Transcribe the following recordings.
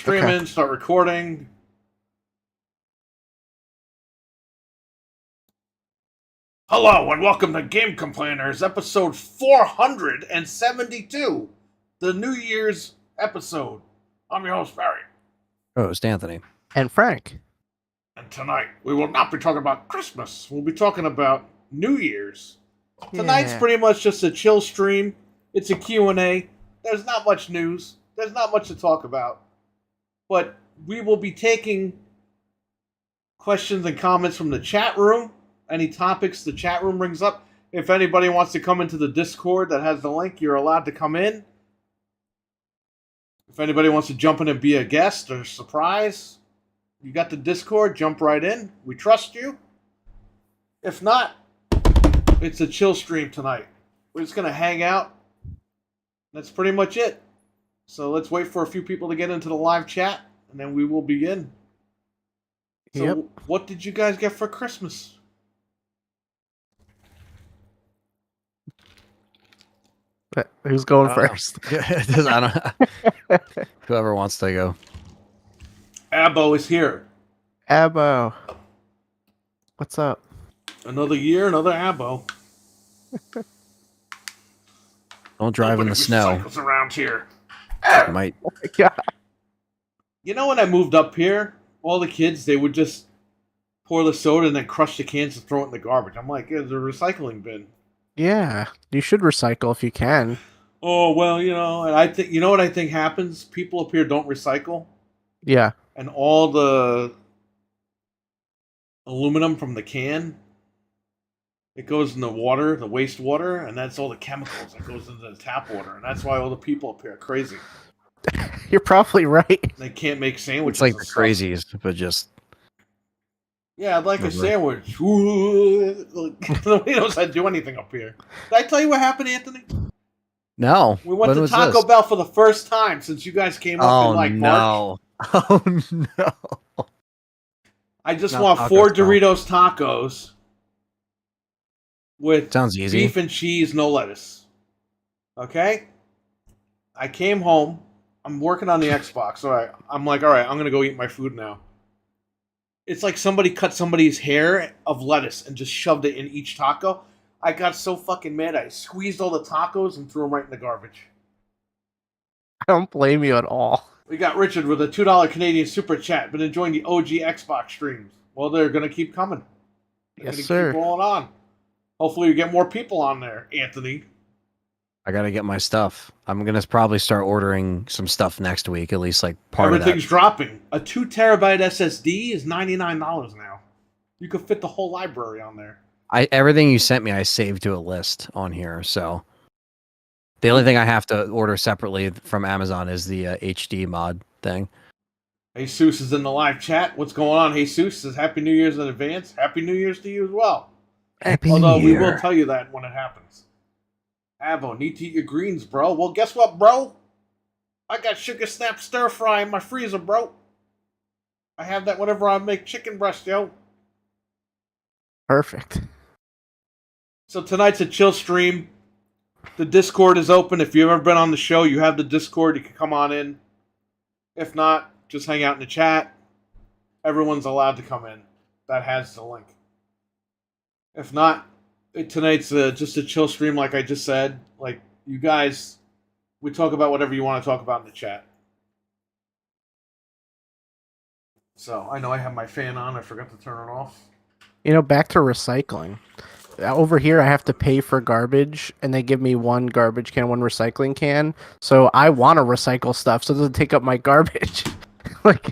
streaming, Okay. start recording. Hello and welcome to Game Complainers, episode 472, the New Year's episode. I'm your host, Barry. Host, Anthony. And Frank. And tonight, we will not be talking about Christmas. We'll be talking about New Year's. Tonight's pretty much just a chill stream. It's a Q&A. There's not much news. There's not much to talk about. But we will be taking questions and comments from the chat room. Any topics the chat room brings up. If anybody wants to come into the Discord that has the link, you're allowed to come in. If anybody wants to jump in and be a guest or surprise, you got the Discord, jump right in. We trust you. If not, it's a chill stream tonight. We're just going to hang out. That's pretty much it. So let's wait for a few people to get into the live chat, and then we will begin. So What did you guys get for Christmas? Who's going first? I don't. Whoever wants to go. Abbo is here. Abbo. What's up? Another year, another Abbo. Don't drive in the snow. Cycles around here. You might. Oh my God. You know, when I moved up here, all the kids, they would just pour the soda and then crush the cans and throw it in the garbage. I'm like, there's a recycling bin. Yeah, you should recycle if you can. Oh, well, you know, and I think, you know what I think happens? People up here don't recycle, Yeah. and all the aluminum from the can, it goes in the water, the wastewater, and that's all the chemicals that goes into the tap water, and that's why all the people up here are crazy. You're probably right. They can't make sandwiches. It's like and the stuff. crazies, but just. Yeah, I'd like a Right. sandwich. Nobody knows how to do anything up here. Did I tell you what happened, Anthony? No. We went When to was Taco this? Bell for the first time since you guys came up in like March. no. Oh no. I just Not want tacos, 4 bro. Doritos tacos with Sounds easy. beef and cheese, no lettuce. Okay? I came home. I'm working on the Xbox. All right. I'm like, all right, I'm going to go eat my food now. It's like somebody cut somebody's hair of lettuce and just shoved it in each taco. I got so fucking mad. I squeezed all the tacos and threw them right in the garbage. I don't blame you at all. We got Richard with a $2 Canadian super chat. Been enjoying the OG Xbox streams. Well, they're going to keep coming. They're Yes, gonna sir. Keep rolling on. Hopefully, we get more people on there, Anthony. I gotta get my stuff. I'm gonna probably start ordering some stuff next week. At least like part Everything's of dropping. A 2 terabyte SSD is $99 now. You could fit the whole library on there. that. Everything you sent me, I saved to a list on here. So the only thing I have to order separately from Amazon is the HD mod thing. Jesus is in the live chat. What's going on? Jesus says Happy New Year's in advance. Happy New Year's to you as well. Happy Although New we Year. will tell you that when it happens. Avo, need to eat your greens, bro. Well, guess what, bro? I got sugar snap stir fry in my freezer, bro. I have that whenever I make chicken breast, yo. Perfect. So tonight's a chill stream. The Discord is open. If you've ever been on the show, you have the Discord. You can come on in. If not, just hang out in the chat. Everyone's allowed to come in. That has the link. If not, tonight's just a chill stream, like I just said. Like, you guys, we talk about whatever you want to talk about in the chat. So, I know I have my fan on. I forgot to turn it off. You know, back to recycling. Over here, I have to pay for garbage, and they give me one garbage can, one recycling can. So I want to recycle stuff, so it doesn't take up my garbage. Like,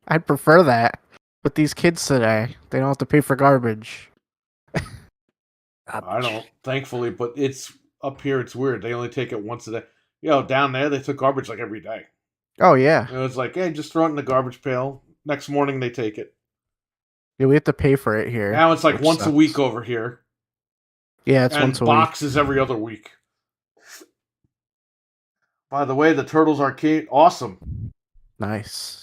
I'd prefer that. But these kids today, they don't have to pay for garbage. I don't, thankfully, but it's up here. It's weird. They only take it once a day. Down there, they took garbage like every day. Oh, yeah. It was like, hey, just throw it in the garbage pail. Next morning, they take it. Yeah, we have to pay for it here. Now it's like which once a sucks. week over here. Yeah, it's And once a week. boxes every other week. By the way, the Turtles Arcade, awesome. Nice.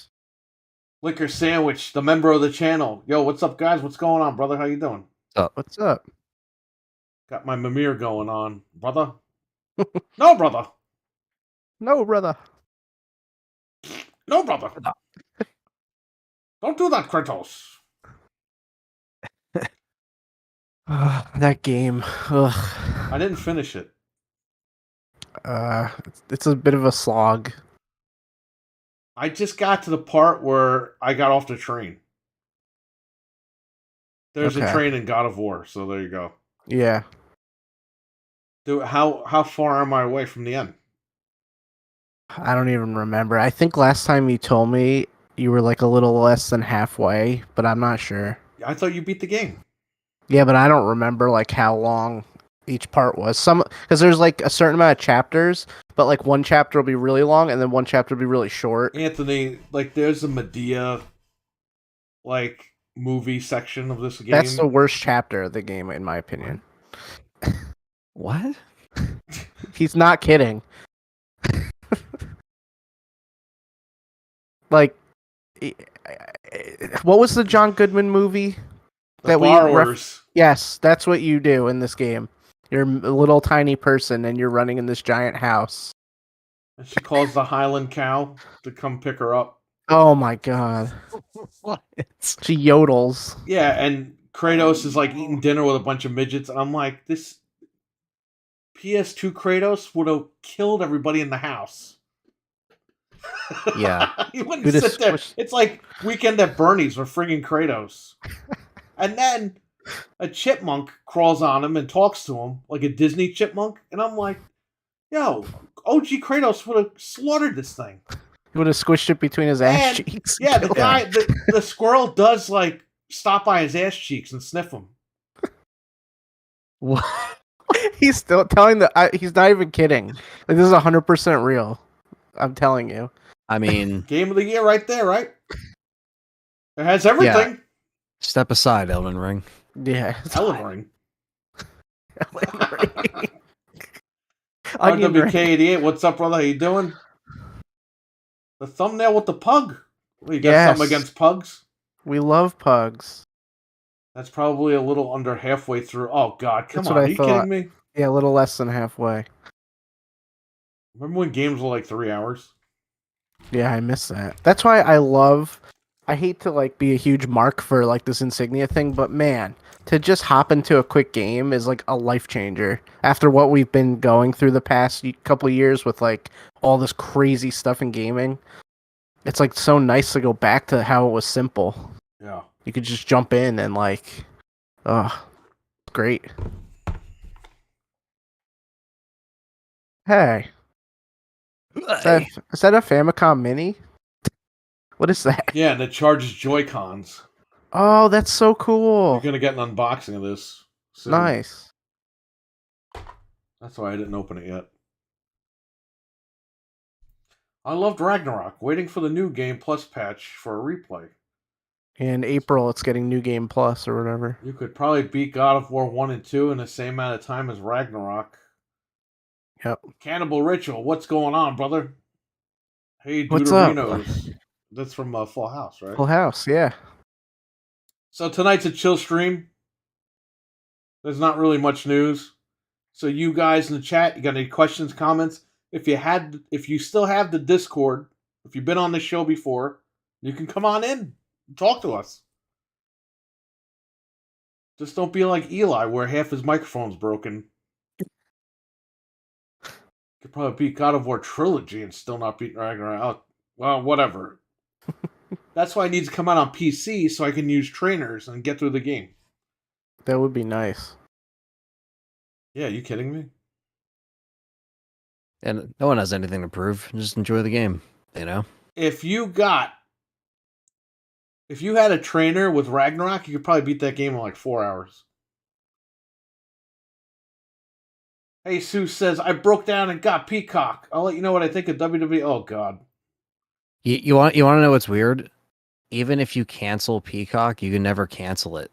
Liquor Sandwich, the member of the channel. Yo, what's up, guys? What's going on, brother? How you doing? What's up? Got my Mimir going on, brother. No, brother. No, brother. No, brother. Don't do that, Kratos. That game. Ugh. I didn't finish it. It's a bit of a slog. I just got to the part where I got off the train. There's a Okay. train in God of War, so there you go. Yeah. Dude, how far am I away from the end? I don't even remember. I think last time you told me you were like a little less than halfway, but I'm not sure. I thought you beat the game. Yeah, but I don't remember like how long each part was. Some because there's like a certain amount of chapters, but like one chapter will be really long and then one chapter will be really short. Anthony, like there's a Medea like movie section of this game. That's the worst chapter of the game, in my opinion. What? He's not kidding. Like, what was the John Goodman movie? The Borrowers. Yes, that's what you do in this game. You're a little tiny person and you're running in this giant house. And she calls the Highland cow to come pick her up. Oh my god. What? She yodels. Yeah, and Kratos is like eating dinner with a bunch of midgets. And I'm like, this PS2 Kratos would have killed everybody in the house. Yeah. He wouldn't Who'da sit there. squished- It's like Weekend at Bernie's with friggin' Kratos. And then a chipmunk crawls on him and talks to him like a Disney chipmunk. And I'm like, yo, OG Kratos would have slaughtered this thing. He would have squished it between his ass And, cheeks. Yeah, the guy, the squirrel does like stop by his ass cheeks and sniff him. What? He's still telling he's not even kidding. Like, this is 100% real. I'm telling you. I mean, Game of the year right there, right? It has everything. step aside, Elden Ring. Yeah. Elden Ring. Onion ring. Onion ring. RWK88, what's up, brother? How you doing? The thumbnail with the pug. Well, you got Yes. something against pugs? We love pugs. That's probably a little under halfway through. Oh, God, come That's on. what I Are you thought. kidding me? Yeah, a little less than halfway. Remember when games were like 3 hours? Yeah, I miss that. That's why I hate to like be a huge mark for like this insignia thing, but man, to just hop into a quick game is like a life changer. After what we've been going through the past couple of years with like all this crazy stuff in gaming, it's like so nice to go back to how it was simple. Yeah. You could just jump in and like, oh, great. Hey, is that a Famicom Mini? What is that? Yeah, and it charges Joy-Cons. Oh, that's so cool. You're going to get an unboxing of this soon. Nice. That's why I didn't open it yet. I loved Ragnarok. Waiting for the new Game Plus patch for a replay. In April, it's getting New Game Plus or whatever. You could probably beat God of War 1 and 2 in the same amount of time as Ragnarok. Yep. Cannibal Ritual, what's going on, brother? Hey, What's up? Deuterinos. That's from Full House, right? Full House, yeah. So tonight's a chill stream. There's not really much news. So you guys in the chat, you got any questions, comments? If you still have the Discord, if you've been on the show before, you can come on in and talk to us. Just don't be like Eli, where half his microphone's broken. Could probably beat God of War Trilogy and still not beat Ragnarok. Oh, well, whatever. That's why I need to come out on PC so I can use trainers and get through the game. That would be nice. Yeah, you kidding me? And no one has anything to prove. Just enjoy the game, you know? If you had a trainer with Ragnarok, you could probably beat that game in like 4 hours. Hey, Sue says, I broke down and got Peacock. I'll let you know what I think of WWE. Oh, God. You want to know what's weird? Even if you cancel Peacock, you can never cancel it.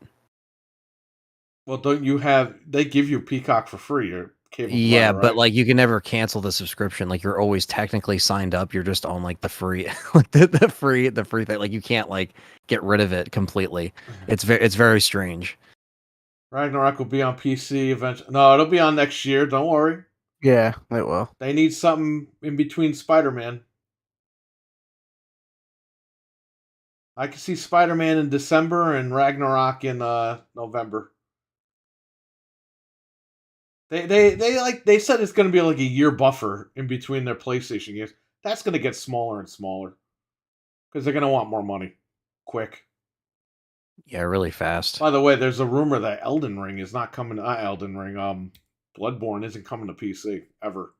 Well, they give you Peacock for free, or cable Yeah, provider, but right? like you can never cancel the subscription. Like you're always technically signed up. You're just on like the free, like the free thing. Like you can't like get rid of it completely. It's very strange. Ragnarok will be on PC eventually. No, it'll be on next year. Don't worry. Yeah, it will. They need something in between Spider-Man. I can see Spider-Man in December and Ragnarok in November. They said it's going to be like a year buffer in between their PlayStation games. That's going to get smaller and smaller because they're going to want more money, quick. Yeah, really fast. By the way, there's a rumor that Elden Ring is not coming. Elden Ring. Bloodborne isn't coming to PC ever.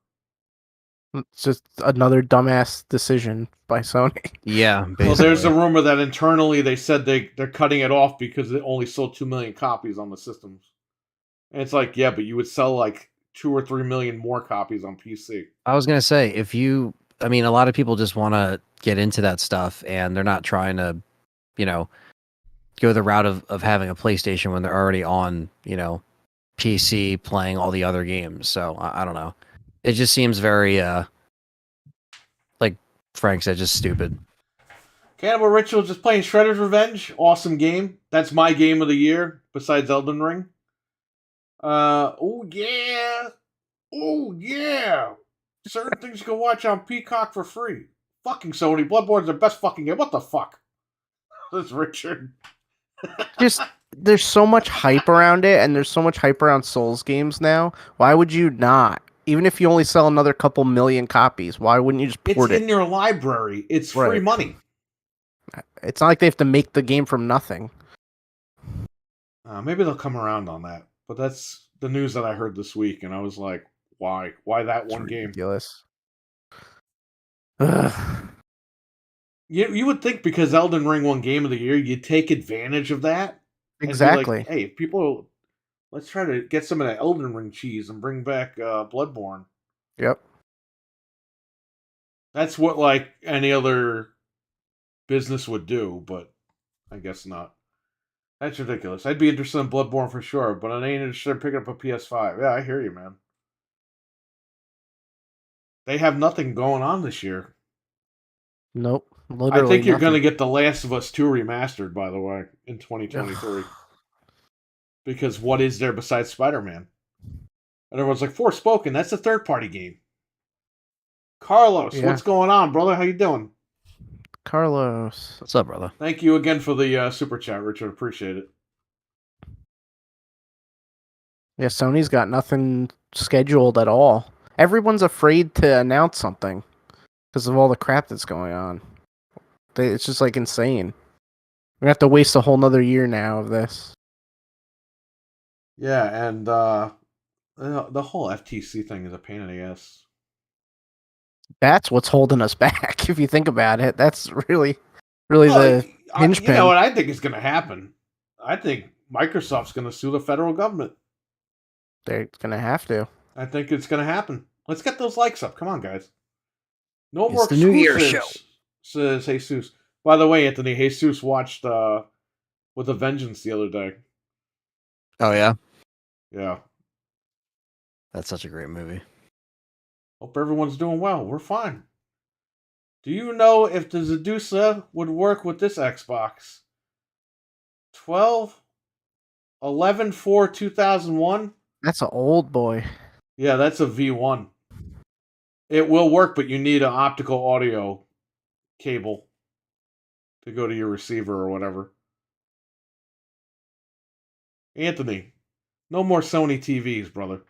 It's just another dumbass decision by Sony. Yeah, basically. Well, there's a rumor that internally they said they're cutting it off because it only sold 2 million copies on the systems. And it's like, yeah, but you would sell like 2 or 3 million more copies on PC. I was gonna say, I mean, a lot of people just want to get into that stuff, and they're not trying to, go the route of having a PlayStation when they're already on, PC playing all the other games. So I don't know. It just seems very, like Frank said, just stupid. Cannibal Ritual just playing Shredder's Revenge. Awesome game. That's my game of the year besides Elden Ring. Oh yeah. Oh yeah. Certain things you can watch on Peacock for free. Fucking Sony. Bloodborne's the best fucking game. What the fuck? That's Richard. Just there's so much hype around it, and there's so much hype around Souls games now. Why would you not? Even if you only sell another couple million copies, why wouldn't you just port It's it? in your library. It's free Right. money. It's not like they have to make the game from nothing. Maybe they'll come around on that. But that's the news that I heard this week, and I was like, why? Why that one game? Ridiculous. Ugh. You would think because Elden Ring won Game of the Year, you'd take advantage of that. And be Exactly. like, hey, if people, let's try to get some of that Elden Ring cheese and bring back Bloodborne. Yep. That's what like any other business would do, but I guess not. That's ridiculous. I'd be interested in Bloodborne for sure, but I ain't interested in picking up a PS5. Yeah, I hear you, man. They have nothing going on this year. Nope. I Literally think you're nothing. going to get The Last of Us 2 remastered, by the way, in 2023. Because what is there besides Spider-Man? And everyone's like, Forspoken, that's a third-party game. Carlos, Yeah. what's going on, brother? How you doing? Carlos. What's up, brother? Thank you again for the super chat, Richard. Appreciate it. Yeah, Sony's got nothing scheduled at all. Everyone's afraid to announce something because of all the crap that's going on. It's just like insane. We're gonna have to waste a whole nother year now of this. Yeah, and the whole FTC thing is a pain in the ass. That's what's holding us back. If you think about it, that's really the hinge You pin. know what I think is going to happen? I think Microsoft's going to sue the federal government. They're gonna have to. I think it's going to happen. Let's get those likes up. Come on, guys. No It's more the New Year exclusives, says Jesus. By the way, Anthony, Jesus watched With a Vengeance the other day. Oh yeah, Yeah. that's such a great movie. Hope everyone's doing well. We're fine. Do you know if the Zadusa would work with this Xbox? 12, 11, 4, 2001? That's an old boy. Yeah, that's a V1. It will work, but you need an optical audio cable to go to your receiver or whatever. Anthony, no more Sony TVs, brother.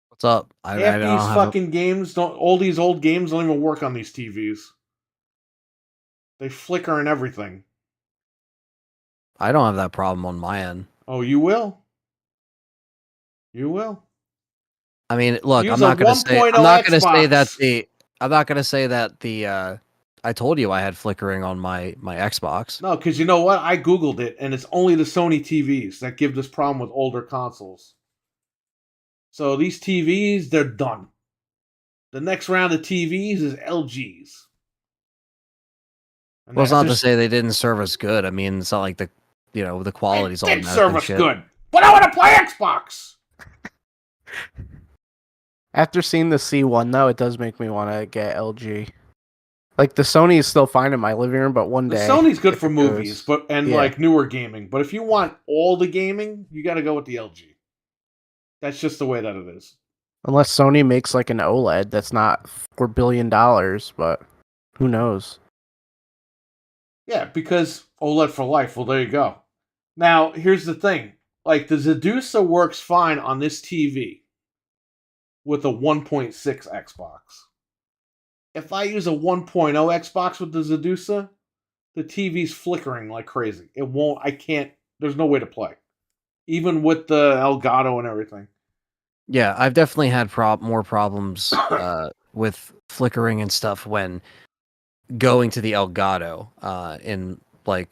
What's up? I Half don't these have fucking games don't. All these old games don't even work on these TVs. They flicker and everything. I don't have that problem on my end. Oh, you will. You will. I mean, look, Use I'm a not going to say. 1.0 I'm not going to say that Xbox. the. I'm not going to say that the. I told you I had flickering on my Xbox. No, because you know what? I Googled it, and it's only the Sony TVs that give this problem with older consoles. So these TVs, they're done. The next round of TVs is LGs. And Well, it's that's not to just- say they didn't serve us good. I mean, it's not like the the quality's It all did serve automatically us shit. good, but I want to play Xbox. After seeing the C1 though, it does make me want to get LG. Like the Sony is still fine in my living room, but one The day Sony's good if for it movies, goes- and yeah. like newer gaming. But if you want all the gaming, you got to go with the LG. That's just the way that it is. Unless Sony makes like an OLED that's not $4 billion, but who knows? Yeah, because OLED for life. Well, there you go. Now, here's the thing. Like, the Zadusa works fine on this TV with a 1.6 Xbox. If I use a 1.0 Xbox with the Zadusa, the TV's flickering like crazy. It won't, I can't, there's no way to play. Even with the Elgato and everything. Yeah, I've definitely had more problems with flickering and stuff when going to the Elgato in like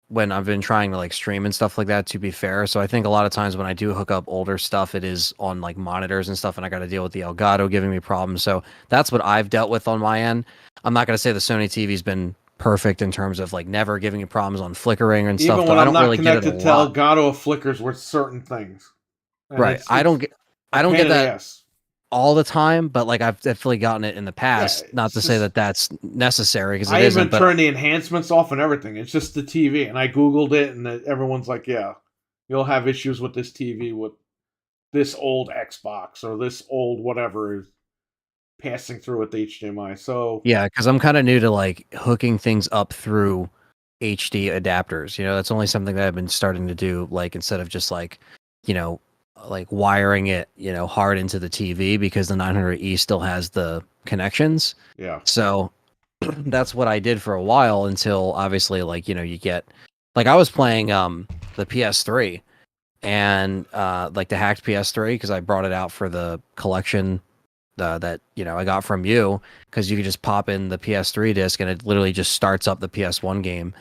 when I've been trying to like stream and stuff like that, to be fair. So I think a lot of times when I do hook up older stuff, it is on like monitors and stuff, and I got to deal with the Elgato giving me problems. So that's what I've dealt with on my end. I'm not going to say the Sony TV's been perfect in terms of like never giving me problems on flickering and stuff, Even but when I I'm don't not really get it a connected to lot. Elgato, it flickers with certain things. And Right. I don't get pain in the that ass. all the time, but like I've definitely gotten it in the past. Not It's to say just, that that's necessary because it I even isn't, but turned the enhancements off and everything. It's just the TV. And I Googled it, and everyone's like, yeah, you'll have issues with this TV with this old Xbox or this old whatever is passing through with HDMI. So, yeah, because I'm kind of new to like hooking things up through HD adapters. You know, that's only something that I've been starting to do, like instead of just like, you know, like wiring it, you know, hard into the TV because the 900E still has the connections. yeah. So that's what I did for a while until obviously like, you know, you get like I was playing the PS3 and like the hacked PS3 because I brought it out for the collection that you know I got from you because you could just pop in the PS3 disc and it literally just starts up the PS1 game,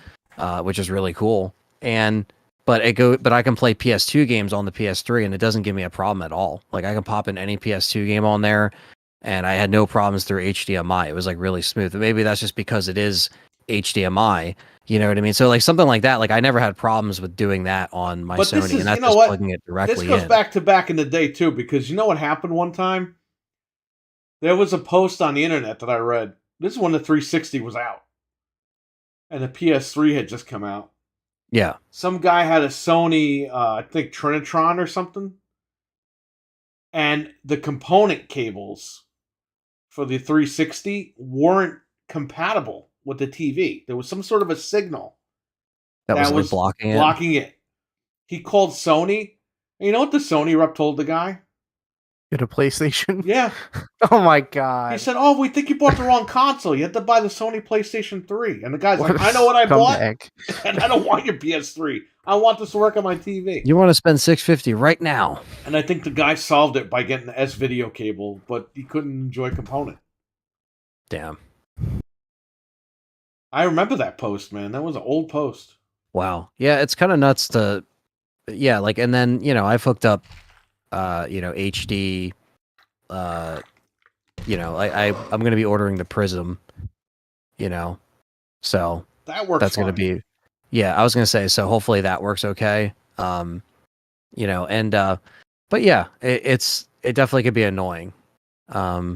which is really cool. And but I can play PS2 games on the PS3 and it doesn't give me a problem at all. Like I can pop in any PS2 game on there, and I had no problems through HDMI. It was like really smooth. Maybe that's just because it is HDMI. You know what I mean? So like something like that, like I never had problems with doing that on my But this Sony, is, and that's you know just what? plugging it This directly goes in. back in the day, too, because you know what happened one time? There was a post on the internet that I read. This is when the 360 was out and the PS3 had just come out. Yeah. Some guy had a Sony, I think Trinitron or something, and the component cables for the 360 weren't compatible with the TV. There was some sort of a signal That was that like was blocking it. blocking it. He called Sony. And you know what the Sony rep told the guy? Get a PlayStation. Yeah. Oh my He god. said, "Oh, we think you bought the wrong console. You had to buy the Sony PlayStation 3." And the guy's What like, a "I know what I bought, scumbag. and I don't want your PS3. I want this to work on my TV." You want to spend $650 right now? And I think the guy solved it by getting the S video cable, but he couldn't enjoy component. Damn. I remember that post, man. That was an old post. Wow. Yeah, it's kind of nuts to, yeah, like, and then, you know, I've hooked up, you know, HD, you know, I'm going to be ordering the Prism, you know, so That works. that's going to be, yeah, I was going to say, so hopefully that works okay. You know, and, but yeah, it definitely could be annoying. There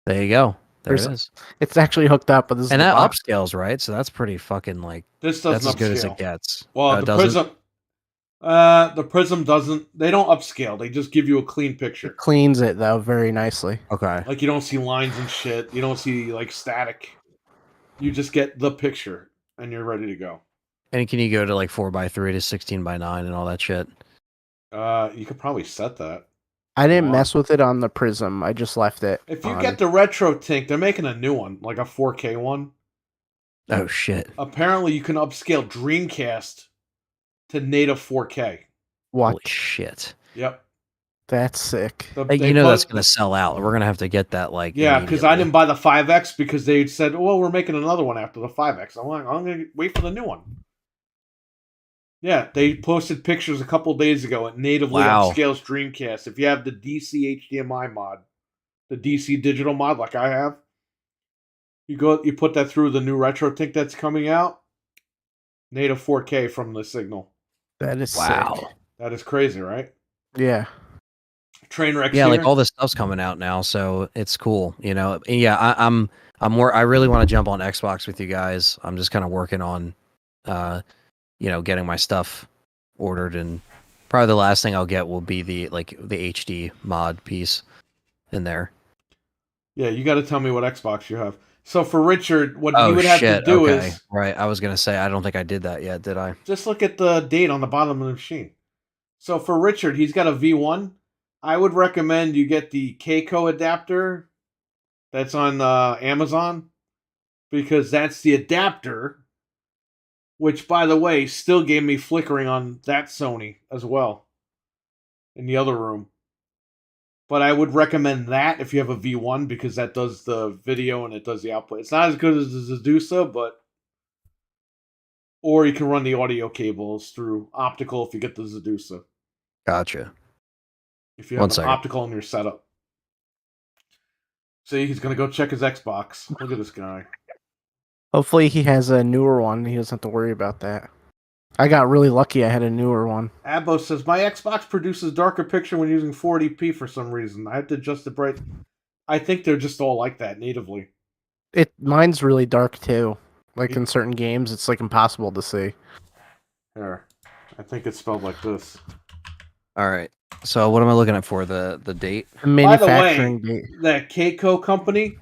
you go. There it is. It's actually hooked up, but this is And the that box. upscales, right? So that's pretty fucking like, This that's doesn't as good as upscale. it gets. Well, It the doesn't? Prism doesn't. They don't upscale. They just give you a clean picture. It cleans it though very nicely. Okay. Like you don't see lines and shit. You don't see like static. You just get the picture, and you're ready to go. And can you go to like 4:3 to 16:9 and all that shit? You could probably set that. I didn't Wow. mess with it on the Prism. I just left it. If you on. get the Retro Tink, they're making a new one, like a 4K one. Oh shit! Apparently, you can upscale Dreamcast to native 4K. What? Holy shit! Yep. That's sick. Like, you know that's gonna sell out. We're gonna have to get that like. Yeah, because I immediately. didn't buy the 5X because they said, "Well, we're making another one after the 5X." I'm like, I'm gonna wait for the new one. Yeah, they posted pictures a couple days ago. It natively Wow. upscales Dreamcast. If you have the DC HDMI mod, the DC digital mod, like I have, you put that through the new RetroTink that's coming out. Native 4K from the signal. That is Wow. sick. That is crazy, right? Yeah. Trainwreck. Yeah, like here. all this stuff's coming out now, so it's cool. You know, and yeah, I'm more. I really want to jump on Xbox with you guys. I'm just kind of working on, you know, getting my stuff ordered, and probably the last thing I'll get will be the HD mod piece in there. Yeah, you got to tell me what Xbox you have. So for Richard, what Oh you would have to shit. do Okay. is Right. I was gonna say I don't think I did that yet, did I? just look at the date on the bottom of the machine. So for Richard, he's got a V1. I would recommend you get the Keiko adapter that's on Amazon, because that's the adapter, which, by the way, still gave me flickering on that Sony as well in the other room. But I would recommend that if you have a V1, because that does the video and it does the output. It's not as good as the Zedusa, but... Or you can run the audio cables through optical if you get the Zedusa. Gotcha. If you have an optical in your setup. See, he's going to go check his Xbox. Look at this guy. Hopefully he has a newer one. He doesn't have to worry about that. I got really lucky I had a newer one. Abbo says, my Xbox produces darker picture when using 480p for some reason. I have to adjust the bright... I think they're just all like that natively. Mine's really dark too. Like in certain games, it's like impossible to see. Here. I think it's spelled like this. Alright. So what am I looking at for? The date? The manufacturing date. That Keiko company,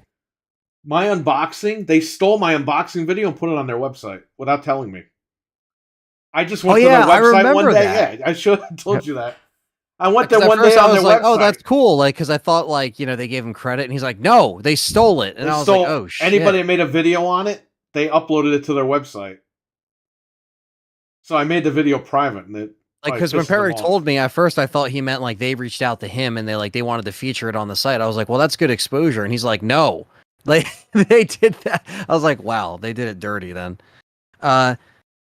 my unboxing, they stole my unboxing video and put it on their website without telling me. I just went to their website one day. That. Yeah, I should have told you that. I went there one day I on was their like, website. oh, that's cool. Like, because I thought, like, they gave him credit, and he's like, no, they stole it. And I was like, oh, shit. Anybody that made a video on it, they uploaded it to their website. So I made the video private, and it... Like, because when Perry told me, at first I thought he meant, like, they reached out to him, and they wanted to feature it on the site. I was like, well, that's good exposure. And he's like, no. Like, they did that. I was like, wow, they did it dirty then.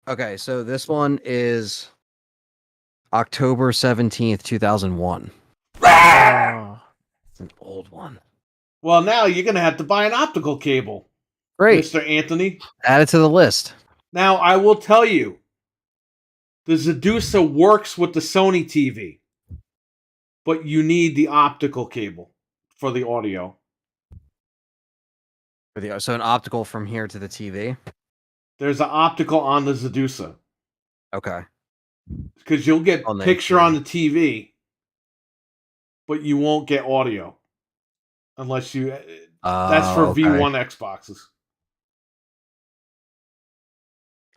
Okay, so this one is October 17th, 2001. It's an old one. Well, now you're going to have to buy an optical cable. Great. Mr. Anthony. Add it to the list. Now, I will tell you, the Zedusa works with the Sony TV, but you need the optical cable for the audio. So an optical from here to the TV? There's an optical on the Zedusa. Okay. Because you'll get picture on the TV, but you won't get audio. Unless you... that's for V1 Xboxes.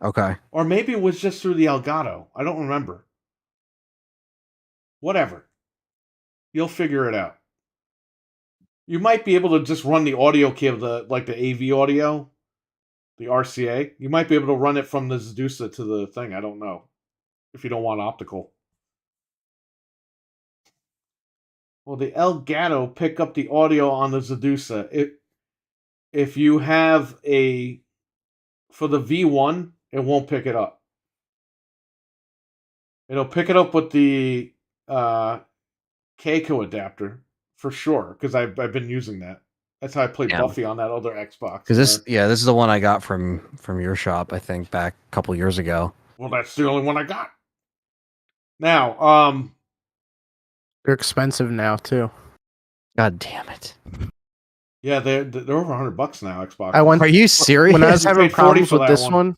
Okay. Or maybe it was just through the Elgato. I don't remember. Whatever. You'll figure it out. You might be able to just run the audio cable, like the AV audio, the RCA. You might be able to run it from the Zedusa to the thing. I don't know. If you don't want optical. Well, the Elgato pick up the audio on the Zedusa. If you have for the V1, it won't pick it up. It'll pick it up with the Keiko adapter for sure, because I've been using that. That's how I played Buffy on that other Xbox. Because this is the one I got from your shop, I think, back a couple years ago. Well, that's the only one I got. Now, they're expensive now too. God damn it! Yeah, they're over $100 now. Xbox. Are you serious? When I was having problems with this one.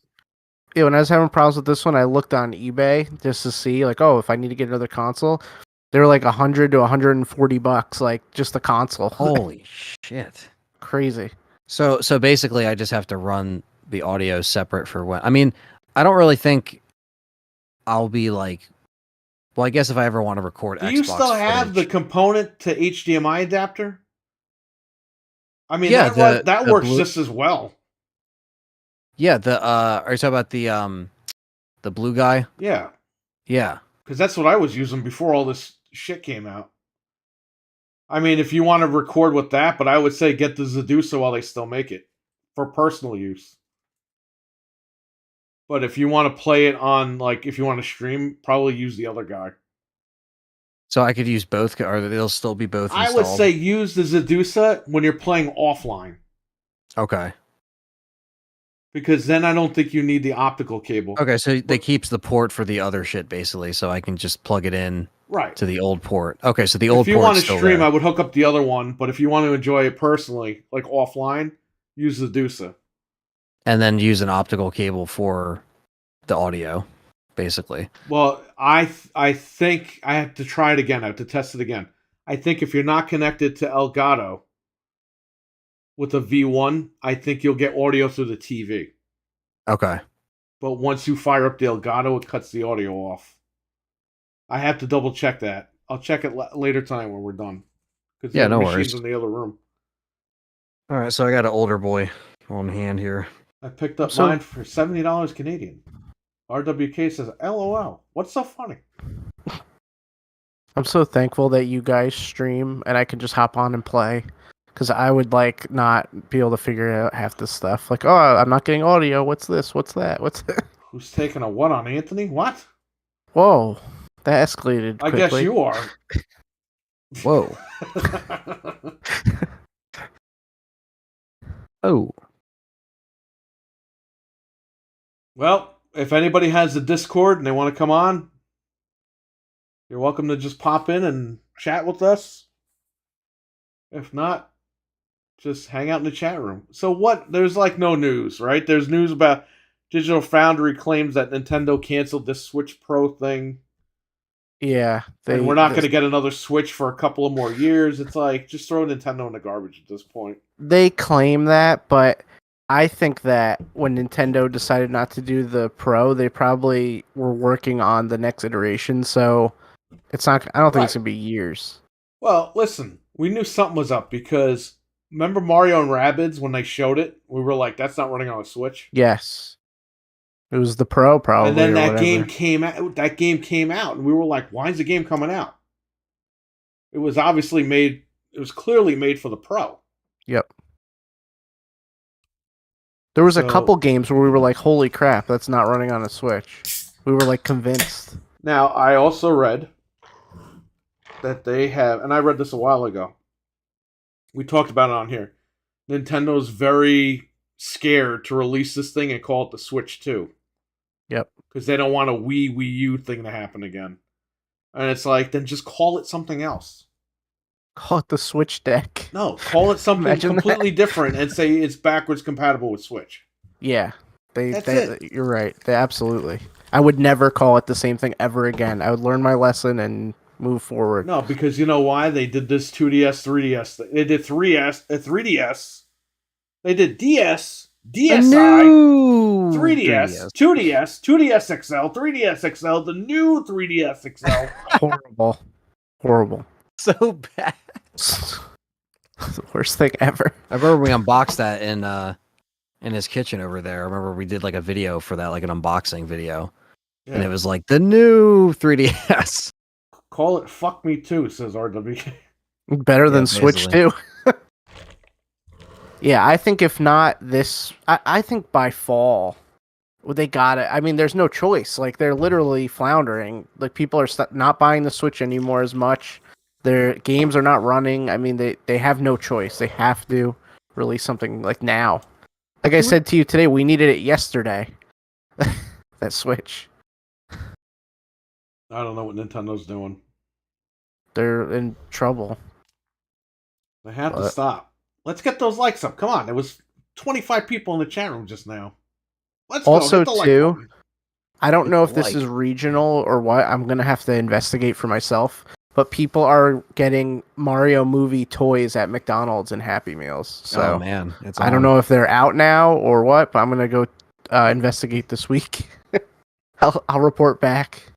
Yeah, when I was having problems with this one, I looked on eBay just to see, like, oh, if I need to get another console, they were like $100 to $140, like just the console. Holy shit! Crazy. So basically, I just have to run the audio separate for when. I mean, I don't really think I'll be like. Well, I guess if I ever want to record, do you still have the component to HDMI adapter? I mean, yeah, that works just as well. Yeah, are you talking about the blue guy? Yeah. Yeah. Because that's what I was using before all this shit came out. I mean, if you want to record with that, but I would say get the Zedusa while they still make it for personal use. But if you want to play it on, like, if you want to stream, probably use the other guy. So I could use both, or they'll still be both installed? I would say use the Zedusa when you're playing offline. Okay. Because then I don't think you need the optical cable. Okay, so they keeps the port for the other shit, basically, so I can just plug it in to the old port. Okay, so the old port. If you want to stream, I would hook up the other one, but if you want to enjoy it personally, like offline, use the Zedusa. And then use an optical cable for the audio, basically. Well, I think I have to try it again. I have to test it again. I think if you're not connected to Elgato, with a V1, I think you'll get audio through the TV. Okay. But once you fire up the Elgato, it cuts the audio off. I have to double check that. I'll check it later time when we're done. Because the Yeah, other no machine's worries. in the other room. All right, so I got an older boy on hand here. I picked up So- mine for $70 Canadian. RWK says, LOL. What's so funny? I'm so thankful that you guys stream and I can just hop on and play. Because I would like not be able to figure out half this stuff. Like, oh, I'm not getting audio. What's this? What's that? What's that? Who's taking a what on Anthony? What? Whoa, that escalated I quickly. guess you are. Whoa. Oh. Well, if anybody has the Discord and they want to come on, you're welcome to just pop in and chat with us. If not, just hang out in the chat room. So what? There's like no news, right? There's news about Digital Foundry claims that Nintendo canceled this Switch Pro thing. Yeah, And we're not going to get another Switch for a couple of more years. It's like, just throw Nintendo in the garbage at this point. They claim that, but I think that when Nintendo decided not to do the Pro, they probably were working on the next iteration. So it's not. I don't think it's Right. gonna be years. Well, listen, we knew something was up because remember Mario and Rabbids when they showed it? We were like, that's not running on a Switch. Yes, it was the Pro, probably. And then or that whatever. game came out. That game came out, and we were like, "Why is the game coming out?" It was obviously made. It was clearly made for the Pro. Yep. There was a So- couple games where we were like, "Holy crap, that's not running on a Switch." We were like convinced. Now, I also read that they have, and I read this a while ago. We talked about it on here. Nintendo's very scared to release this thing and call it the Switch 2. Yep. Because they don't want a Wii U thing to happen again. And it's like, then just call it something else. Call it the Switch Deck. No, call it something Imagine that. completely different and say it's backwards compatible with Switch. Yeah, That's it. You're right. They absolutely. I would never call it the same thing ever again. I would learn my lesson and move forward. No, because you know why? They did this 2DS, 3DS. They did 3DS. They did DS, DSi, 3DS, 2DS, 2DS XL, 3DS XL, the new 3DS XL. Horrible. Horrible. So bad. The worst thing ever. I remember we unboxed that in his kitchen over there. I remember we did like a video for that, like an unboxing video. And it was like the new 3DS. Call it Fuck Me Too, says RWK. Better than Yeah, Switch basically. 2. Yeah, I think if not this, I think by fall, well, they got it. I mean, there's no choice. Like, they're literally floundering. Like, people are not buying the Switch anymore as much. Their games are not running. I mean, they have no choice. They have to release something like now. Like I said to you today, we needed it yesterday. That Switch. I don't know what Nintendo's doing. They're in trouble. They have to What? stop. Let's get those likes up. Come on. There was 25 people in the chat room just now. Let's go. Also, Hit the like too, button. I don't know if this Like. is regional or what. I'm going to have to investigate for myself. But people are getting Mario movie toys at McDonald's and Happy Meals. So Oh man, it's I don't on. know if they're out now or what, but I'm going to go investigate this week. I'll report back.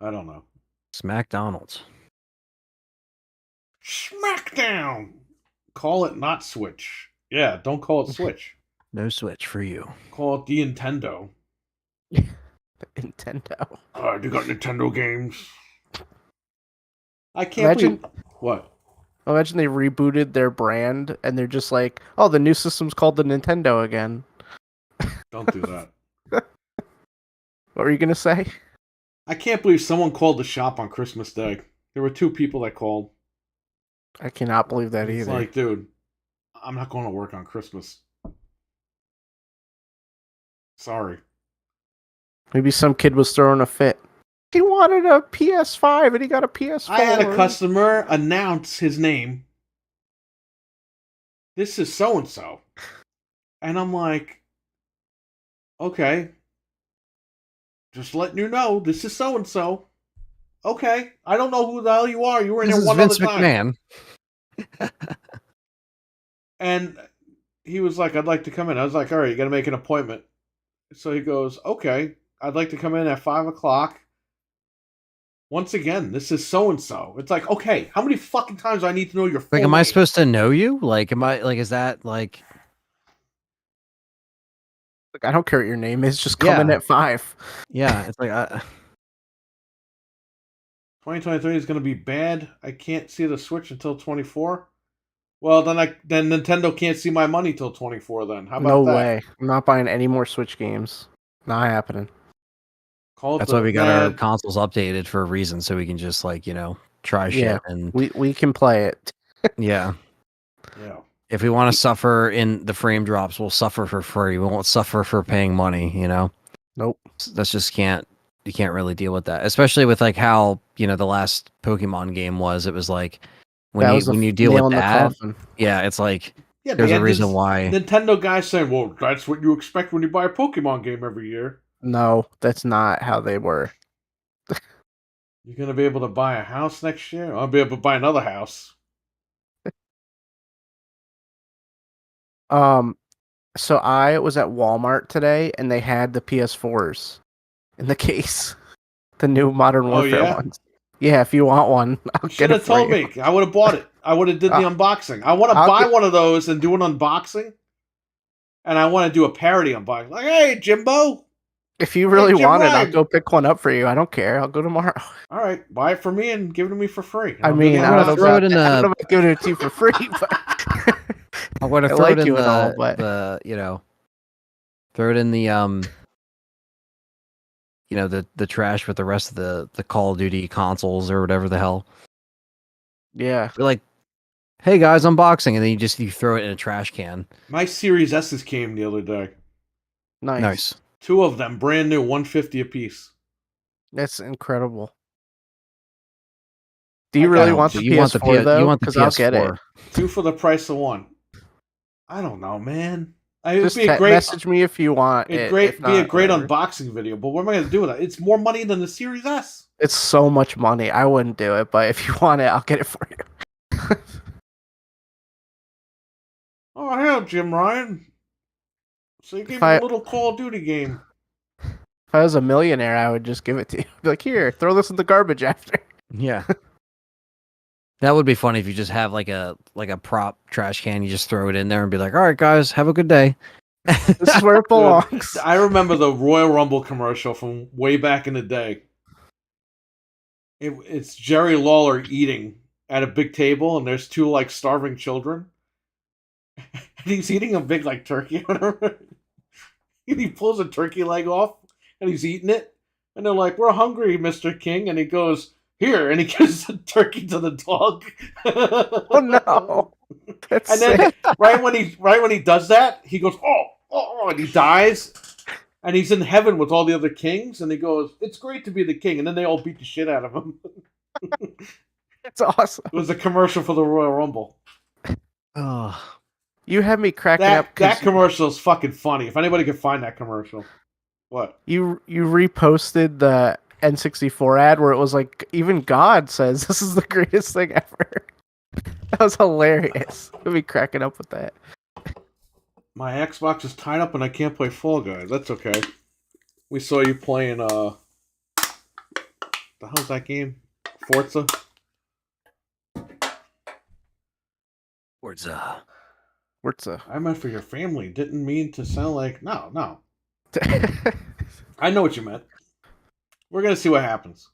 I don't know. It's McDonald's. Smackdown. Call it not Switch. Yeah, don't call it Switch. No Switch for you. Call it the Nintendo. Nintendo. You got Nintendo games. I can't Imagine- believe... What? Imagine they rebooted their brand and they're just like, oh, the new system's called the Nintendo again. Don't do that. What were you going to say? I can't believe someone called the shop on Christmas Day. There were 2 people that called. I cannot believe that It's either. like, dude, I'm not going to work on Christmas. Sorry. Maybe some kid was throwing a fit. He wanted a PS5 and he got a PS4. I had a customer announce his name. This is so-and-so. And I'm like, okay. Just letting you know, this is so-and-so. Okay. I don't know who the hell you are. You were in This there is one Vince other time. McMahon. And he was like, "I'd like to come in." I was like, "All right, you got to make an appointment." So he goes, "Okay, I'd like to come in at 5 o'clock." Once again, this is so and so. It's like, okay, how many fucking times do I need to know your full Like, am I name? supposed to know you? Like, am I like? Is that like? Like, I don't care what your name is. Just come in Yeah. at 5. Yeah, it's like 2023 is going to be bad. I can't see the Switch until 24. Well, then Nintendo can't see my money till 24. Then how about No that? way. I'm not buying any more Switch games. Not happening. Call it that's why the we got our bad. consoles updated for a reason, so we can just like try shit Yeah, and we can play it. yeah. Yeah. If we want to suffer in the frame drops, we'll suffer for free. We won't suffer for paying money. Nope. That's just you can't really deal with that, especially with like how the last Pokemon game was. It was like That was when the you deal nail with in the that, coffin. yeah, it's like Yeah, there's they a had reason this why. Nintendo guy saying, "Well, that's what you expect when you buy a Pokemon game every year. No, that's not how they were. You're gonna be able to buy a house next year. I'll be able to buy another house." So I was at Walmart today, and they had the PS4s in the case, the new Modern Oh, Warfare yeah? ones. Yeah, if you want one, I'll You get should it have for told you. me. I would have bought it. I would have did the Uh, unboxing. I want to I'll buy get- one of those and do an unboxing. And I want to do a parody unboxing. Like, hey, Jimbo. If you really Jim want it, I'll Ryan. go pick one up for you. I don't care. I'll go tomorrow. All right, buy it for me and give it to me for free. I I'll do mean, the I don't know throw unboxing. it in I don't know the. about giving it to you for free, but I'm gonna I throw like it in you and all, the but throw it in the the trash with the rest of the Call of Duty consoles or whatever the hell. yeah. You're like, hey guys, unboxing, and then you throw it in a trash can. My Series S's came the other day. Nice. 2 of them, brand new, 150 apiece. That's incredible. Do you I really got- want the you want the PS4 though? you want the Because I'll get it. PS4. 2 for the price of 1. I don't know, man. It'd Just be a great, message me if you want it. it'd If be a not, great whatever. unboxing video. But what am I gonna do with it? It's more money than the Series S. It's so much money. I wouldn't do it, but if you want it, I'll get it for you. Oh hell, Jim Ryan. So you gave If me I- a little Call of Duty game. If I was a millionaire, I would just give it to you. Be like, here, throw this in the garbage after. Yeah. That would be funny if you just have like a prop trash can, you just throw it in there and be like, all right guys, have a good day. This is where it belongs. I remember the Royal Rumble commercial from way back in the day. It's Jerry Lawler eating at a big table, and there's 2 like starving children, and he's eating a big like turkey or whatever. And he pulls a turkey leg off, and he's eating it, and they're like, "We're hungry, Mr. King," and he goes, "Here," and he gives the turkey to the dog. Oh no. That's And then sick. right when he does that, he goes, oh, and he dies, and he's in heaven with all the other kings, and he goes, "It's great to be the king," and then they all beat the shit out of him. It's awesome. It was a commercial for the Royal Rumble. Oh, You had me cracking up That 'cause commercial is fucking funny. If anybody could find that commercial, what? you reposted the N64 ad where it was like, even God says this is the greatest thing ever. That was hilarious. You'd be cracking up with that. My Xbox is tied up and I can't play Fall Guys. That's okay. We saw you playing the hell's that game? Forza. Forza. What's I meant for your family. Didn't mean to sound like no. I know what you meant. We're gonna see what happens.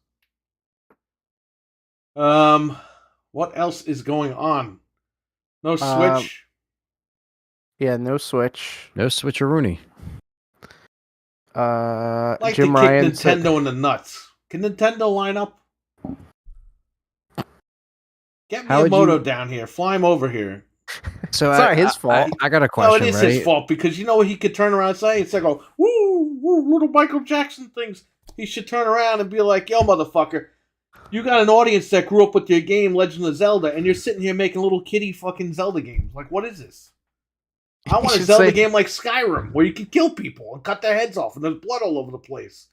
What else is going on? No Switch. Yeah, no Switch. No switcheroony. Like Jim to Ryan kick Nintendo in the nuts. Can Nintendo line up? Get How would Miyamoto you- down here. Fly him over here. So It's not his fault. I got a No, question, it is right? his fault because you know what he could turn around and say? It's like, oh, woo, little Michael Jackson things. He should turn around and be like, yo, motherfucker, you got an audience that grew up with your game, Legend of Zelda, and you're sitting here making little kiddie fucking Zelda games. Like, what is this? I want a should Zelda say- game like Skyrim, where you can kill people and cut their heads off, and there's blood all over the place.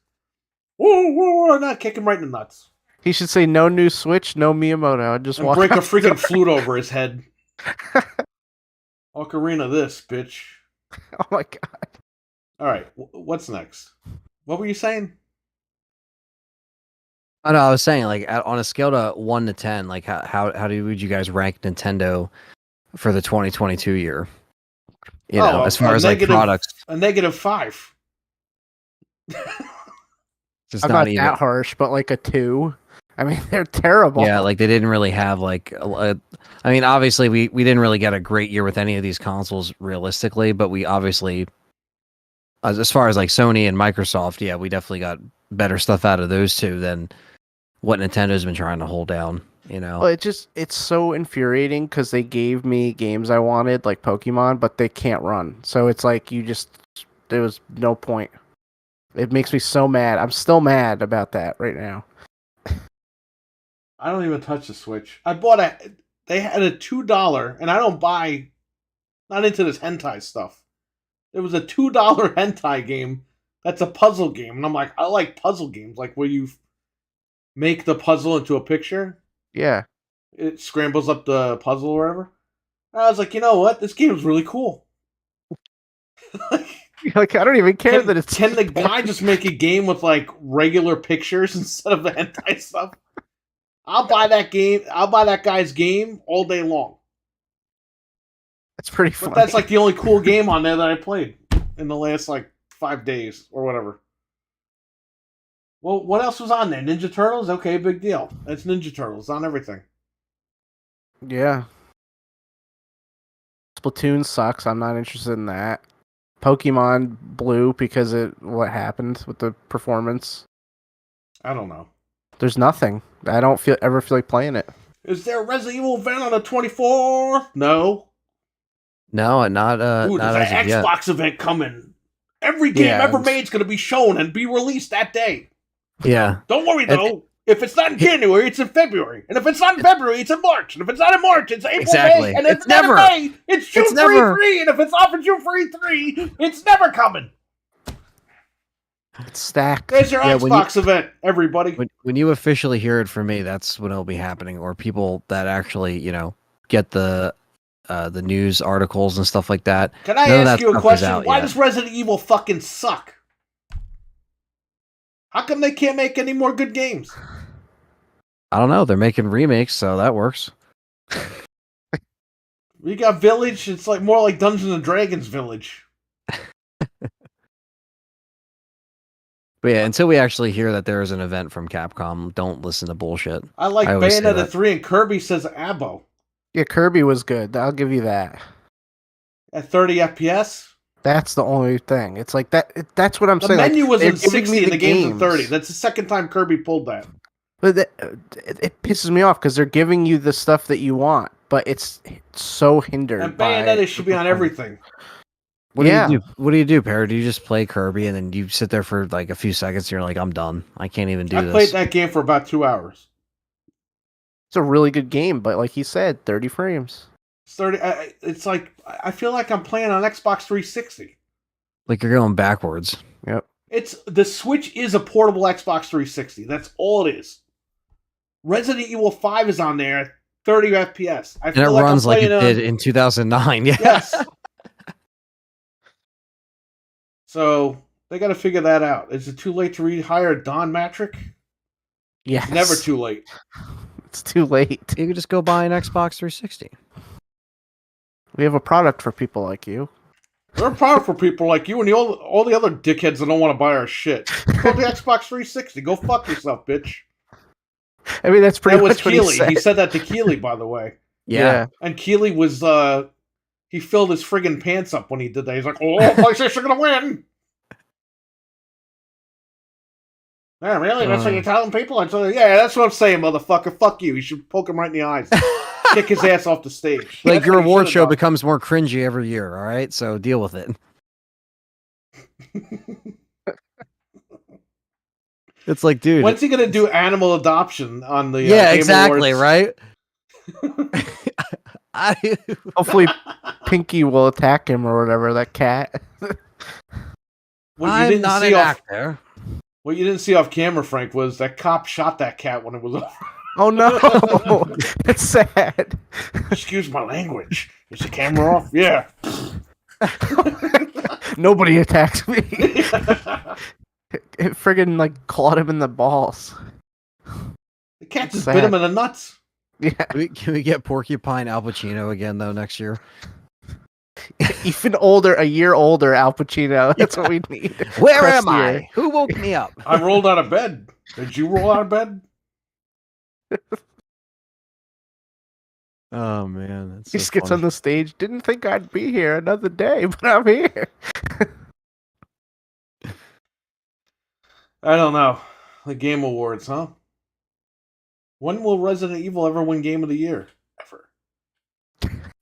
Woo, not kick him right in the nuts. He should say no new Switch, no Miyamoto. Just And walk break a out the freaking door. flute over his head. Ocarina this, bitch. Oh my god. All right, what's next? What were you saying? I know. I was saying, like, on a scale to 1 to 10, like, would you guys rank Nintendo for the 2022 year? You know, as far as like products, a -5. it's I'm not not even. that harsh, but like a 2. I mean, they're terrible. Yeah, like they didn't really have like. I mean, obviously, we didn't really get a great year with any of these consoles, realistically. But we obviously, as far as like Sony and Microsoft, yeah, we definitely got better stuff out of those two than what Nintendo's been trying to hold down. You know. Well, it's so infuriating because they gave me games I wanted, like Pokemon, but they can't run. So it's like there was no point. It makes me so mad. I'm still mad about that right now. I don't even touch the Switch. I bought they had a $2, and I don't buy, not into this hentai stuff. It was a $2 hentai game that's a puzzle game. And I'm like, I like puzzle games, like where you make the puzzle into a picture. Yeah. It scrambles up the puzzle or whatever. And I was like, you know what? This game's really cool. Like, I don't even care that it's... Can the guy just make a game with, like, regular pictures instead of the hentai stuff? I'll buy that game. I'll buy that guy's game all day long. That's pretty funny. But that's, like, the only cool game on there that I played in the last, like, 5 days or whatever. Well, what else was on there? Ninja Turtles? Okay, big deal. It's Ninja Turtles on everything. Yeah. Splatoon sucks. I'm not interested in that. Pokemon Blue because what happened with the performance. I don't know. There's nothing. I don't ever feel like playing it. Is there a Resident Evil event on the 24th? No. No, not Ooh, not there's as an of yet. Xbox event coming. Every game ever made is going to be shown and be released that day. Yeah. Don't worry though. If it's not in January, it's in February. And if it's not in February, it's in March. And if it's not in March, it's April, Exactly. May. And if It's it's not never. in May, it's June It's never. 3. And if it's not for June 3, it's never coming. It's stacked. There's your Yeah, Xbox event, everybody. When you officially hear it from me, that's when it'll be happening. Or people that actually, get the news articles and stuff like that. Can I None of ask that you a stuff is question? out Why yet. does Resident Evil fucking suck? How come they can't make any more good games? I don't know. They're making remakes, so that works. We got Village. It's like more like Dungeons and Dragons Village. But yeah, until we actually hear that there is an event from Capcom, don't listen to bullshit. I like I always say Bayonetta that. 3 and Kirby says Abo. Yeah, Kirby was good. I'll give you that. At 30 FPS? That's the only thing. It's like that. That's what I'm The saying. menu was they're in giving 60 me and the game's in games. 30. That's the second time Kirby pulled that. But it pisses me off because they're giving you the stuff that you want, but it's so hindered. And by Bayonetta should be on the performance. everything. What Yeah. do you do? What do you do, Parrot? Do you just play Kirby and then you sit there for like a few seconds and you're like, I'm done. I can't even do I this. played that game for about 2 hours. It's a really good game, but like he said, 30 frames. It's 30. It's like I feel like I'm playing on Xbox 360. Like you're going backwards. It's the Switch is a portable Xbox 360. That's all it is. Resident Evil 5 is on there at 30 FPS. I And it feel runs I'm like it playing did in 2009. Yeah. Yes. So they got to figure that out. Is it too late to rehire Don Matrick? Yes. It's never too late. It's too late. You could just go buy an Xbox 360. We have a product for people like you. We're proud for people like you and all the other dickheads that don't want to buy our shit. Go to Xbox 360. Go fuck yourself, bitch. I mean, that's pretty That was much what Keeley. he He said. said that to Keeley, by the way. Yeah. And Keeley was, he filled his friggin' pants up when he did that. He's like, oh, PlayStation gonna win! Yeah, really? That's what you're telling people? I said, yeah, that's what I'm saying, motherfucker. Fuck you. You should poke him right in the eyes. Kick his ass off the stage. Like That's your what he award should've show done. becomes more cringy every year, all right? So deal with it. It's like, dude. When's he gonna do animal adoption on the yeah, Game exactly, Awards? right? I, Hopefully, Pinky will attack him or whatever. That cat. What you I'm didn't not see an off, actor. what you didn't see off camera, Frank, was that cop shot that cat when it was over. Oh no, that's sad. Excuse my language. Is the camera off? Yeah. Nobody attacked me. It friggin' like clawed him in the balls. The cat just Sad. bit him in the nuts. Yeah, Can we get Porcupine Al Pacino again though next year? even older, a year older Al Pacino. That's what we need. Where Crest am I? year. Who woke me up? I rolled out of bed. Did you roll out of bed? Oh man, that's He just gets on the stage. Didn't think I'd be here another day, but I'm here. I don't know. The Game Awards, huh? When will Resident Evil ever win Game of the Year? Ever.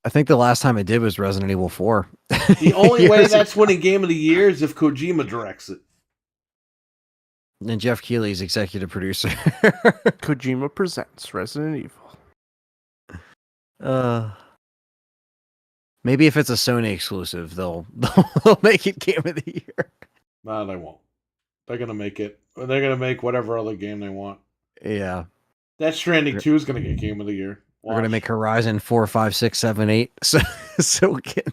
I think the last time it did was Resident Evil 4. The only way Years that's winning Game of the Year is if Kojima directs it. And Jeff Keighley's executive producer. Kojima presents Resident Evil. Maybe if it's a Sony exclusive, they'll make it Game of the Year. No, they won't. They're gonna make it. They're gonna make whatever other game they want. Yeah, That Stranding 2 is gonna get Game of the Year. we're gonna Watch. make Horizon 4, 5, 6, 7, 8. So we can.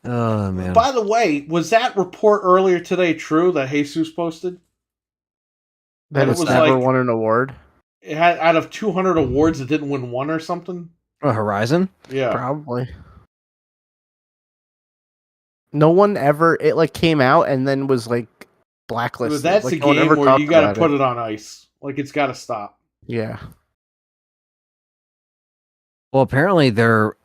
Oh man. By the way, was that report earlier today true that Jesus posted? That And it it's was never like- won an award. It had out of 200 awards, it didn't win one or something. Oh, Horizon. Yeah, Probably. No one ever. It like came out and then was like blacklisted. that's like, a no one game ever where talked you got to about put it on ice. Like it's got to stop. Yeah. Well, apparently they're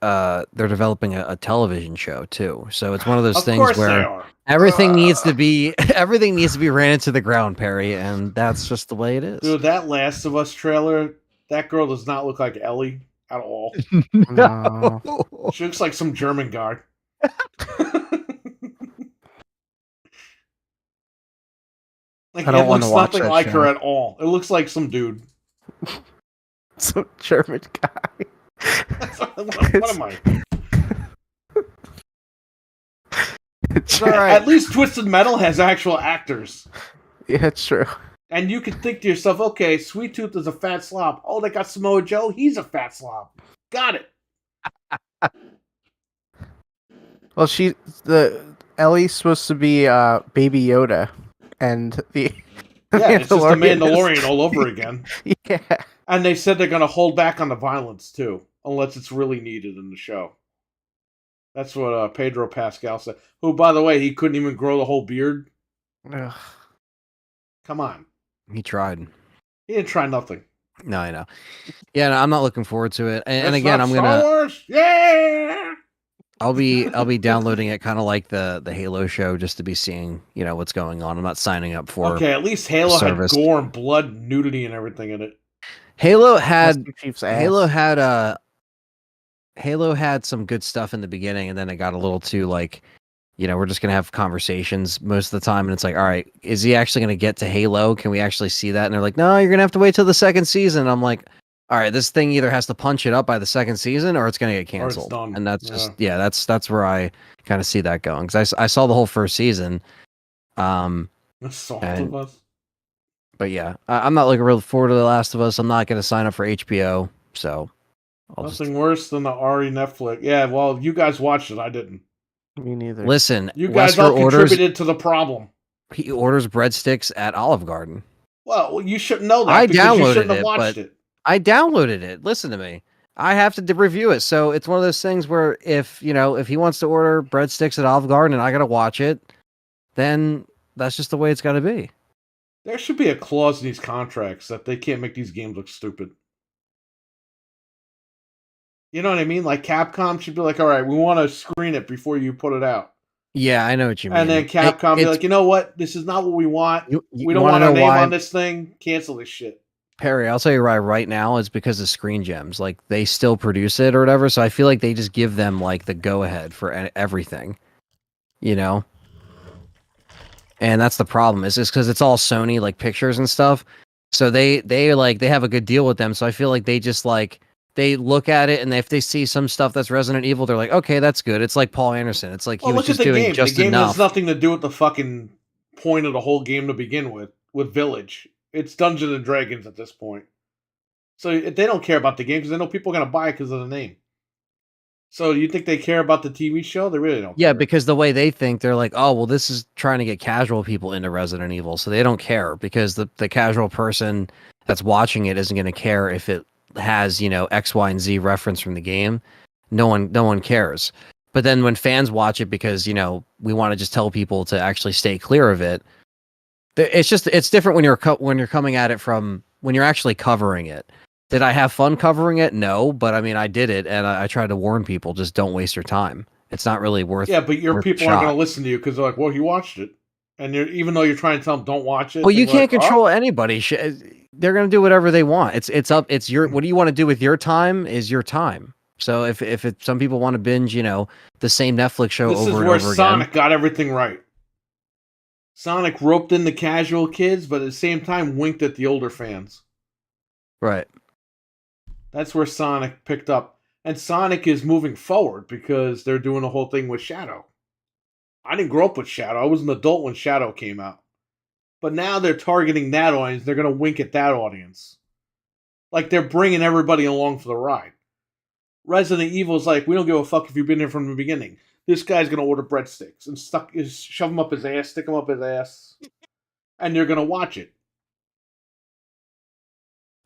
developing a television show too. So it's one of those Of things course they where are. everything needs to be ran into the ground, Perry, and that's just the way it is. Dude, that Last of Us trailer, that girl does not look like Ellie at all. No. She looks like some German guy. Like, I don't it wanna looks watch nothing that like her show. at all. It looks like some dude. Some German guy. what am I? It's all right. At least Twisted Metal has actual actors. Yeah, it's true. And you can think to yourself, okay, Sweet Tooth is a fat slob. Oh, they got Samoa Joe. He's a fat slob. Got it. Well, Ellie's supposed to be Baby Yoda, and the Yeah, it's just the Mandalorian is- Mandalorian all over again. Yeah. And they said they're going to hold back on the violence, too, unless it's really needed in the show. That's what Pedro Pascal said. Who, by the way, he couldn't even grow the whole beard. Ugh. Come on. He tried. He didn't try nothing. No, I know. Yeah, no, I'm not looking forward to it. And That's again, not I'm Star gonna. Wars? Yeah! I'll be downloading it, kind of like the Halo show, just to be seeing what's going on. I'm not signing up for. Okay, at least Halo had service. gore and blood, and nudity, and everything in it. Halo had Master Chief's ass. Halo had some good stuff in the beginning, and then it got a little too like, we're just gonna have conversations most of the time, and it's like, all right, is he actually gonna get to Halo? Can we actually see that? And they're like, no, you're gonna have to wait till the second season. I'm like, all right, this thing either has to punch it up by the second season, or it's gonna get canceled. done. And that's just that's where I kind of see that going, because I saw the whole first season. Salt And- of Us. But yeah, I'm not looking real forward to The Last of Us. I'm not gonna sign up for HBO, so I'll just Nothing worse than the Ari Netflix. Yeah, well, you guys watched it. I didn't. Me neither. listen. You guys all Wesker contributed to the problem. he orders breadsticks at Olive Garden. Well, you shouldn't know that I because you downloaded shouldn't have it, watched but- it. I downloaded it. Listen to me. I have to review it. So it's one of those things where if he wants to order breadsticks at Olive Garden and I got to watch it, then that's just the way it's got to be. There should be a clause in these contracts that they can't make these games look stupid. You know what I mean? Like Capcom should be like, all right, we want to screen it before you put it out. Yeah, I know what you mean. And then Capcom be It's- like, you know what? This is not what we want. you We don't wanna want our know name why, on this thing. Cancel this shit. Perry, I'll tell you right now, it's because of Screen Gems. Like, they still produce it or whatever, so I feel like they just give them like the go ahead for everything. And that's the problem. Is just because it's all Sony like pictures and stuff. So they have a good deal with them. So I feel like they just like they look at it, and if they see some stuff that's Resident Evil, they're like, okay, that's good. It's like Paul Anderson. It's like he Well, was look at just the doing game. just The game enough. has nothing to do with the fucking point of the whole game to begin with Village. It's Dungeons and Dragons at this point. So they don't care about the game because they know people are gonna buy it because of the name. So you think they care about the TV show? They really don't. Yeah, care. because the way they think, they're like, oh, well, this is trying to get casual people into Resident Evil, so they don't care because the casual person that's watching it isn't going to care if it has, you know, X, Y, and Z reference from the game. No one cares. But then when fans watch it because, you know, we want to just tell people to actually stay clear of it. It's different when you're coming at it from when you're actually covering it. Did I have fun covering it? No, but I mean, I did it, and I tried to warn people: just don't waste your time. It's not really worth. Yeah, but your worth people the aren't shot. going to listen to you because they're like, "Well, he watched it," and even though you're trying to tell them don't watch it, Well, you they're can't like, control "Oh." anybody. They're gonna do whatever they want. It's up. It's your. What do you want to do with your time? Is your time. So if some people want to binge, you know, the same Netflix show This is over and where over Sonic again. got everything right. Sonic roped in the casual kids, but at the same time winked at the older fans. Right. That's where Sonic picked up. And Sonic is moving forward because they're doing the whole thing with Shadow. I didn't grow up with Shadow. I was an adult when Shadow came out. But now they're targeting that audience. They're going to wink at that audience. Like they're bringing everybody along for the ride. Resident Evil's like, we don't give a fuck if you've been here from the beginning. This guy's going to order breadsticks and shove them up his ass, stick them up his ass, and you're going to watch it.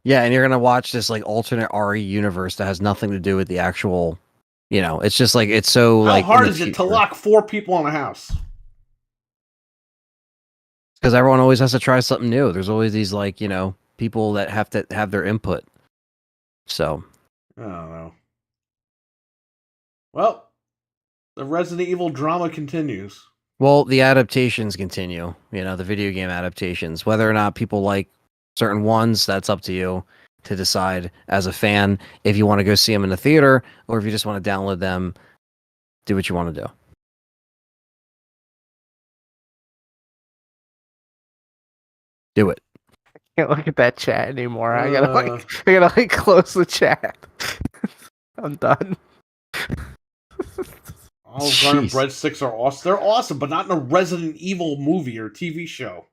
Yeah, and you're gonna watch this like alternate RE universe that has nothing to do with the actual. You know, it's just like it's so How like hard is it to lock 4 people in a house? because everyone always has to try something new. There's always these like, you know, people that have to have their input. So I don't know. Well, the Resident Evil drama continues. well, the adaptations continue, you know, the video game adaptations. Whether or not people like certain ones, that's up to you to decide as a fan if you want to go see them in the theater or if you just want to download them, do what you want to do. Do it. Can't look at that chat anymore. I gotta like close the chat. I'm done. Olive Garden Jeez. breadsticks are awesome. They're awesome, but not in a Resident Evil movie or TV show.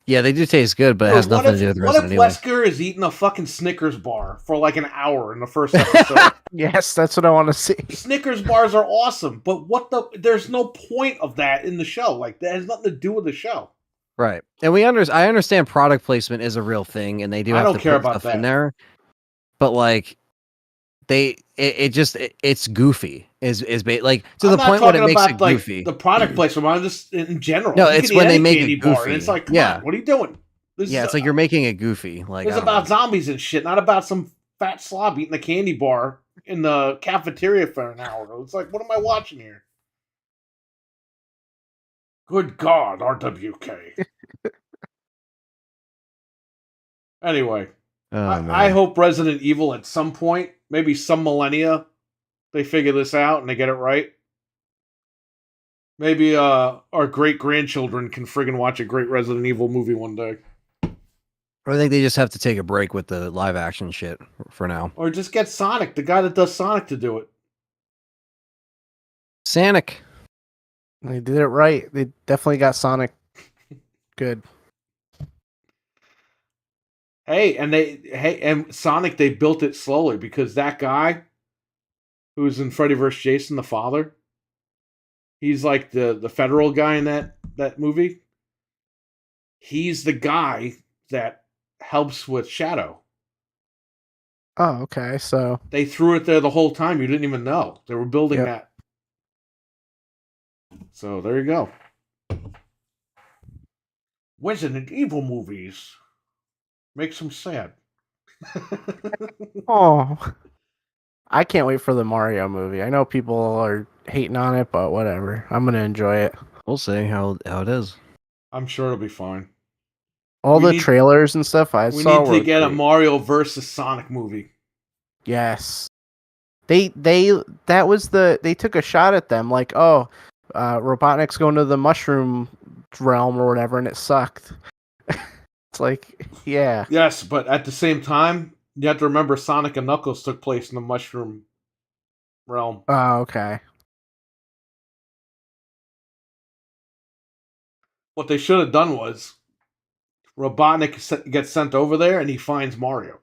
Yeah, they do taste good, but it has nothing to do with What if Resident Evil. Wesker is eating a fucking Snickers bar for like an hour in the first episode? Yes, that's what I want to see. Snickers bars are awesome, but there's no point of that in the show. Like that has nothing to do with the show. Right. And I understand product placement is a real thing and they do I have don't to care put about stuff in that. there. But like it's goofy like to I'm the not point when it talking makes about it like goofy. the product placement. I'm just in general. No, You it's can eat when they any make candy it bar, goofy. and it's like, come Yeah. on, what are you doing? Yeah, it's like you're making it goofy. Like It's I don't about know. zombies and shit, not about some fat slob eating a candy bar in the cafeteria for an hour. It's like, what am I watching here? Good God, RWK. Anyway, Oh, I man. hope Resident Evil at some point, maybe some millennia, they figure this out and they get it right. Maybe our great grandchildren can friggin' watch a great Resident Evil movie one day. I think they just have to take a break with the live action shit for now. Or just get Sonic, the guy that does Sonic, to do it. Sonic. They did it right. They definitely got Sonic good. And Sonic, they built it slowly because that guy who's in Freddy vs. Jason, the father, he's like the federal guy in that movie. He's the guy that helps with Shadow. Oh, okay. So They threw it there the whole time. You didn't even know. They were building Yep. that. So there you go. Resident Evil movies. Makes them sad. oh, I can't wait for the Mario movie. I know people are hating on it, but whatever. I'm gonna enjoy it. We'll see how it is. I'm sure it'll be fine. All We the need- trailers and stuff I We saw need were to get a great. Mario versus Sonic movie. Yes. They took a shot at them like, oh, Robotnik's going to the mushroom realm or whatever, and it sucked. It's like, yeah. Yes, but at the same time, you have to remember Sonic and Knuckles took place in the mushroom realm. Oh, okay. What they should have done was Robotnik gets sent over there, and he finds Mario.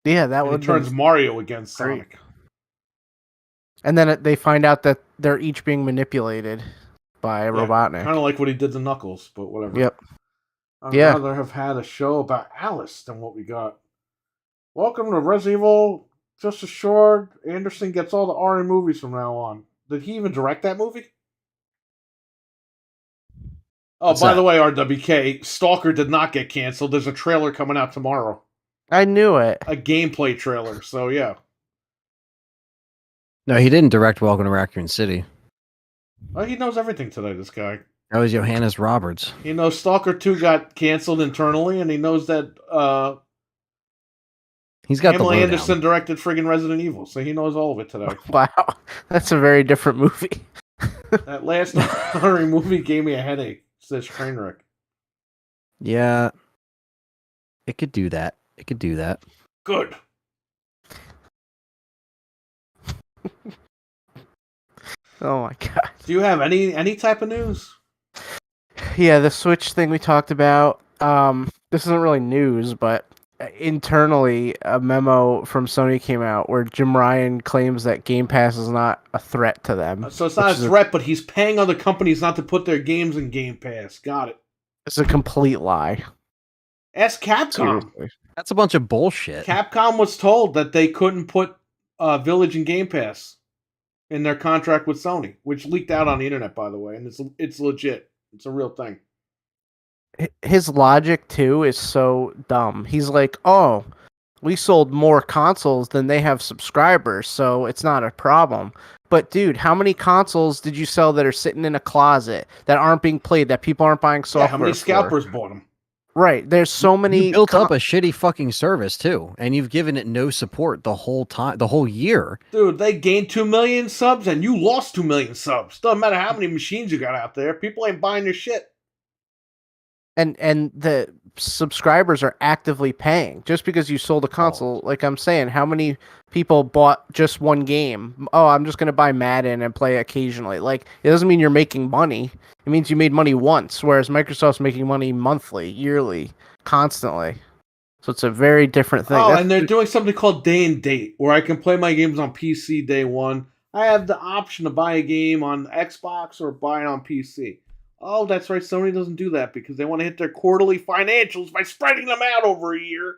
Yeah, that And would he turns Mario against great. Sonic. And then they find out that they're each being manipulated by Robotnik. Kind of like what he did to Knuckles, but whatever. Yep. I'd rather have had a show about Alice than what we got. Welcome to Resident Evil. Just assured, Anderson gets all the R movies from now on. Did he even direct that movie? Oh, by the way, RWK, Stalker did not get canceled. There's a trailer coming out tomorrow. I knew it. A gameplay trailer, so yeah. No, he didn't direct Welcome to Raccoon City. Oh, he knows everything today, this guy. That was Johannes Roberts. He knows Stalker 2 got canceled internally, and he knows that he's got Pamela the Anderson directed friggin' Resident Evil, so he knows all of it today. Wow, that's a very different movie. That last horror movie gave me a headache. Says Trainwreck. Yeah, it could do that. It could do that. Good. Oh my god. Do you have any type of news? Yeah, the Switch thing we talked about. This isn't really news, but internally, a memo from Sony came out where Jim Ryan claims that Game Pass is not a threat to them. So it's not a threat, but he's paying other companies not to put their games in Game Pass. Got it. It's a complete lie. Ask Capcom. Seriously. That's a bunch of bullshit. Capcom was told that they couldn't put Village in Game Pass in their contract with Sony, which leaked out on the internet, by the way, and it's legit. It's a real thing. His logic too is so dumb. He's like, "Oh, we sold more consoles than they have subscribers, so it's not a problem." But dude, how many consoles did you sell that are sitting in a closet that aren't being played, that people aren't buying software how many for? scalpers bought them? Right. There's so many. You built up a shitty fucking service too, and you've given it no support the whole time, the whole year. Dude, they gained 2 million subs, and you lost 2 million subs. Doesn't matter how many machines you got out there. People ain't buying your shit. And the subscribers are actively paying just because you sold a console. Like I'm saying, how many people bought just one game? Oh, I'm just going to buy Madden and play occasionally. Like, it doesn't mean you're making money. It means you made money once, whereas Microsoft's making money monthly, yearly, constantly. So it's a very different thing. Oh, and they're doing something called Day and Date, where I can play my games on PC day one. I have the option to buy a game on Xbox or buy it on PC. Oh, that's right. Sony doesn't do that because they want to hit their quarterly financials by spreading them out over a year.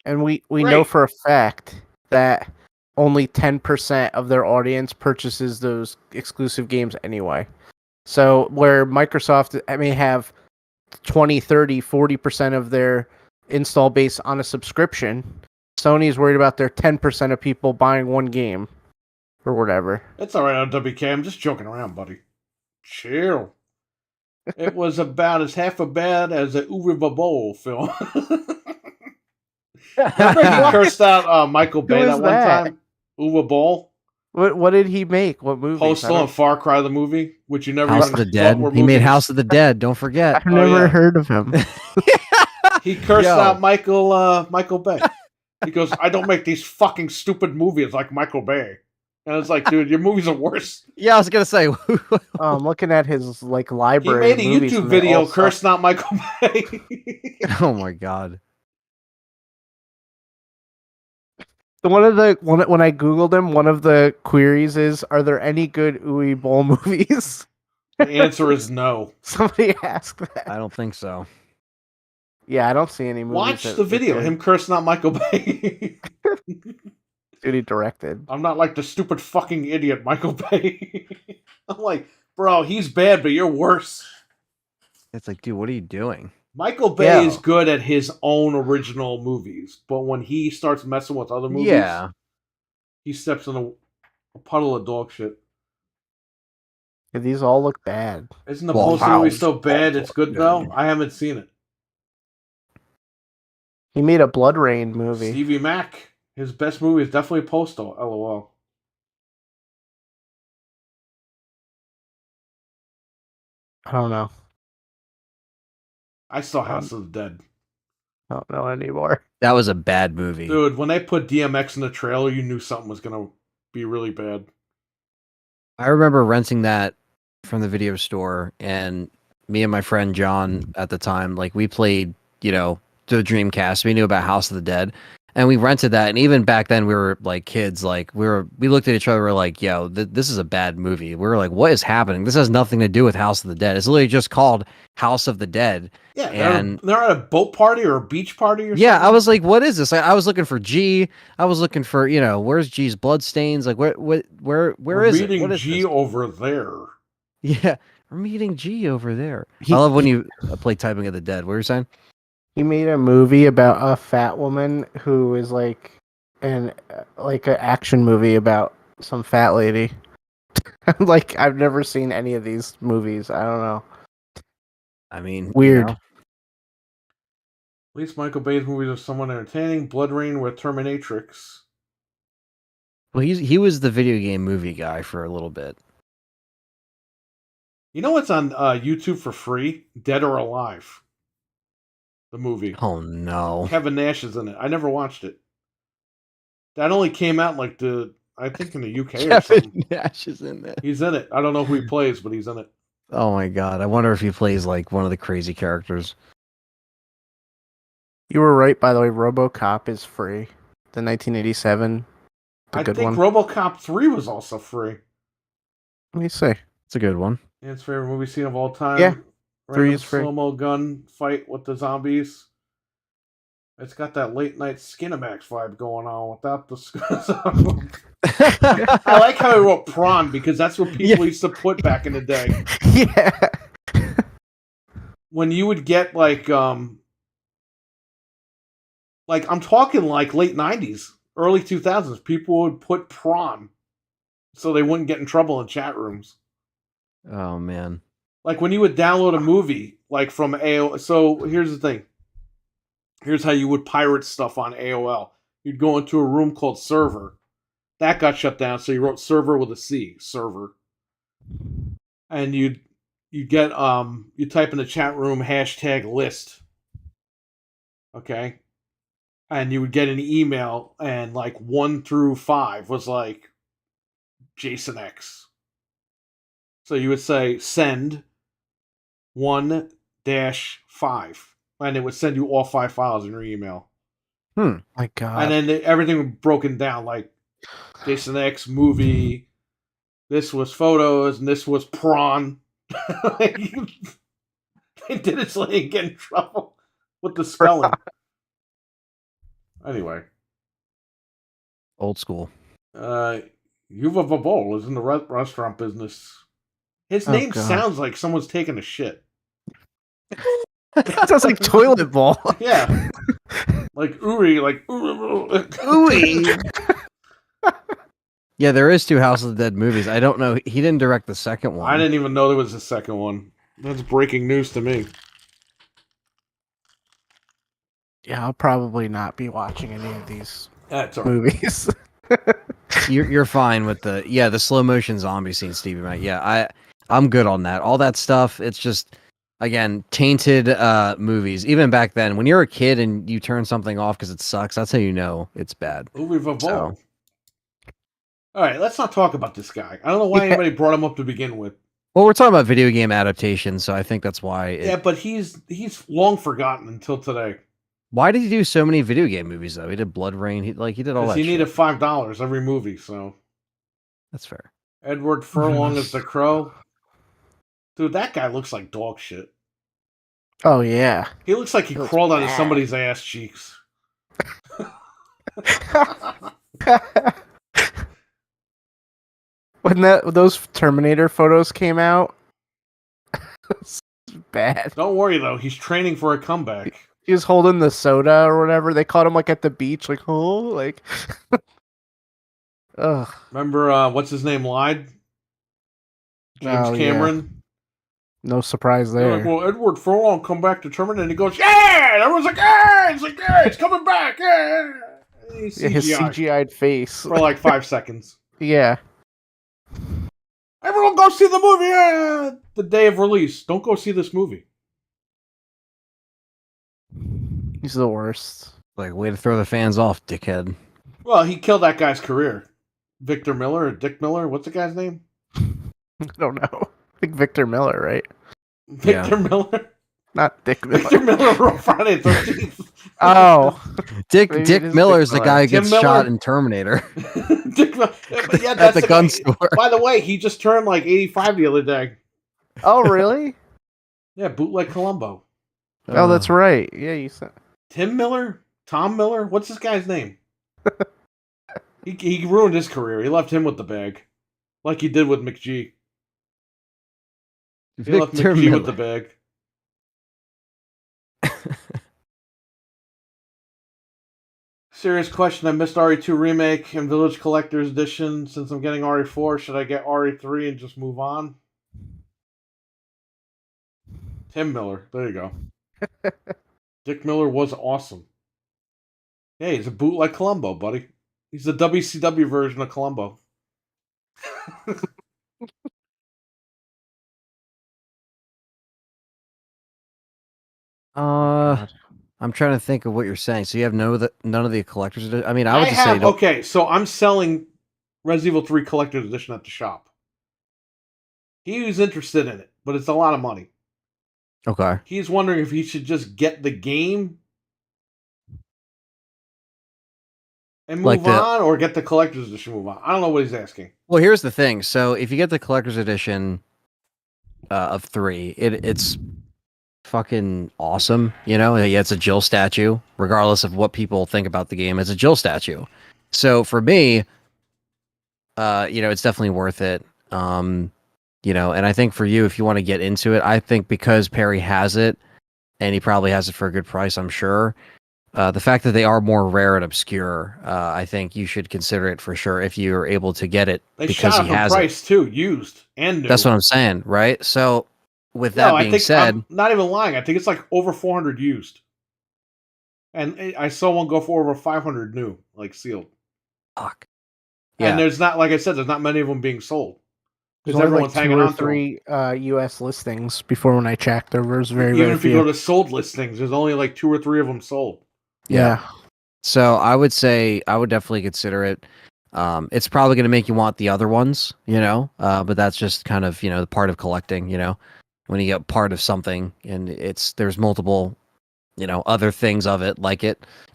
And we know for a fact that only 10% of their audience purchases those exclusive games anyway. So where Microsoft may have 20, 30, 40% of their install base on a subscription, Sony is worried about their 10% of people buying one game. Or whatever. It's alright, WK. I'm just joking around, buddy. Chill. It was about as half as bad as an Uwe Boll film. Remember he cursed out Michael Bay that one time? Uwe Boll? What did he make? What movie? Postal and Far Cry the movie, which you never House of the Dead. He made House of the Dead. Don't forget. I've never heard of him. He cursed out Michael Bay. He goes, "I don't make these fucking stupid movies like Michael Bay." And it's like, dude, your movies are worse. Yeah, I was gonna say. I'm looking at his library. He made a YouTube video cursing out Michael Bay. Oh my god. When I googled him, one of the queries is, "Are there any good Uwe Boll movies?" The answer is no. Somebody asked that. I don't think so. Yeah, I don't see any movies. Watch the video, him cursing out Michael Bay. Dude, he directed. I'm not like the stupid fucking idiot Michael Bay. I'm like, bro, he's bad, but you're worse. It's like, dude, what are you doing? Michael Bay is good at his own original movies, but when he starts messing with other movies, he steps in a puddle of dog shit. Yeah, these all look bad. Isn't the Postal movie so bad it's good though? I haven't seen it. He made a Blood Rain movie. Stevie Mac. His best movie is definitely Postal, LOL. I don't know. I saw House of the Dead. I don't know anymore. That was a bad movie. Dude, when they put DMX in the trailer, you knew something was going to be really bad. I remember renting that from the video store, and me and my friend John at the time, like we played, the Dreamcast. We knew about House of the Dead, and we rented that. And even back then, we were like kids. Like we looked at each other. We're like, "Yo, this is a bad movie." We were like, "What is happening? This has nothing to do with House of the Dead. It's literally just called House of the Dead." Yeah, And they're at a boat party or a beach party or yeah, something. I was like, "What is this?" I was looking for G. I was looking for, where's G's blood stains? Like, where We're is it? meeting What is G this? over there. Yeah, we're meeting G over there. I love when you play Typing of the Dead. What were you saying? He made a movie about a fat woman who is like an action movie about some fat lady. Like I've never seen any of these movies. I don't know. I mean, Weird. At least Michael Bay's movies are somewhat entertaining. Blood Rain with Terminatrix. Well, he was the video game movie guy for a little bit. You know what's on YouTube for free? Dead or Alive. The movie. Oh no, Kevin Nash is in it. I never watched it. That only came out like I think in the UK or something. Kevin Nash is in there. He's in it. I don't know who he plays, but he's in it. Oh my god, I wonder if he plays like one of the crazy characters. You were right, by the way. RoboCop is free. The 1987. The I good think one. RoboCop 3 was also free. Let me see. It's a good one. It's favorite movie scene of all time. Yeah, 3 Random is free. slow-mo gun fight with the zombies. It's got that late night Skinamax vibe going on without the. I like how he wrote prawn because that's what people used to put back in the day. Yeah. When you would get like I'm talking like late 90s, early 2000s, people would put prawn so they wouldn't get in trouble in chat rooms. Oh man. Like when you would download a movie like from AOL. So here's the thing. Here's how you would pirate stuff on AOL. You'd go into a room called server. That got shut down, so you wrote server with a C, server. And you get you type in the chat room #list. Okay? And you would get an email, and like 1 through 5 was like Jason X. So you would say send 1-5, and it would send you all 5 files in your email. My God. And then everything was broken down, like Jason X movie. This was photos, and this was prawn. They did it so they didn't get in trouble with the spelling. Anyway, Old school. Yuva Vabol is in the restaurant business. His name God. sounds like someone's taking a shit. It sounds like toilet bowl. Yeah. Like Uri, like Ooey. Yeah, there is 2 House of the Dead movies. I don't know. He didn't direct the second one. I didn't even know there was a second one. That's breaking news to me. Yeah, I'll probably not be watching any of these That's all right. movies. You're fine with the slow motion zombie scene, Stevie. Right? Yeah, I'm good on that. All that stuff. It's just again tainted movies. Even back then, when you're a kid and you turn something off because it sucks, that's how you know it's bad. Uwe Vabol. So- All right, let's not talk about this guy. I don't know why anybody brought him up to begin with. Well, we're talking about video game adaptations, so I think that's why. Yeah, but he's long forgotten until today. Why did he do so many video game movies though? He did Blood Rain. He did all Because that. he shit. needed $5 every movie. So That's fair. Edward Furlong is the Crow. Dude, that guy looks like dog shit. Oh yeah. He looks like he Looks crawled out of bad. somebody's ass cheeks. When those Terminator photos came out, it's bad. Don't worry though, he's training for a comeback. He was holding the soda or whatever. They caught him like at the beach, like ugh. Remember what's his name lied? James Oh, yeah. Cameron. No surprise They're there. like, well, Edward Furlong come back to Terminator, and he goes, yeah! And everyone's like, yeah! He's like, yeah, it's coming back, yeah! He's Yeah, his CGI CGI'd face. for like 5 seconds. Yeah. Everyone go see the movie, yeah! The day of release. Don't go see this movie. He's the worst. Like, way to throw the fans off, dickhead. Well, he killed that guy's career. Victor Miller or Dick Miller? What's the guy's name? I don't know. I think Victor Miller, right? Victor Miller. Not Dick Miller. Victor Miller wrote Friday the 13th. Oh, Dick Maybe it Dick is Miller Dick is the Miller. guy who Tim gets Miller? shot in Terminator Dick Miller. Yeah, at that's the gun guy. store. By the way, he just turned like 85 the other day. oh, really? Yeah, bootleg Columbo. Oh, that's right. Yeah, you said. Tim Miller? Tom Miller? What's this guy's name? he ruined his career. He left him with the bag. Like he did with McGee. He left Victor McGee Miller. with the bag. Serious question. I missed RE2 Remake and Village Collector's Edition. Since I'm getting RE4, should I get RE3 and just move on? Tim Miller. There you go. Dick Miller was awesome. Yeah, he's a bootleg Columbo, buddy. He's the WCW version of Columbo. I'm trying to think of what you're saying. So you have none of the collectors edition? I mean, I would just say don't. Okay, so I'm selling Resident Evil 3 Collector's Edition at the shop. He was interested in it, but it's a lot of money. Okay. He's wondering if he should just get the game and move on, or get the Collector's Edition and move on. I don't know what he's asking. Well, here's the thing. So if you get the collector's edition of 3, it's fucking awesome. You know, yeah, it's a Jill statue, regardless of what people think about the game. It's a Jill statue. So for me, it's definitely worth it. And I think for you, if you want to get into it, I think because Perry has it, and he probably has it for a good price, I'm sure. The fact that they are more rare and obscure, I think you should consider it for sure if you're able to get it. They because shot he up has price too, used and new. That's what I'm saying, right? So with that being said, I'm not even lying. I think it's like over 400 used, and I saw one go for over 500 new, like sealed. Fuck. Yeah. And there's not, like I said, there's not many of them being sold. There's only like 2 or 3 U.S. listings before when I checked. There was very Even if few. you go to sold listings, there's only like 2 or 3 of them sold. Yeah. So I would say I would definitely consider it. It's probably going to make you want the other ones, but that's just kind of, the part of collecting, when you get part of something and there's multiple, other things of it, like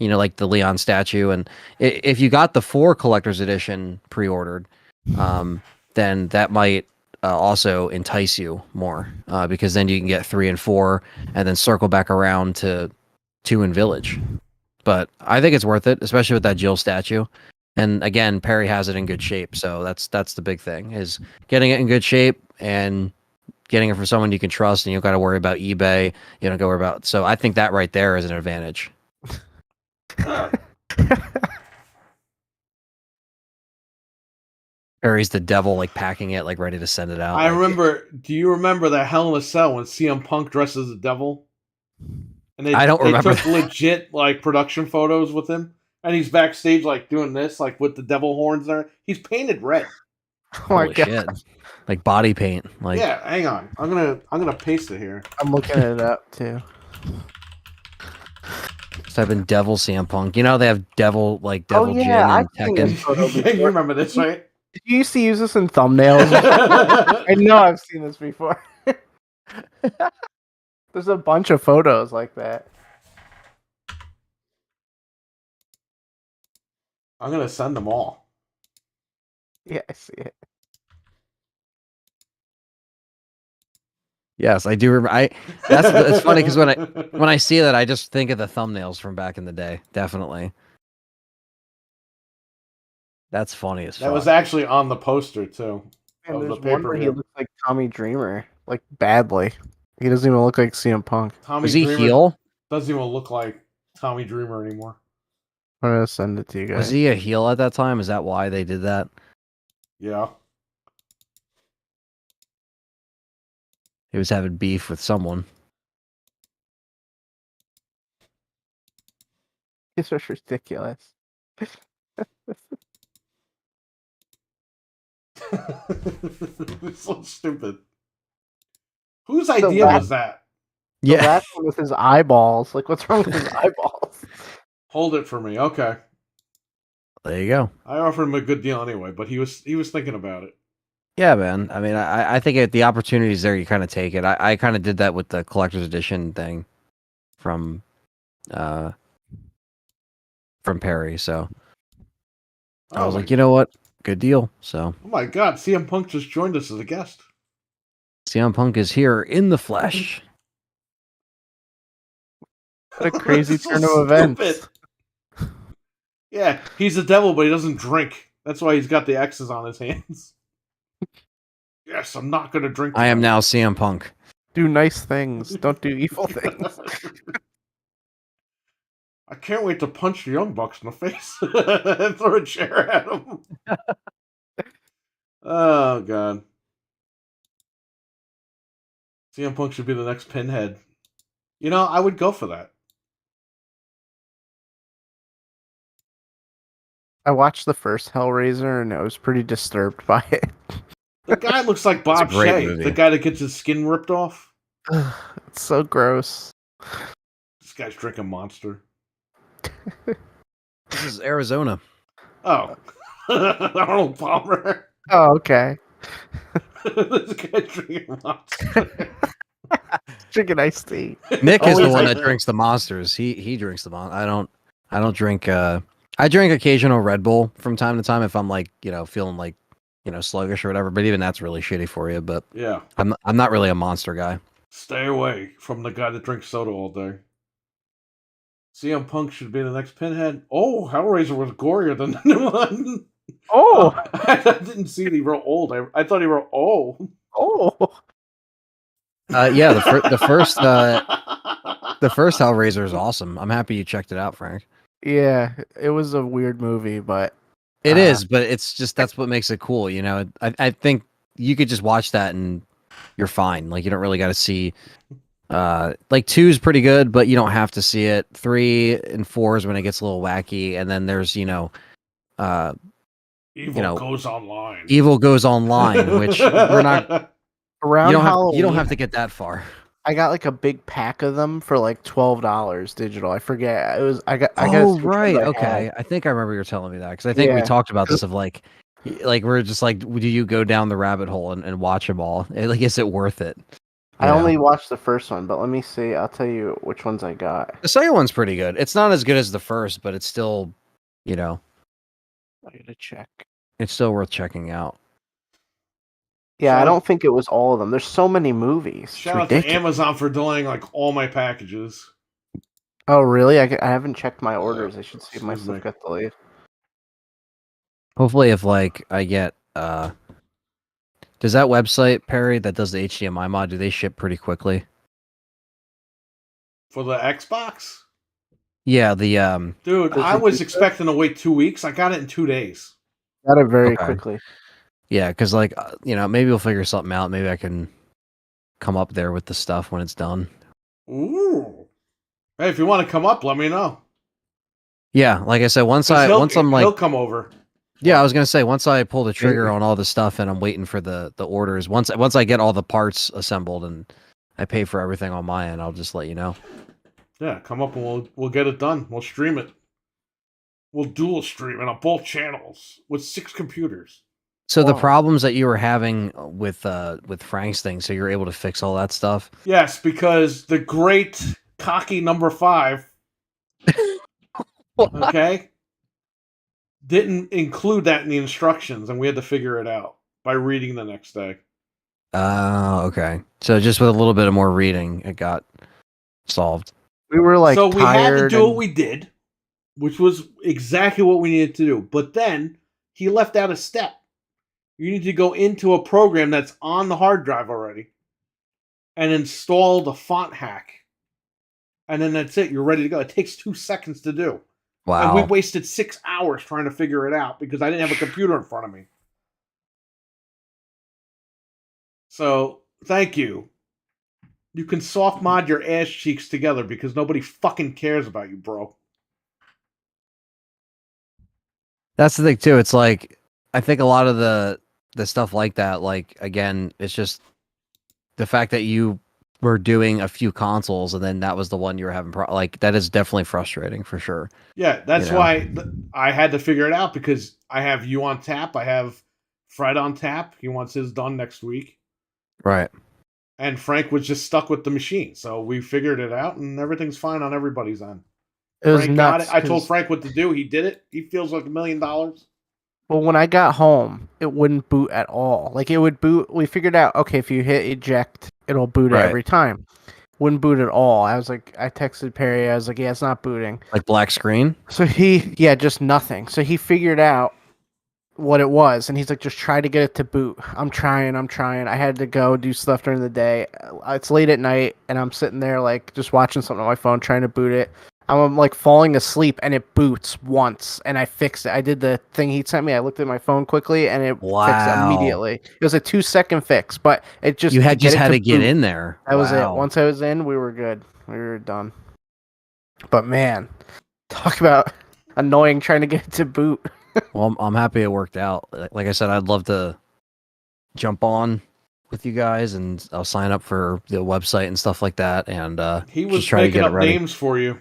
like the Leon statue. And if you got the 4 collector's edition pre-ordered, then that might also entice you more, because then you can get 3 and 4 and then circle back around to 2 in Village. But I think it's worth it, especially with that Jill statue. And again, Perry has it in good shape, so that's the big thing, is getting it in good shape and getting it from someone you can trust, and you don't got to worry about eBay. You don't go worry about. So I think that right there is an advantage. Perry's the devil, like packing it, like ready to send it out. I remember. Do you remember that Hell in a Cell when CM Punk dressed as the devil? And I don't remember. They took legit like production photos with him, and he's backstage like doing this, like with the devil horns there. He's painted red. Oh my God. Shit. Like body paint. Like, yeah, hang on. I'm gonna paste it here. I'm looking it up too. type in devil CM Punk. They have devil Jin I've and seen this Tekken. photo You before. remember this, right? Did you used to use this in thumbnails? I know I've seen this before. There's a bunch of photos like that. I'm gonna send them all. Yeah, I see it. Yes, I do remember. It's funny because when I see that, I just think of the thumbnails from back in the day. Definitely, that's funny as fuck. That was actually on the poster too. And there's one where he looks like Tommy Dreamer, like badly. He doesn't even look like CM Punk. Is he heel? Doesn't even look like Tommy Dreamer anymore. I'm gonna send it to you guys. Was he a heel at that time? Is that why they did that? Yeah. He was having beef with someone. It's just ridiculous. It's so stupid. Whose idea was that? Yeah, that one with his eyeballs. Like, what's wrong with his eyeballs? Hold it for me. Okay. There you go. I offered him a good deal anyway, but he was thinking about it. Yeah, man. I mean, I think the opportunity's there. You kind of take it. I kind of did that with the collector's edition thing from uh Perry. So I was like, you know what? Good deal. So Oh my God, CM Punk just joined us as a guest. CM Punk is here in the flesh. What a crazy That's so turn of events. stupid. Yeah, he's a devil, but he doesn't drink. That's why he's got the X's on his hands. Yes, I'm not going to drink. I am now CM Punk. Do nice things. Don't do evil things. I can't wait to punch the Young Bucks in the face and throw a chair at them. Oh, God. CM Punk should be the next Pinhead. You know, I would go for that. I watched the first Hellraiser and I was pretty disturbed by it. The guy looks like Bob great Shea, movie. the guy that gets his skin ripped off. It's so gross. This guy's drinking Monster. This is Arizona. Oh. Arnold Palmer. Oh, okay. This guy's drinking Monster. Drinking iced tea. Nick is the Always one like that drinks the monsters. He drinks the I don't drink. I drink occasional Red Bull from time to time if I'm like feeling like sluggish or whatever. But even that's really shitty for you. But Yeah. I'm not really a monster guy. Stay away from the guy that drinks soda all day. CM Punk should be the next Pinhead. Oh, Hellraiser was gorier than the new one. Oh, I didn't see that he wrote old. I thought he wrote oh. Yeah, the first the first Hellraiser is awesome. I'm happy you checked it out, Frank. yeah. It was a weird movie, but It is, but it's just that's what makes it cool. I think you could just watch that and you're fine. Like you don't really got to see. Like 2 is pretty good, but you don't have to see it. 3 and 4 is when it gets a little wacky, and then there's Evil know, goes online. Evil Goes Online, which we're not. around You Halloween, don't have to get that far. I got like a big pack of them for like $12 digital. I forget. It was I got Oh which ones right, I okay. had. I think I remember you were telling me that because I think we Yeah. talked about this of like we're just like, do you go down the rabbit hole and watch them all? Like, is it worth it? I You know? only watched the first one, but let me see. I'll tell you which ones I got. The second one's pretty good. It's not as good as the first, but it's still, I gotta check. it's still worth checking out. Yeah, I Shout- don't think it was all of them. There's so many movies. It's Shout out to ridiculous. Amazon for delaying like all my packages. Oh, really? I haven't checked my orders. I should see if my Excuse stuff me. got delayed. Hopefully, if like I get, does that website Perry that does the HDMI mod, do they ship pretty quickly? For the Xbox? Yeah, the Dude, Does I it was do expecting to wait 2 weeks. I got it in 2 days. Got it very Okay. quickly. yeah, because like maybe we'll figure something out. Maybe I can come up there with the stuff when it's done. Ooh. Hey, if you want to come up, let me know. Yeah, like I said, once 'Cause I'm like, he'll come over. yeah, I was gonna say once I pull the trigger on all the stuff and I'm waiting for the orders. Once I get all the parts assembled and I pay for everything on my end, I'll just let you know. Yeah, come up and we'll get it done. We'll stream it. We'll dual stream it on both channels with 6 computers. So the Wow. problems that you were having with Frank's thing, so you're able to fix all that stuff. Yes, because the great cocky number 5, okay, didn't include that in the instructions, and we had to figure it out by reading the next day. Oh, okay. So just with a little bit of more reading, it got solved. We were like so we had to tired. do what we did, which was exactly what we needed to do. But then he left out a step. You need to go into a program that's on the hard drive already and install the font hack. And then that's it. You're ready to go. It takes 2 seconds to do. And we Wow. wasted 6 hours trying to figure it out because I didn't have a computer in front of me. So, thank you. You can soft mod your ass cheeks together because nobody fucking cares about you, bro. That's the thing too. It's like I think a lot of the stuff like that, like again, it's just the fact that you were doing a few consoles and then that was the one you were having like that is definitely frustrating for sure. Yeah, that's You know? why I had to figure it out because I have you on tap. I have Fred on tap. He wants his done next week. Right. And Frank was just stuck with the machine. So we figured it out, and everything's fine on everybody's end. It was Frank nuts. got it. I told 'cause- Frank what to do. He did it. He feels like $1 million. Well, when I got home, it wouldn't boot at all. Like, it would boot. We figured out, okay, if you hit eject, it'll boot Right. every time. Wouldn't boot at all. I was like, I texted Perry. I was like, yeah, it's not booting. Like black screen. So just nothing. So he figured out what it was, and he's like, just try to get it to boot. I'm trying. I had to go do stuff during the day. It's late at night, and I'm sitting there like just watching something on my phone, trying to boot it. I'm like falling asleep, and it boots once, and I fixed it. I did the thing he sent me. I looked at my phone quickly, and it fixed it Wow. immediately. It was a 2-second fix, but it just You had to get just it had to get boot, in there. That was it. Wow. Once I was in, we were good. We were done. But man, talk about annoying trying to get it to boot. Well, I'm happy it worked out. Like I said, I'd love to jump on with you guys, and I'll sign up for the website and stuff like that. And He just was try to making get up it ready. names for you.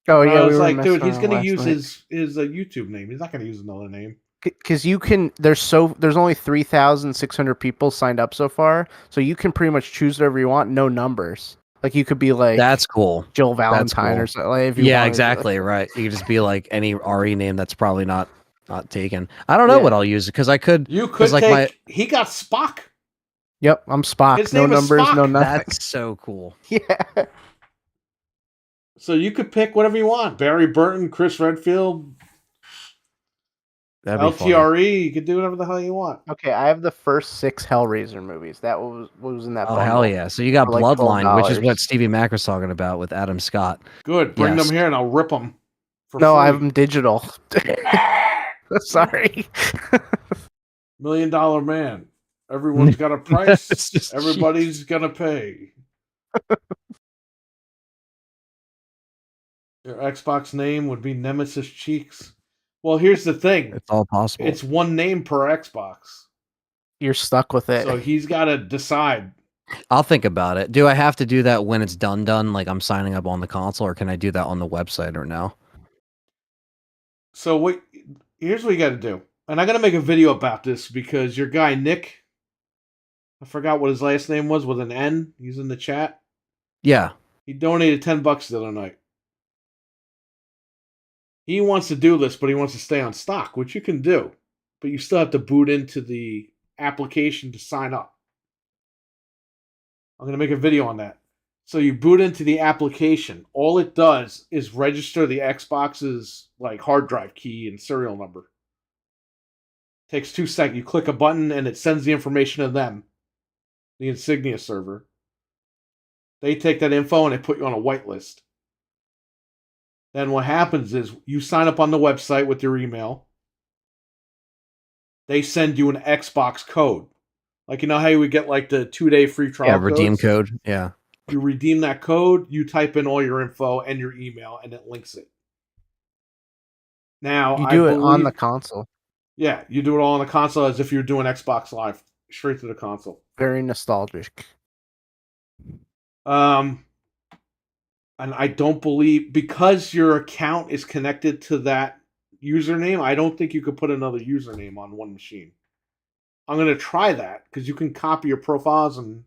Oh I yeah, was we were like, messing dude, he's around gonna last use night. his YouTube name. He's not gonna use another name. Because you can, there's only 3,600 people signed up so far, so you can pretty much choose whatever you want, no numbers. Like you could be like That's cool. Jill Valentine cool. or something. Like, if you Yeah, wanted to. exactly. Right. You could just be like any RE name that's probably not taken. I don't know Yeah. what I'll use because I could. You could like take. He got Spock. Yep, I'm Spock. His No name is numbers, Spock. no nothing. That's so cool. Yeah. So you could pick whatever you want. Barry Burton, Chris Redfield, That'd be funny. LTRE. You could do whatever the hell you want. Okay, I have the first 6 Hellraiser movies. That was in that. Oh bundle. hell yeah! So you got For like Bloodline, which is $12. what Stevie Mac was talking about with Adam Scott. Good. Bring Yes. them here and I'll rip them. No, I have them digital. Sorry. $1 million man. Everyone's got a price. It's just Everybody's gonna pay. Your Xbox name would be Nemesis Cheeks. Well, here's the thing. It's all possible. It's one name per Xbox. You're stuck with it. So he's got to decide. I'll think about it. Do I have to do that when it's done? Like I'm signing up on the console, or can I do that on the website or no? So here's what you got to do. And I'm going to make a video about this because your guy, Nick, I forgot what his last name was with an N. He's in the chat. Yeah. He donated $10 the other night. He wants to do this, but he wants to stay on stock, which you can do. But you still have to boot into the application to sign up. I'm going to make a video on that. So you boot into the application. All it does is register the Xbox's like hard drive key and serial number. Takes 2 seconds. You click a button and it sends the information to them, the Insignia server. They take that info and they put you on a whitelist. Then what happens is you sign up on the website with your email. They send you an Xbox code. Like, you know how you would get like the 2-day free trial Yeah. Redeem codes? code. Yeah. You redeem that code, you type in all your info and your email, and it links it. Now, you do it on the console. Yeah, you do it all on the console as if you're doing Xbox Live, straight to the console. Very nostalgic. And I don't believe, because your account is connected to that username, I don't think you could put another username on one machine. I'm going to try that, because you can copy your profiles and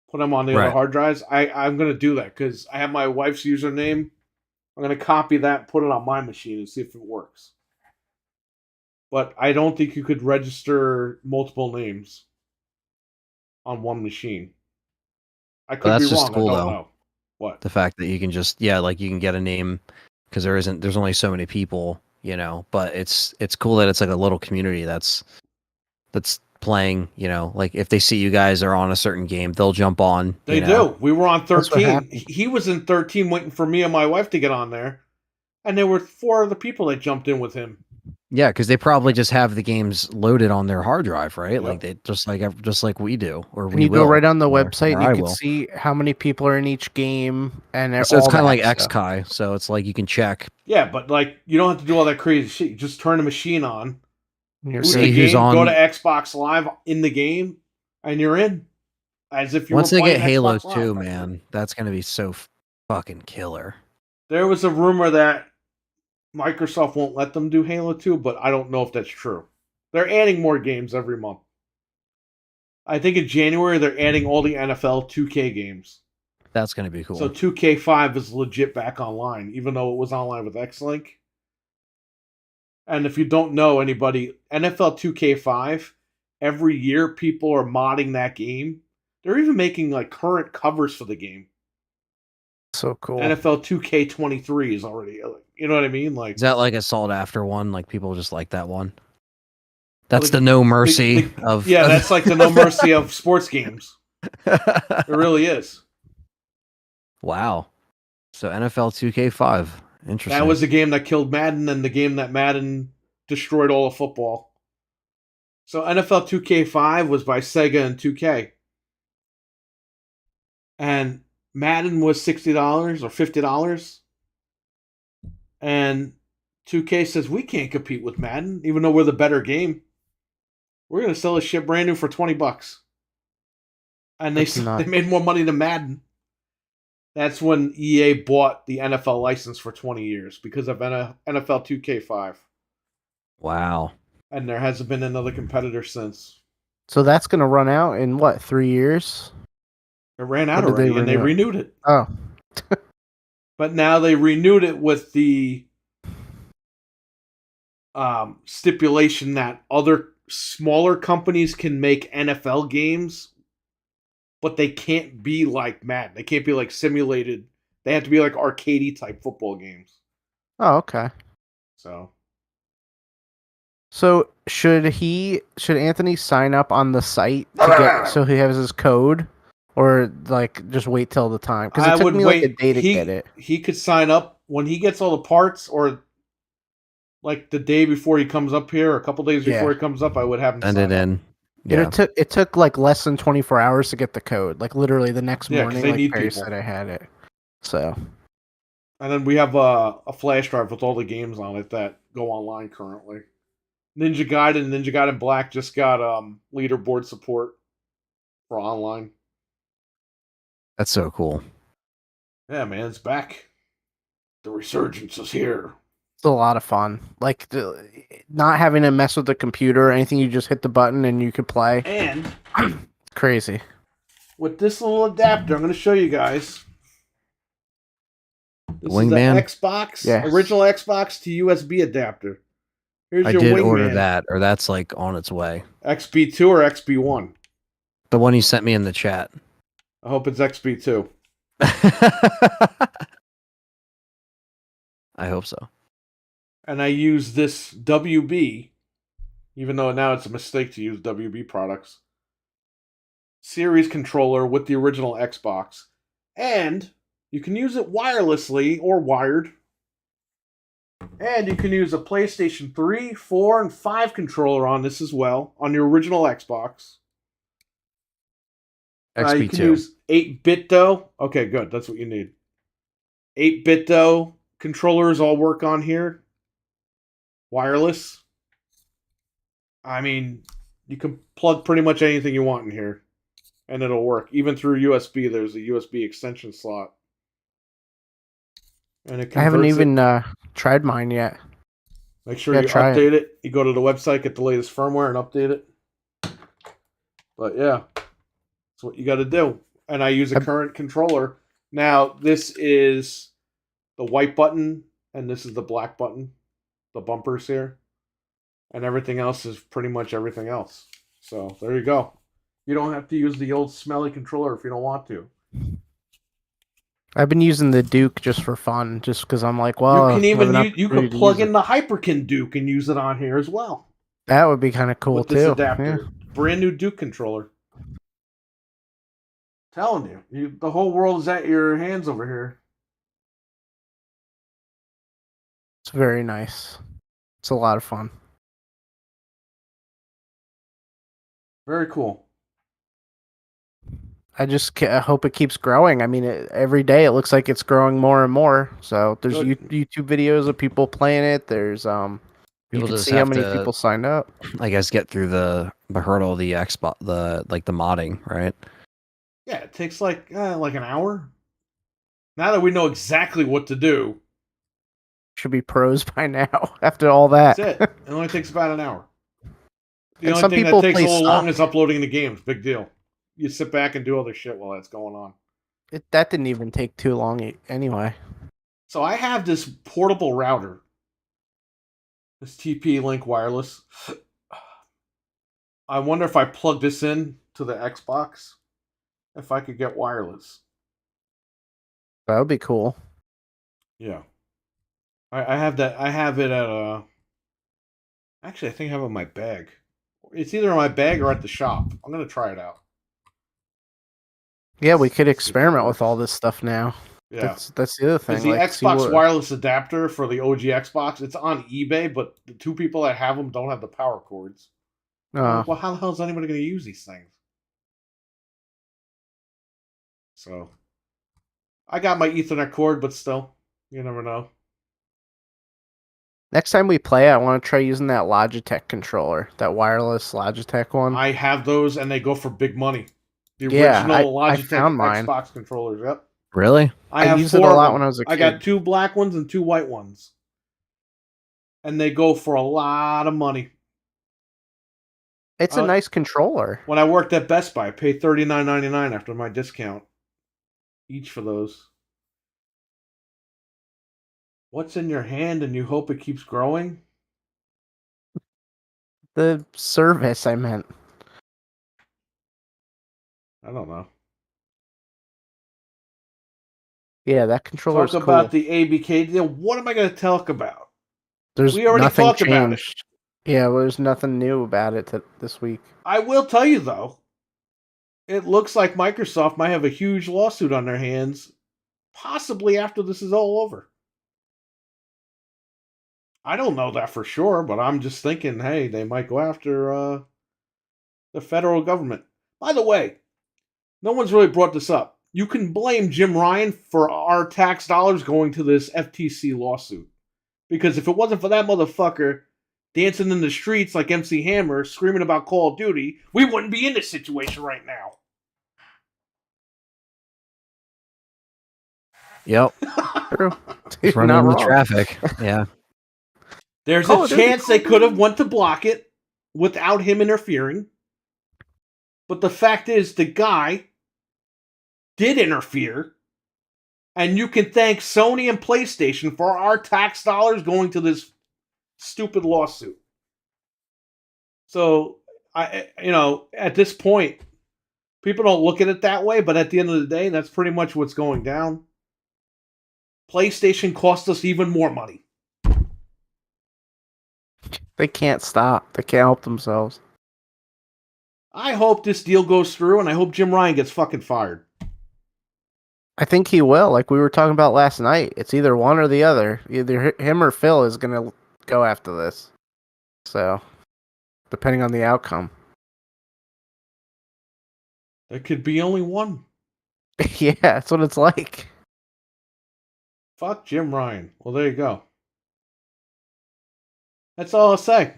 put them on the other hard drives. I'm going to do that, because I have my wife's username. I'm going to copy that, put it on my machine, and see if it works. But I don't think you could register multiple names on one machine. I could That's be just wrong. cool, I don't though. know. What? The fact that you can just like you can get a name because there's only so many people, but it's cool that it's like a little community that's playing, like if they see you guys are on a certain game, they'll jump on. They do. We were on That's what 13. happened. He was in 13 waiting for me and my wife to get on there. And there were 4 other people that jumped in with him. Yeah, because they probably just have the games loaded on their hard drive, right? Yep. Like they just like we do, or And we you will. go right on the or- website or and I you can will. see how many people are in each game and So it's all kind of that like stuff. XKai. So it's like you can check. Yeah, but like you don't have to do all that crazy shit. You just turn the machine on, You're boot See the safe. who's game, on- go to Xbox Live in the game, and you're in. As if you Once were they playing get Halo Xbox 2, Live. man, that's gonna be so fucking killer. There was a rumor that Microsoft won't let them do Halo 2, but I don't know if that's true. They're adding more games every month. I think in January they're adding all the NFL 2K games. That's going to be cool. So 2K5 is legit back online, even though it was online with X-Link. And if you don't know anybody, NFL 2K5, every year people are modding that game. They're even making like current covers for the game. So cool. NFL 2K23 is already, you know what I mean? Like, is that like a sought after one? Like people just like that one? That's the No Mercy of. Yeah, that's like the No Mercy of sports games. It really is. Wow. So NFL 2K5. Interesting. That was the game that killed Madden and the game that Madden destroyed all of football. So NFL 2K5 was by Sega and 2K. And Madden was $60 or $50. And 2K says, we can't compete with Madden, even though we're the better game. We're going to sell this shit brand new for $20. And they made more money than Madden. That's when EA bought the NFL license for 20 years because of NFL 2K5. Wow. And there hasn't been another competitor since. So that's going to run out in what, 3 years? It ran out already, and they renewed it. Oh. But now they renewed it with the stipulation that other smaller companies can make NFL games, but they can't be like Madden. They can't be like simulated. They have to be like arcadey type football games. Oh, okay. So should Anthony sign up on the site to get so he has his code, or like just wait till the time? Because it took me like a day to get it. He could sign up when he gets all the parts, or like the day before he comes up here, or a couple days before he comes up. I would have him send it in. Yeah. It took like less than 24 hours to get the code. Like literally the next morning, like Perry said, I had it. So, and then we have a flash drive with all the games on it that go online currently. Ninja Gaiden Black just got leaderboard support for online. That's so cool. Yeah, man, it's back. The resurgence is here. It's a lot of fun. Like not having to mess with the computer or anything. You just hit the button and you can play. And it's crazy. With this little adapter, I'm going to show you guys. This Wingman? is the Xbox, original Xbox to USB adapter. Here's your did Wingman. Order that, or that's like on its way. XB2 or XB1? The one you sent me in the chat. I hope it's XB2. I hope so. And I use this WB, even though now it's a mistake to use WB products, series controller with the original Xbox. And you can use it wirelessly or wired. And you can use a PlayStation 3, 4, and 5 controller on this as well, on your original Xbox. XB2. You can use 8-bit though. Okay, good. That's what you need. 8-bit though controllers all work on here. Wireless. I mean, you can plug pretty much anything you want in here, and it'll work. Even through USB, there's a USB extension slot. And it I haven't even tried mine yet. Make sure you update it. You go to the website, get the latest firmware, and update it. But yeah, that's what you got to do. And I use a current controller. Now, this is the white button, and this is the black button. The bumpers here. And everything else is pretty much everything else. So, there you go. You don't have to use the old smelly controller if you don't want to. I've been using the Duke just for fun, just because I'm like, well, you can plug in the Hyperkin Duke and use it on here as well. That would be kind of cool with too. This adapter, brand new Duke controller. Telling you, the whole world is at your hands over here. It's very nice. It's a lot of fun. Very cool. I hope it keeps growing. I mean, every day it looks like it's growing more and more. So there's YouTube videos of people playing it. There's you can see how many people signed up. I guess get through the hurdle of the Xbox, the modding, right? Yeah, it takes like an hour. Now that we know exactly what to do, should be pros by now. After all that, that's it. It only takes about an hour. The And only some thing that people takes a play little long stock. is uploading the games. Big deal. You sit back and do other shit while that's going on. That didn't even take too long anyway. So I have this portable router, this TP-Link wireless. I wonder if I plug this in to the Xbox, if I could get wireless. That would be cool. Yeah. I have that. I have it at Actually, I think I have it in my bag. It's either in my bag or at the shop. I'm gonna try it out. Yeah, we could See if it experiment with all works. this stuff now. Yeah. That's the other thing. Because the Like, see Xbox what- wireless adapter for the OG Xbox, it's on eBay, but the two people that have them don't have the power cords. I'm like, well, how the hell is anybody going to use these things? So, I got my Ethernet cord, but still, you never know. Next time we play, I want to try using that Logitech controller, that wireless Logitech one. I have those, and they go for big money. The Yeah, original I Logitech found mine. Xbox controllers. Yep. Really? I have used it a four of lot them. when I was a I kid. got 2 black ones and 2 white ones, and they go for a lot of money. It's a nice controller. When I worked at Best Buy, I paid $39.99 after my discount each for those. What's in your hand and you hope it keeps growing? The service, I meant. I don't know. Yeah, that controller is Talk cool. about the ABK deal. What am I going to talk about? There's we already nothing talked about it. changed. Yeah, well, there's nothing new about it this week. I will tell you, though, it looks like Microsoft might have a huge lawsuit on their hands, possibly after this is all over. I don't know that for sure, but I'm just thinking, hey, they might go after the federal government. By the way, no one's really brought this up. You can blame Jim Ryan for our tax dollars going to this FTC lawsuit. Because if it wasn't for that motherfucker dancing in the streets like MC Hammer, screaming about Call of Duty, we wouldn't be in this situation right now. Yep. True. It's You're running not in the wrong. traffic. Yeah. There's Call a of Duty, chance Call they of could have Duty. went to block it without him interfering. But the fact is, the guy did interfere. And you can thank Sony and PlayStation for our tax dollars going to this stupid lawsuit. So, at this point, people don't look at it that way, but at the end of the day, that's pretty much what's going down. PlayStation cost us even more money. They can't stop. They can't help themselves. I hope this deal goes through, and I hope Jim Ryan gets fucking fired. I think he will. Like we were talking about last night. It's either one or the other. Either him or Phil is going to go after this. So, depending on the outcome. There could be only one. Yeah, that's what it's like. Fuck Jim Ryan. Well, there you go. That's all I'll say.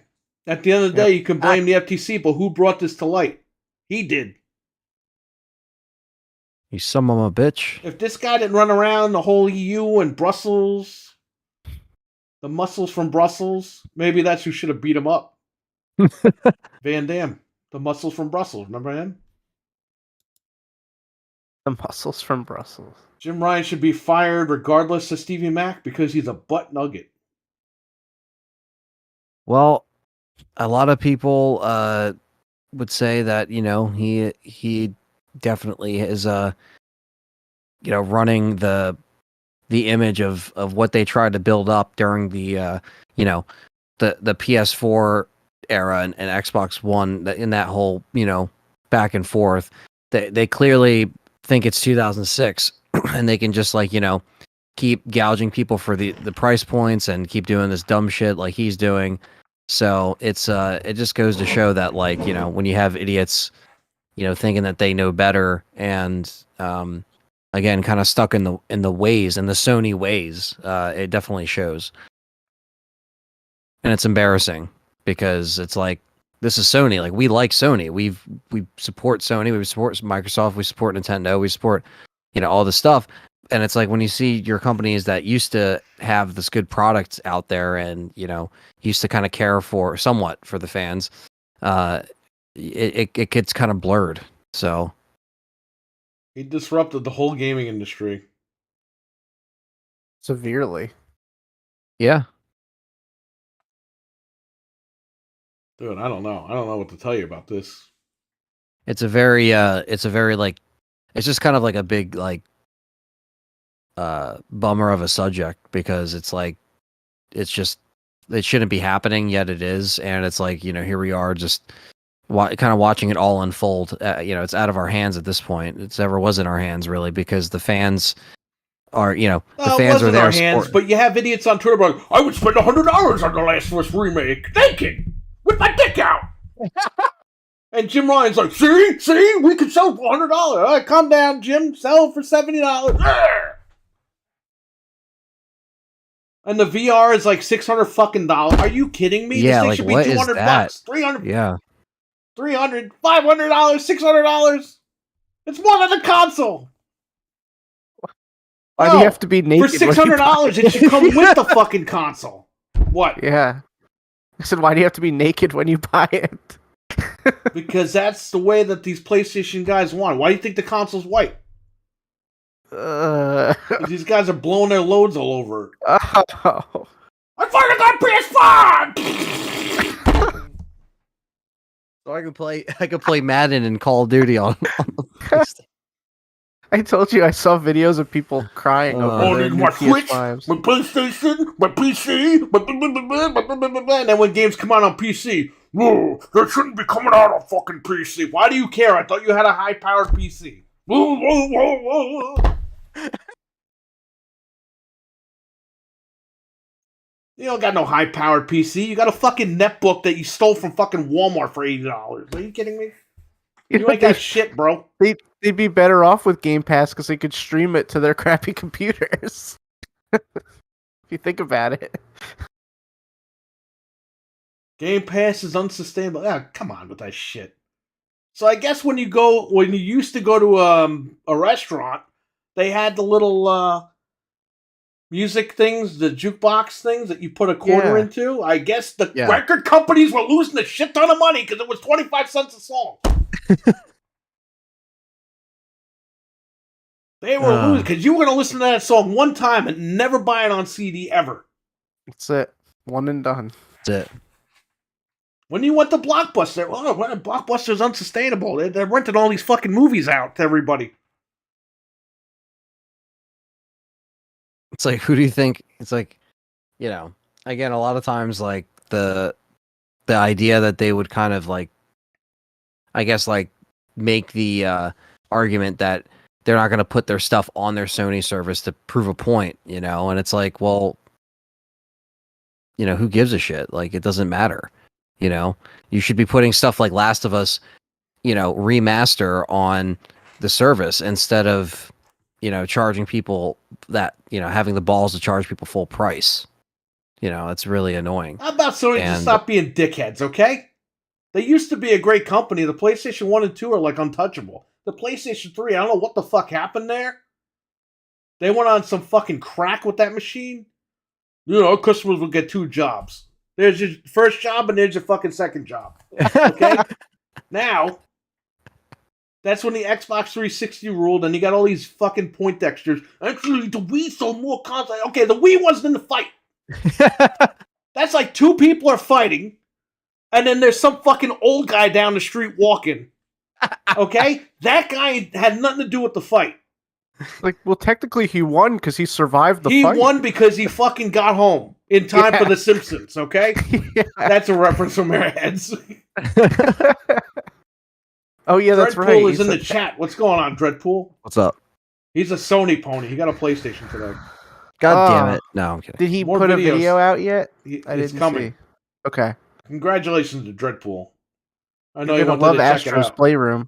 At the end of the day, you can blame the FTC, but who brought this to light? He did. You some of a bitch. If this guy didn't run around the whole EU and Brussels, the muscles from Brussels, maybe that's who should have beat him up. Van Damme, the muscles from Brussels. Remember him? The muscles from Brussels. Jim Ryan should be fired regardless of Stevie Mac because he's a butt nugget. Well, a lot of people would say that he definitely is running the image of what they tried to build up during the the PS4 era and Xbox One in that whole back and forth. They clearly think it's 2006 and they can just keep gouging people for the price points and keep doing this dumb shit like he's doing. So it's it just goes to show that when you have idiots thinking that they know better and again kind of stuck in the Sony ways, it definitely shows. And it's embarrassing because it's like, this is Sony. Like, we like Sony. We support Sony. We support Microsoft. We support Nintendo. We support all this stuff. And it's like when you see your companies that used to have this good product out there and used to kind of care somewhat for the fans, it gets kind of blurred. So He disrupted the whole gaming industry. Severely. yeah, Dude, I don't know. I don't know what to tell you about this. it's a very like, it's just kind of like a big like bummer of a subject, because it's like, it's just, it shouldn't be happening, yet it is, and it's like, here we are just kind of watching it all unfold. It's out of our hands at this point. It's never was in our hands, really, because the fans are, the It fans are wasn't there. our hands, but you have idiots on Twitter like, I would spend $100 on the Last of Us remake, naked, with my dick out. And Jim Ryan's like, see, we could sell for $100. All right, calm down, Jim. Sell it for $70. And the VR is like $600 fucking dollars. Are you kidding me? Yeah, this thing like, should be what is $200, that? $300, Yeah. $300, $500, $600. It's more than a console. Why do you have to be naked? For $600, it should come with the fucking console. What? Yeah. I said, why do you have to be naked when you buy it? Because that's the way that these PlayStation guys want. Why do you think the console's white? 'Cause these guys are blowing their loads all over it. Oh. I finally got PS5! So I could play Madden and Call of Duty on the PlayStation. I told you I saw videos of people crying over their new my Switch, PS5s. my PlayStation, my PC, and then when games come out on PC, whoa, they shouldn't be coming out on fucking PC. Why do you care? I thought you had a high-powered PC. Whoa. You don't got no high-powered PC. You got a fucking netbook that you stole from fucking Walmart for $80. Are you kidding me? You ain't got shit, bro. They'd be better off with Game Pass because they could stream it to their crappy computers. If you think about it. Game Pass is unsustainable. Ah, come on with that shit. So I guess when you used to go to a restaurant, they had the little music things, the jukebox things that you put a quarter into. I guess the record companies were losing a shit ton of money because it was 25 cents a song. They were losing because you were going to listen to that song one time and never buy it on CD ever. That's it. One and done. That's it. When you went to Blockbuster, Blockbuster's unsustainable. They're renting all these fucking movies out to everybody. It's like, who do you think? It's like, again, a lot of times, like, the idea that they would kind of, like, I guess, like, make the argument that they're not going to put their stuff on their Sony service to prove a point, and it's like, well, who gives a shit? Like, it doesn't matter. You should be putting stuff like Last of Us, remaster on the service instead of, charging people that, having the balls to charge people full price. It's really annoying. How about Sony to stop being dickheads, okay? They used to be a great company. The PlayStation 1 and 2 are like untouchable. The PlayStation 3, I don't know what the fuck happened there. They went on some fucking crack with that machine. Our customers will get 2 jobs. There's your first job and there's your fucking second job. Okay? Now, that's when the Xbox 360 ruled and you got all these fucking Poindexters. Actually, the Wii sold more consoles. Okay, the Wii wasn't in the fight. That's like 2 people are fighting and then there's some fucking old guy down the street walking. Okay? That guy had nothing to do with the fight. Like, well, technically he won because he survived the fight. He won because he fucking got home in time for The Simpsons, okay? That's a reference from Airheads. Oh, yeah, that's right. Dreadpool is in the chat. What's going on, Dreadpool? What's up? He's a Sony pony. He got a PlayStation today. God damn it. No, I'm kidding. Did he More put videos. a video out yet? It's coming. See. Okay. Congratulations to Dreadpool. I know You're you gonna wanted love to check it Astro's out. Playroom.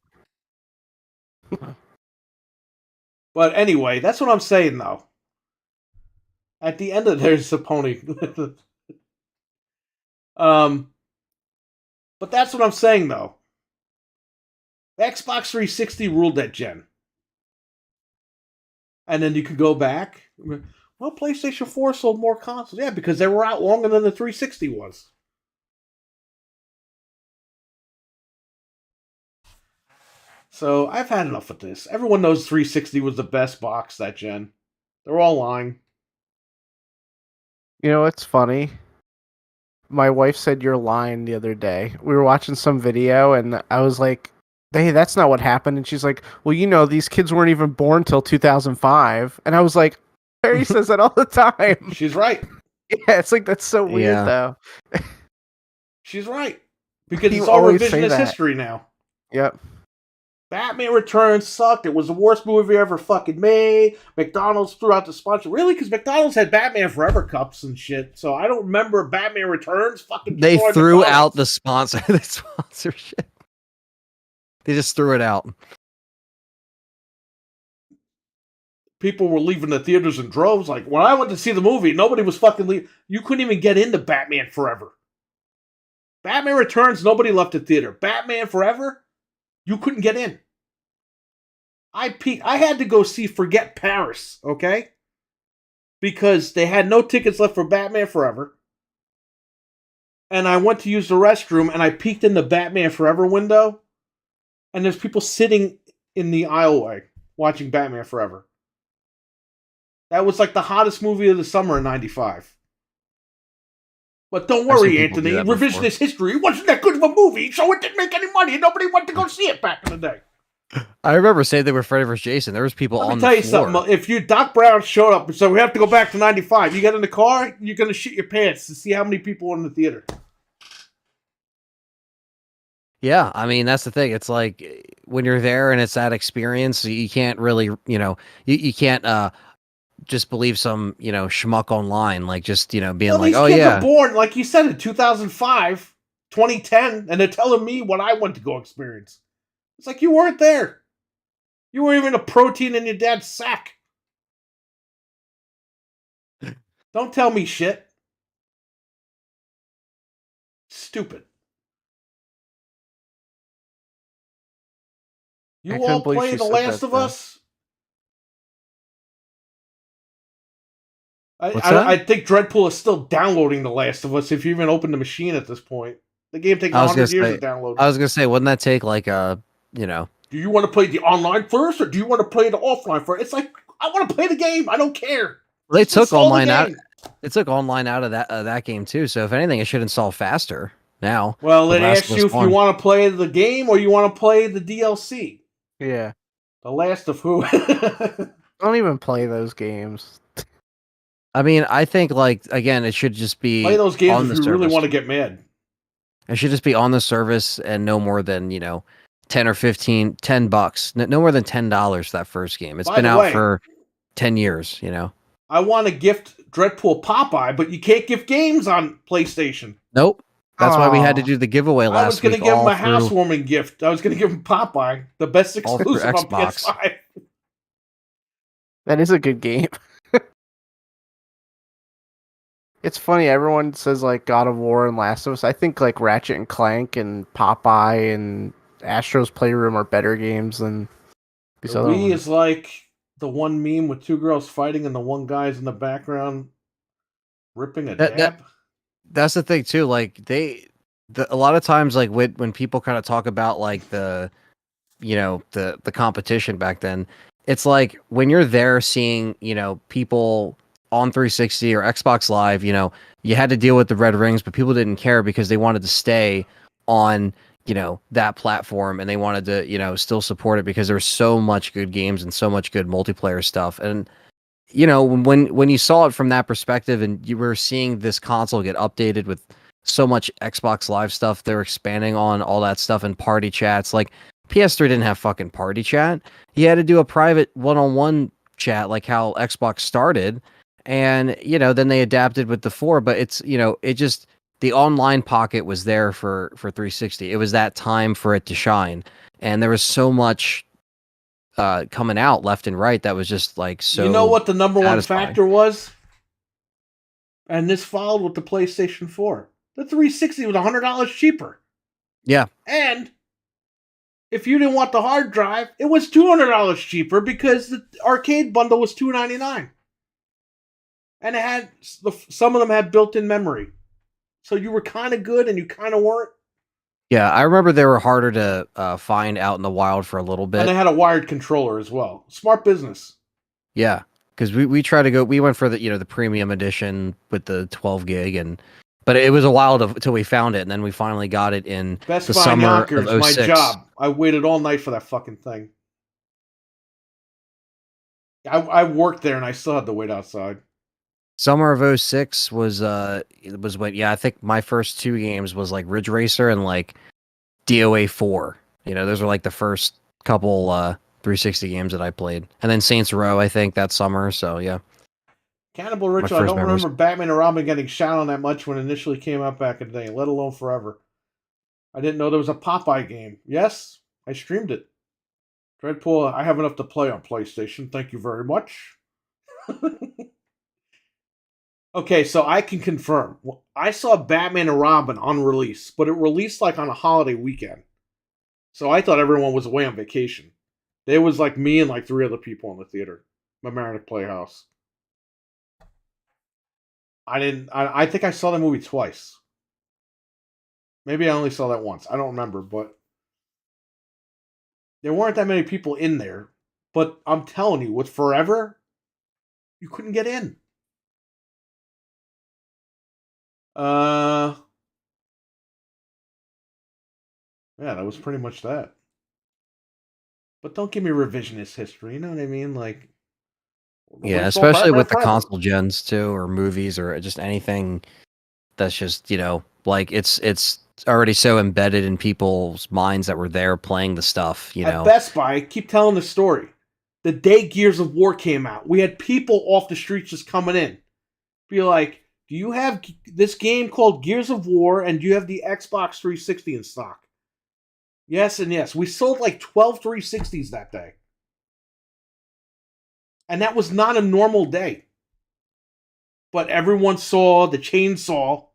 But anyway, that's what I'm saying, though. At the end of there's the pony. But that's what I'm saying, though. Xbox 360 ruled that gen. And then you could go back. Well, PlayStation 4 sold more consoles. Yeah, because they were out longer than the 360 was. So I've had enough of this. Everyone knows 360 was the best box that gen. They're all lying. You know what's funny? My wife said you're lying the other day. We were watching some video and I was like, hey, that's not what happened. And she's like, well, you know, these kids weren't even born till 2005. And I was like, Perry says that all the time. She's right. Yeah, it's like, that's so weird, though. She's right. Because You it's all always say revisionist that. history now. Yep. Batman Returns sucked. It was the worst movie ever fucking made. McDonald's threw out the sponsor. Really? Because McDonald's had Batman Forever cups and shit. So I don't remember Batman Returns fucking. They destroying threw McDonald's. out the sponsorship. They just threw it out. People were leaving the theaters in droves. Like, when I went to see the movie, nobody was fucking leaving. You couldn't even get into Batman Forever. Batman Returns, nobody left the theater. Batman Forever, you couldn't get in. I had to go see Forget Paris, okay? Because they had no tickets left for Batman Forever. And I went to use the restroom, and I peeked in the Batman Forever window, and there's people sitting in the aisleway watching Batman Forever. That was like the hottest movie of the summer in '95. But don't worry, Anthony. Revisionist history. It wasn't that good of a movie, so it didn't make any money, and nobody went to go see it back in the day. I remember saying they were Freddy vs. Jason. There was people on the floor. Let me tell you something. If Doc Brown showed up and said, we have to go back to 95, you get in the car, you're going to shit your pants to see how many people were in the theater. Yeah, I mean, that's the thing. It's like when you're there and it's that experience, you can't really, you can't just believe some, schmuck online, like just, being like, oh, these kids yeah. are born, like you said, in 2005, 2010, and they're telling me what I went to go experience. It's like you weren't there. You weren't even a protein in your dad's sack. Don't tell me shit. Stupid. You all play The Last of Us? I think Dreadpool is still downloading The Last of Us if you even open the machine at this point. The game takes 100 years to download. I was going to say, wouldn't that take like a, Do you want to play the online first or do you want to play the offline first? It's like, I want to play the game. I don't care. They took online out. It took online out of that game too. So if anything, it should install faster now. Well, it asks you if you want to play the game or you want to play the DLC. Yeah. The Last of Who? Don't even play those games. I mean, I think again, it should just be play those games if you really want to get mad. It should just be on the service and no more than, $10 or $10. No more than $10 for that first game. It's been out for 10 years, I want to gift Dreadpool Popeye, but you can't gift games on PlayStation. Nope. That's why we had to do the giveaway last week. I was going to give him a housewarming gift. I was going to give him Popeye, the best exclusive on PS5. That is a good game. It's funny, everyone says like God of War and Last of Us. I think like Ratchet and Clank and Popeye and Astro's Playroom are better games than these other ones. Is like the one meme with two girls fighting and the one guy's in the background ripping a dab. That's the thing too. Like a lot of times, like when people kind of talk about like the competition back then, it's like when you're there seeing, people on 360 or Xbox Live, you had to deal with the red rings, but people didn't care because they wanted to stay on, that platform and they wanted to, still support it because there was so much good games and so much good multiplayer stuff. And, when you saw it from that perspective and you were seeing this console get updated with so much Xbox Live stuff, they're expanding on all that stuff and party chats. Like PS3 didn't have fucking party chat. You had to do a private one-on-one chat like how Xbox started. And, then they adapted with the 4, but it's, it just, the online pocket was there for 360. It was that time for it to shine. And there was so much coming out left and right that was just like so. You know what the number satisfying. one factor was? And this followed with the PlayStation 4. The 360 was $100 cheaper. Yeah. And if you didn't want the hard drive, it was $200 cheaper because the arcade bundle was $299. And it had some of them had built-in memory, so you were kind of good and you kind of weren't. Yeah, I remember they were harder to find out in the wild for a little And bit. they had a wired controller as well. Smart business. Yeah, because we tried to go. We went for the premium edition with the 12 gig, but it was a while until we found it, and then we finally got it in Best the Buy in summer Yonkers, of my 06. job. I waited all night for that fucking thing. I worked there and I still had to wait outside. Summer of 06 was it was when I think my first two games was like Ridge Racer and like DOA 4. Those were like the first couple 360 games that I played, and then Saints Row I think that summer. So yeah, Cannibal my Ritual, I first don't memories. remember Batman and Robin getting shot on that much when it initially came out back in the day, let alone forever. I didn't know there was a Popeye game. Yes, I streamed it. Dreadpool, I have enough to play on PlayStation. Thank you very much. Okay, so I can confirm. I saw Batman and Robin on release, but it released like on a holiday weekend. So I thought everyone was away on vacation. There was like me and like 3 other people in the theater. Mamaroneck Playhouse. I think I saw the movie twice. Maybe I only saw that once. I don't remember, but there weren't that many people in there. But I'm telling you, with Forever, you couldn't get in. Yeah, that was pretty much that. But don't give me revisionist history, you know what I mean? Like, Yeah, it's all especially Batman with the Forever. console gens too, or movies, or just anything that's just like it's already so embedded in people's minds that were there playing the stuff. At Best Buy, I keep telling the story. The day Gears of War came out, we had people off the streets just coming in. Be like, do you have this game called Gears of War and do you have the Xbox 360 in stock? Yes and yes. We sold like 12 360s that day. And that was not a normal day. But everyone saw the chainsaw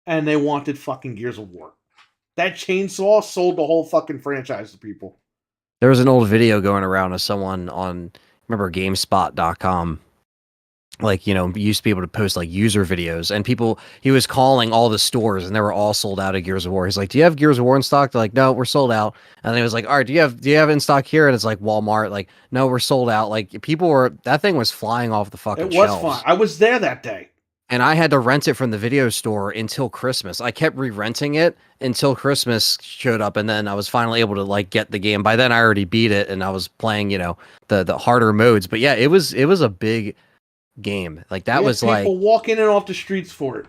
and they wanted fucking Gears of War. That chainsaw sold the whole fucking franchise to people. There was an old video going around of someone on, remember GameSpot.com, like, used to be able to post like user videos, and he was calling all the stores and they were all sold out of Gears of War. He's like, do you have Gears of War in stock? They're like, no, we're sold out. And then he was like, all right, do you have it in stock here? And it's like Walmart, like, no, we're sold out. Like, that thing was flying off the fucking It was shelves. fun. I was there that day. And I had to rent it from the video store until Christmas. I kept re-renting it until Christmas showed up, and then I was finally able to like get the game. By then I already beat it and I was playing, the harder modes. But yeah, it was a big game. Like that was people like walking in off the streets for it.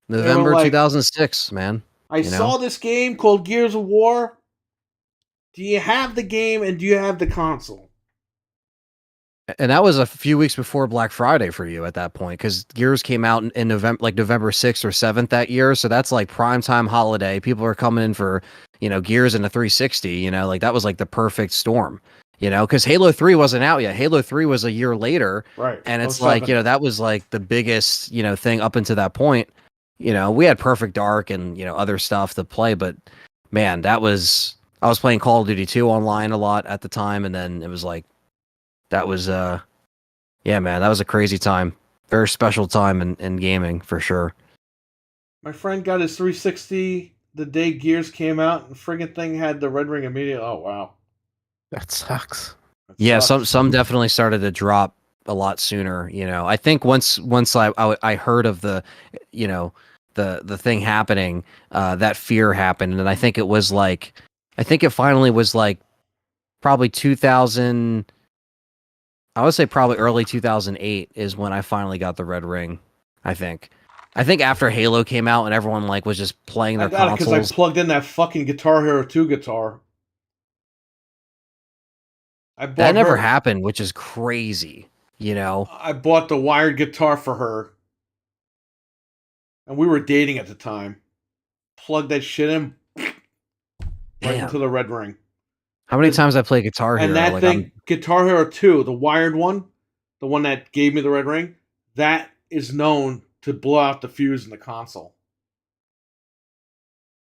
November like, 2006, man. I saw this game called Gears of War. Do you have the game and do you have the console? And that was a few weeks before Black Friday for you at that point, because Gears came out in November, like November 6th or 7th that year. So that's like primetime holiday. People are coming in for, Gears and a 360, like that was like the perfect storm, because Halo 3 wasn't out yet. Halo 3 was a year later. Right. And it's like, that was like the biggest, thing up until that point. We had Perfect Dark and, other stuff to play, but man, I was playing Call of Duty 2 online a lot at the time. And then it was like, that was yeah, man, that was a crazy time. Very special time in gaming for sure. My friend got his 360 the day Gears came out, and friggin' thing had the red ring immediately. Oh wow, That sucks. Yeah, some definitely started to drop a lot sooner. I think once I heard of the, the thing happening, that fear happened, and I think it finally was like probably 2000. I would say probably early 2008 is when I finally got the red ring. I think after Halo came out and everyone like was just playing their consoles. Because I plugged in that fucking Guitar Hero 2 guitar. That never happened, which is crazy. I bought the wired guitar for her, and we were dating at the time. Plugged that shit in, right into the red ring. How many times I play Guitar Hero? And that thing, Guitar Hero 2, the wired one, the one that gave me the red ring, that is known to blow out the fuse in the console.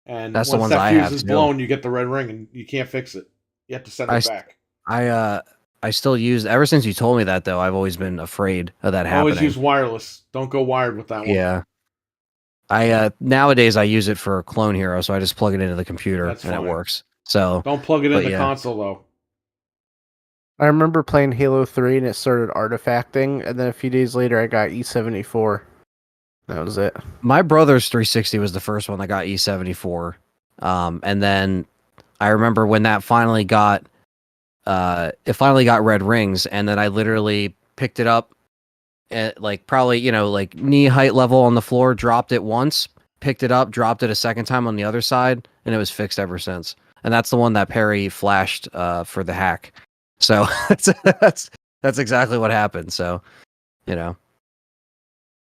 And that's once the ones that fuse is too. blown, you get the red ring, and you can't fix it. You have to send it back. I still use, ever since you told me that though, I've always been afraid of that happening. Always use wireless. Don't go wired with that one. Yeah. I nowadays I use it for Clone Hero, so I just plug it into the computer That's and fine. it works. So Don't plug it in But the yeah. console though. I remember playing Halo 3 and it started artifacting, and then a few days later I got E74. That was it. my brother's 360 was the first one that got E74, and then I remember when that finally got red rings, and then I literally picked it up at like probably like knee height level on the floor, dropped it once, picked it up, dropped it a second time on the other side, and it was fixed ever since. And that's the one that Perry flashed for the hack. So that's exactly what happened. So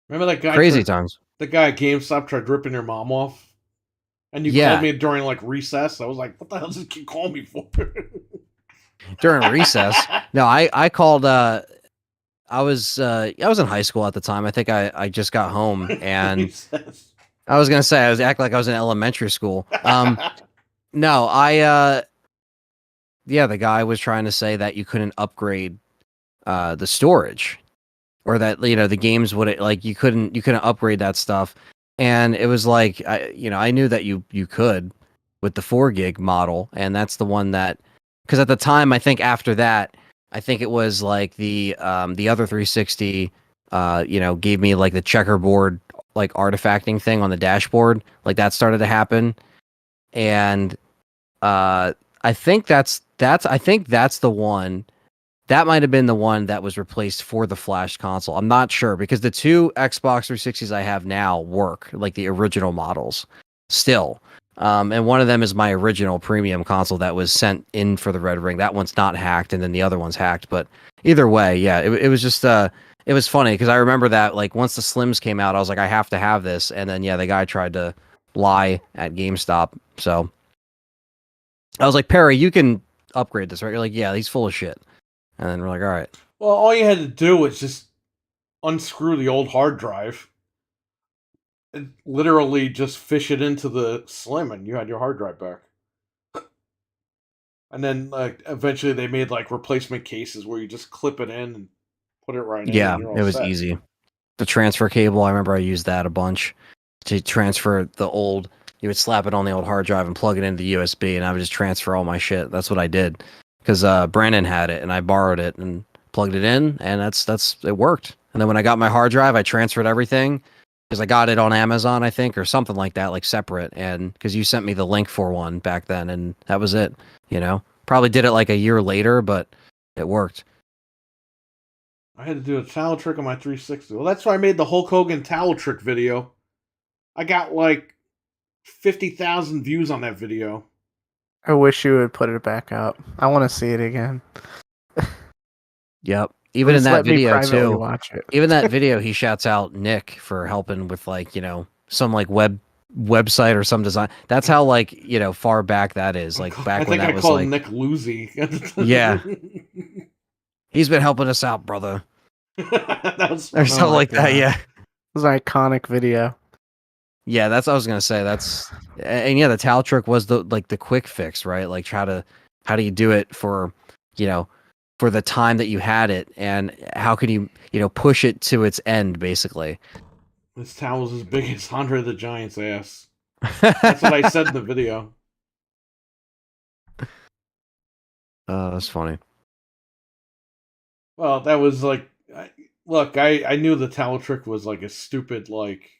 Remember that guy? crazy times. The guy at GameStop tried ripping your mom off, and you Yeah. called me during like recess. I was like, "What the hell does this kid call me for?" During recess. No, I called. I was in high school at the time. I think I just got home, and Recess. I was gonna say I was acting like I was in elementary school. No, the guy was trying to say that you couldn't upgrade the storage, or that the games would like you couldn't upgrade that stuff, and it was like I knew that you could with the 4 gig model, and that's the one that because at the time I think after that I think it was like the other 360 gave me like the checkerboard like artifacting thing on the dashboard, like that started to happen, and I think that's the one that might have been the one that was replaced for the flash console. I'm not sure because the 2 Xbox 360s I have now work like the original models still. And one of them is my original premium console that was sent in for the Red Ring. That one's not hacked, and then the other one's hacked. But either way, yeah, it was just it was funny because I remember that like once the Slims came out, I was like, I have to have this, and then yeah, the guy tried to lie at GameStop. So I was like, Perry, you can upgrade this, right? You're like, yeah, he's full of shit. And then we're like, all right. Well, all you had to do was just unscrew the old hard drive and literally just fish it into the Slim, and you had your hard drive back. And then, like, eventually they made like replacement cases where you just clip it in and put it right in. Yeah, and you're all it was set. easy. The transfer cable, I remember I used that a bunch to transfer the old. You would slap it on the old hard drive and plug it into the USB, and I would just transfer all my shit. That's what I did because Brandon had it, and I borrowed it and plugged it in, and that's it worked. And then when I got my hard drive, I transferred everything because I got it on Amazon, I think, or something like that, like separate. And because you sent me the link for one back then, and that was it. Probably did it like a year later, but it worked. I had to do a towel trick on my 360. Well, that's why I made the Hulk Hogan towel trick video. I got like 50,000 views on that video. I wish you would put it back up. I want to see it again. Yep. Even in Just that let me video privately too. watch it. Even that video, he shouts out Nick for helping with like some like website or some design. That's how like far back that is. Like back I when think that I was called like Nick Lucy. Yeah. He's been helping us out, brother, That was or something like that. God. Yeah. It was an iconic video. Yeah, that's what I was gonna say. And yeah, the towel trick was the quick fix, right? Like how do you do it for for the time that you had it, and how can you push it to its end, basically. This towel's as big as Andre the Giant's ass. That's what I said in the video. That's funny. Well, that was like, look, I knew the towel trick was like a stupid like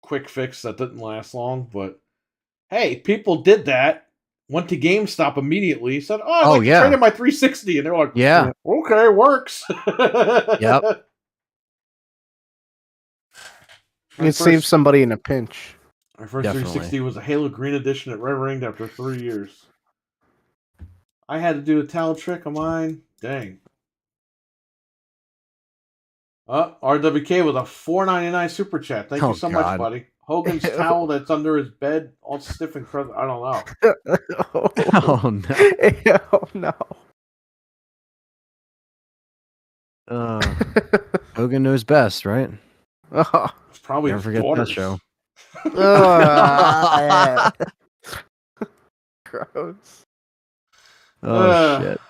quick fix that didn't last long, but hey, people did that. Went to GameStop immediately, said, "Oh, I'd like to trade in my 360," and they're like, Yeah. "Okay, works." Yep. It saves somebody in a pinch. My first Definitely. 360 was a Halo Green Edition at Red Ringed after 3 years. I had to do a towel trick on mine. Dang. RWK with a $4.99 super chat. Thank you so much, buddy. Hogan's towel that's under his bed, all stiff and crusty. I don't know. Oh no! Oh no! Hogan knows best, right? It's probably Never his forget daughter's. that show. Gross. Oh shit!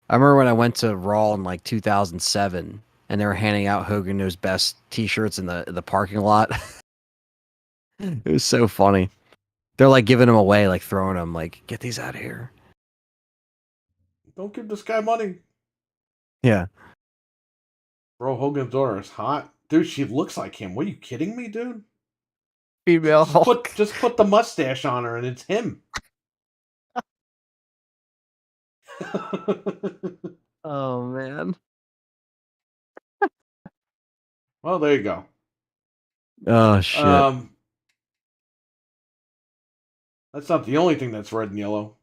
I remember when I went to Raw in like 2007, and they were handing out Hogan Knows Best T-shirts in the parking lot. It was so funny. They're like giving them away, like throwing them, like get these out of here. Don't give this guy money. Yeah. Bro, Hogan's daughter is hot. Dude, she looks like him. What, are you kidding me, dude? Female Hulk. Just put the mustache on her and it's him. Oh man. Well, there you go. Oh shit. That's not the only thing that's red and yellow.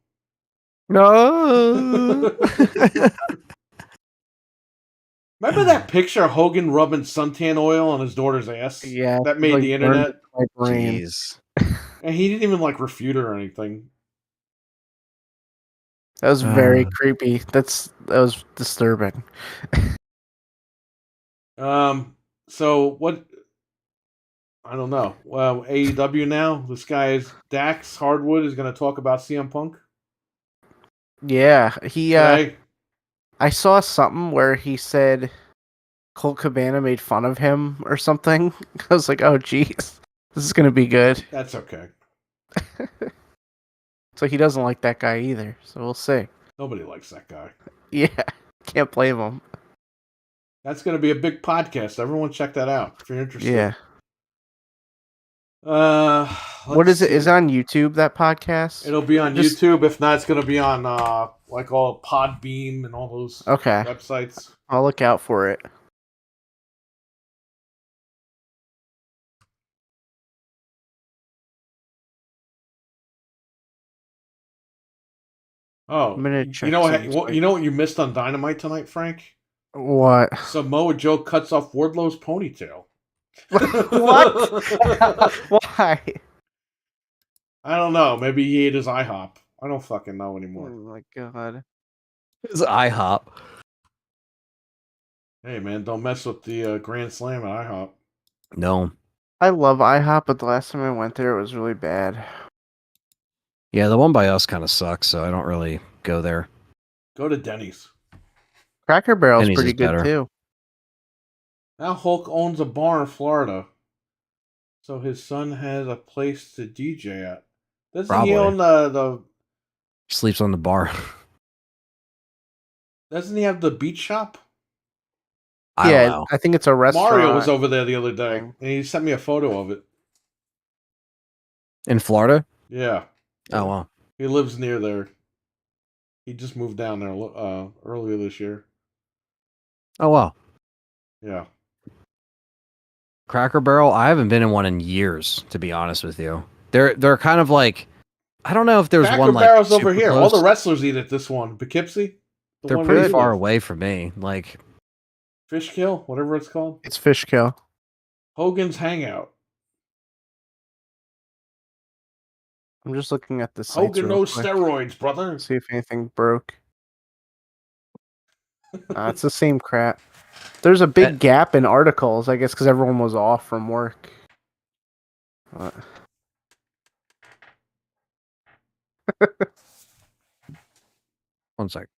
No. Remember that picture of Hogan rubbing suntan oil on his daughter's ass? Yeah. That made like, the internet. My brain. Jeez. And he didn't even like refute her or anything. That was very creepy. That was disturbing. So what? I don't know. Well, AEW now. This guy is Dax Hardwood is going to talk about CM Punk. Yeah, he. Okay. I saw something where he said Colt Cabana made fun of him or something. I was like, oh, jeez, this is gonna be good. That's okay. So he doesn't like that guy either. So we'll see. Nobody likes that guy. Yeah, can't blame him. That's going to be a big podcast. Everyone check that out if you're interested. Yeah. What is it? Is it on YouTube, that podcast? It'll be on YouTube. If not, it's going to be on like all Podbeam and all those websites. I'll look out for it. Oh, I'm gonna check you know what you missed on Dynamite tonight, Frank? What? Samoa Joe cuts off Wardlow's ponytail. What? Why? I don't know. Maybe he ate his IHOP. I don't fucking know Oh anymore. my god. It's IHOP. Hey man, don't mess with the Grand Slam at IHOP. No. I love IHOP, but the last time I went there, it was really bad. Yeah, the one by us kind of sucks, so I don't really go there. Go to Denny's. Cracker Barrel's Denny's pretty is good better. too. Now Hulk owns a bar in Florida, so his son has a place to DJ at. Doesn't Probably. he own the? Sleeps on the bar. Doesn't he have the beach shop? I don't know. I think it's a restaurant. Mario was over there the other day, and he sent me a photo of it. In Florida? Yeah. Oh wow. He lives near there. He just moved down there earlier this year. Oh wow. Yeah. Cracker Barrel, I haven't been in one in years, to be honest with you. They're kind of like, I don't know if there's Cracker one like Barrel's over super here. close. All the wrestlers eat at this one. Poughkeepsie. The They're one where pretty you far live. away from me. Like, Fishkill, whatever it's called. It's Fishkill. Hogan's Hangout. I'm just looking at the sites Hogan real knows quick. steroids, brother. See if anything broke. It's the same crap. There's a big gap in articles, I guess, because everyone was off from work. one sec.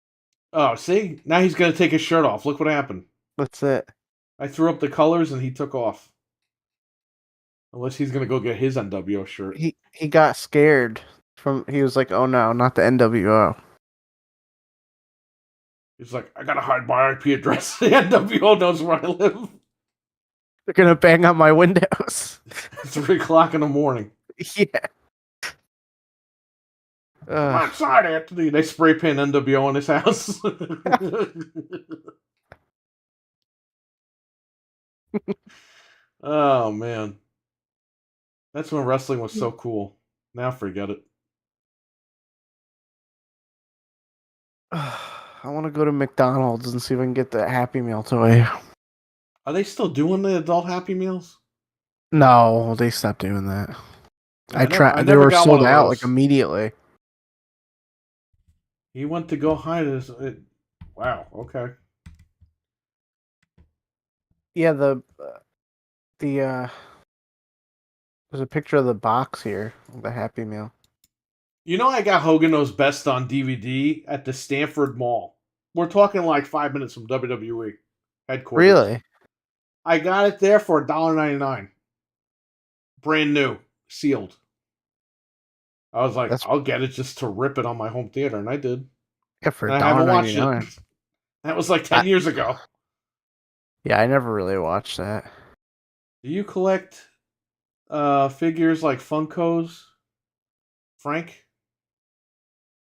Oh, see? Now he's going to take his shirt off. Look what happened. That's it. I threw up the colors and he took off. Unless he's going to go get his NWO shirt. He got scared. He was like, oh no, not the NWO. He's like, I got to hide my IP address. The NWO knows where I live. They're going to bang on my windows. It's 3 o'clock in the morning. Yeah. Come outside, Anthony. They spray paint NWO in his house. Oh, man. That's when wrestling was so cool. Now forget it. I want to go to McDonald's and see if I can get the Happy Meal toy. Are they still doing the adult Happy Meals? No, they stopped doing that. I They never were got sold one of out those. like immediately. He went to go hide his... Wow, okay. Yeah, there's a picture of the box here, the Happy Meal. You know I got Hogan Knows Best on DVD at the Stanford Mall. We're talking like 5 minutes from WWE. headquarters. Really? I got it there for $1.99. Brand new, sealed. I was like, That's I'll get it just to rip it on my home theater, and I did. yeah, for And I haven't watched it. $1.99. That was like 10 years ago. Yeah, I never really watched that. Do you collect figures like Funkos, Frank?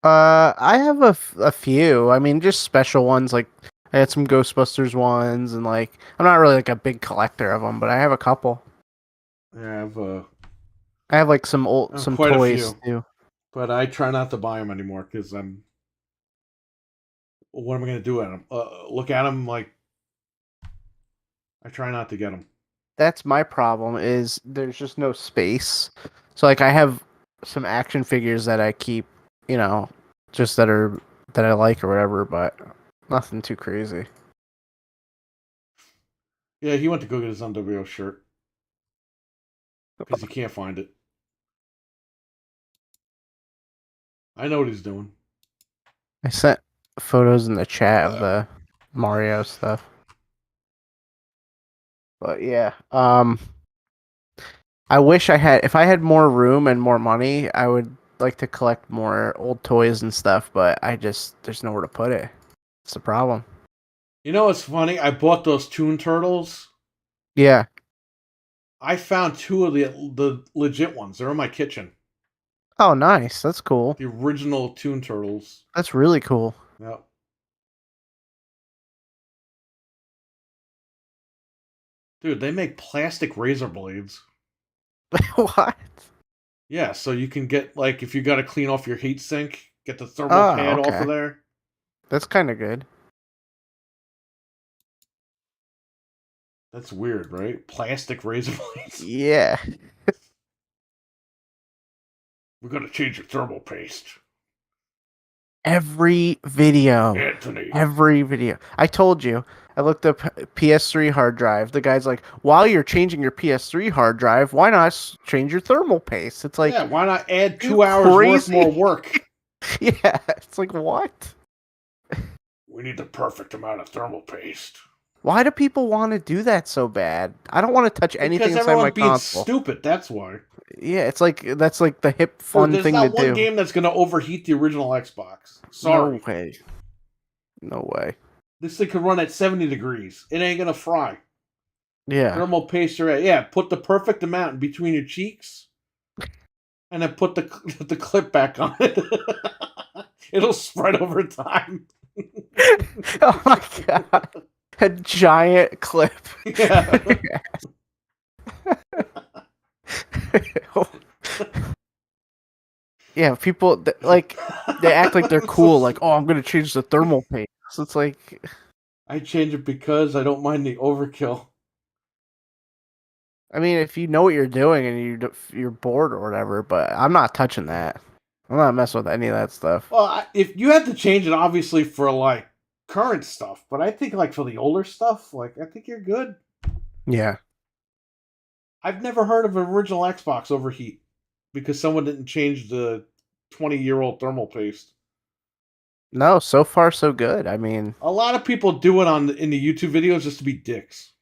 I have a few. I mean, just special ones. Like I had some Ghostbusters ones, and like I'm not really like a big collector of them, but I have a couple. I have I have like some quite a toys few. too. But I try not to buy them anymore because what am I going to do at them? Look at them like I try not to get them. That's my problem. Is there's just no space. So like I have some action figures that I keep, you know, just that I like or whatever, but nothing too crazy. Yeah, he went to go get his NWO shirt because he can't find it. I know what he's doing. I sent photos in the chat of the Mario stuff. But yeah, I wish if I had more room and more money, I would like to collect more old toys and stuff, but there's nowhere to put it. It's the problem. You know what's funny? I bought those Toon Turtles. Yeah. I found two of the legit ones. They're in my kitchen. Oh, nice. That's cool. The original Toon Turtles. That's really cool. Yep. Dude, they make plastic razor blades. What? Yeah, so you can get, like, if you got to clean off your heat sink, get the thermal pad off okay. of there. That's kind of good. That's weird, right? Plastic razor blades. Yeah. We're going to change your thermal paste. Every video. Anthony. Every video. I told you. I looked up PS3 hard drive. The guy's like, while you're changing your PS3 hard drive, why not change your thermal paste? It's like, yeah, why not add 2 hours worth more work? Yeah, it's like, what? We need the perfect amount of thermal paste. Why do people want to do that so bad? I don't want to touch anything because inside my everyone's being console. stupid, that's why. Yeah, it's like that's like the hip fun Dude, thing to do. There's not one game that's going to overheat the original Xbox. Sorry. No way. No way. This thing could run at 70 degrees. It ain't going to fry. Yeah. Thermal paste, yeah, put the perfect amount in between your cheeks, and then put the clip back on it. It'll spread over time. Oh my god. A giant clip. Yeah. Yeah, people like they act like they're cool. Like, oh, I'm gonna change the thermal paste. So it's like, I change it because I don't mind the overkill. I mean, if you know what you're doing and you're bored or whatever, but I'm not touching that. I'm not messing with any of that stuff. Well, if you have to change it, obviously for like current stuff, but I think like for the older stuff, like I think you're good. Yeah. I've never heard of an original Xbox overheat because someone didn't change the 20-year-old thermal paste. No, so far so good. I mean, a lot of people do it in the YouTube videos just to be dicks.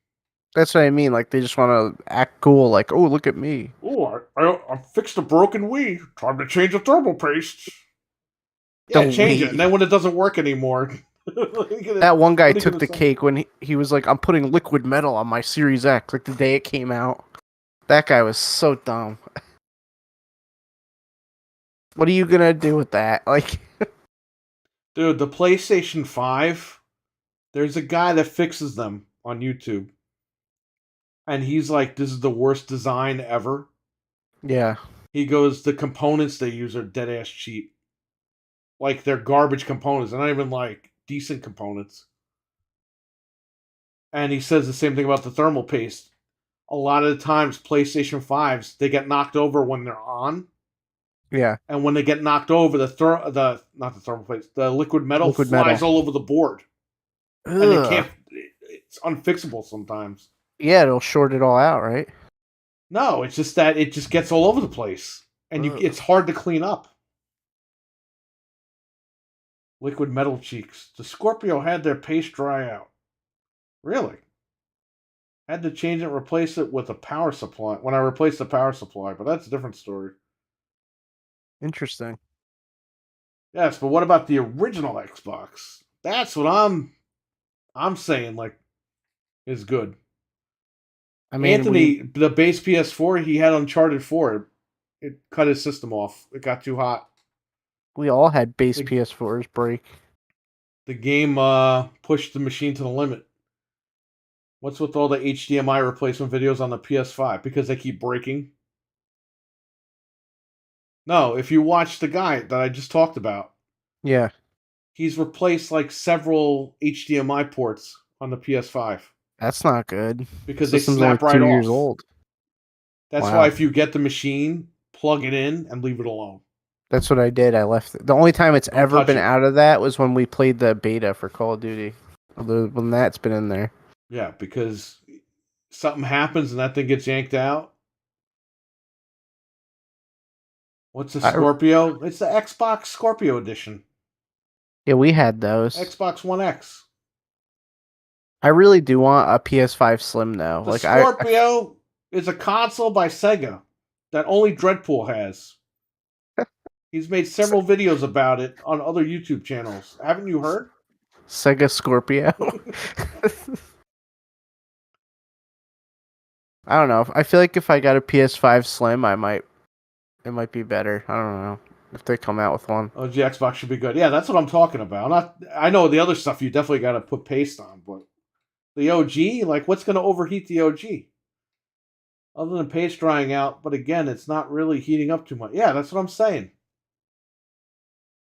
That's what I mean. Like they just want to act cool. Like, oh, look at me. Oh, I fixed a broken Wii. Time to change the thermal paste. Yeah, change it. And then when it doesn't work anymore. That one guy took the cake when he was like, I'm putting liquid metal on my Series X, like the day it came out. That guy was so dumb. What are you gonna do with that? Like, dude, the PlayStation 5, there's a guy that fixes them on YouTube. And he's like, this is the worst design ever. Yeah. He goes, the components they use are dead ass cheap. Like, they're garbage components. They're not even like decent components. And he says the same thing about the thermal paste. A lot of the times, PlayStation 5s, they get knocked over when they're on. Yeah. And when they get knocked over, not the thermal paste, the liquid metal flies all over the board. Ugh. And they can't, it's unfixable sometimes. Yeah, it'll short it all out, right? No, it's just that it just gets all over the place. And it's hard to clean up. Liquid metal cheeks. The Scorpio had their paste dry out. Really? Had to change it, replace it with a power supply. When I replaced the power supply, but that's a different story. Interesting. Yes, but what about the original Xbox? That's what I'm saying. Like, is good. I mean, Anthony, the base PS4, he had Uncharted 4. It cut his system off. It got too hot. we all had base The- PS4s break. The game pushed the machine to the limit. What's with all the HDMI replacement videos on the PS5? Because they keep breaking? No, if you watch the guy that I just talked about, Yeah, he's replaced like several HDMI ports on the PS5 that's not good. because they System's snap only right 2 years off. old. That's Wow. why if you get the machine, plug it in and leave it alone. That's what I did. I left it. The only time it's Don't ever touch been it. out of that was when we played the beta for Call of Duty. Other than that's been in there. Yeah, because something happens and that thing gets yanked out. What's the I- Scorpio? It's the Xbox Scorpio edition. Yeah, we had those. Xbox One X. I really do want a PS5 Slim though. The Like Scorpio is a console by Sega that only Dreadpool has. He's made several videos about it on other YouTube channels. Haven't you heard? Sega Scorpio. I don't know. I feel like if I got a PS5 Slim, it might be better. I don't know if they come out with one. Oh, the Xbox should be good. Yeah, that's what I'm talking about. I know the other stuff you definitely got to put paste on, but the OG, like, what's going to overheat the OG? Other than paste drying out, but again, it's not really heating up too much. Yeah, that's what I'm saying.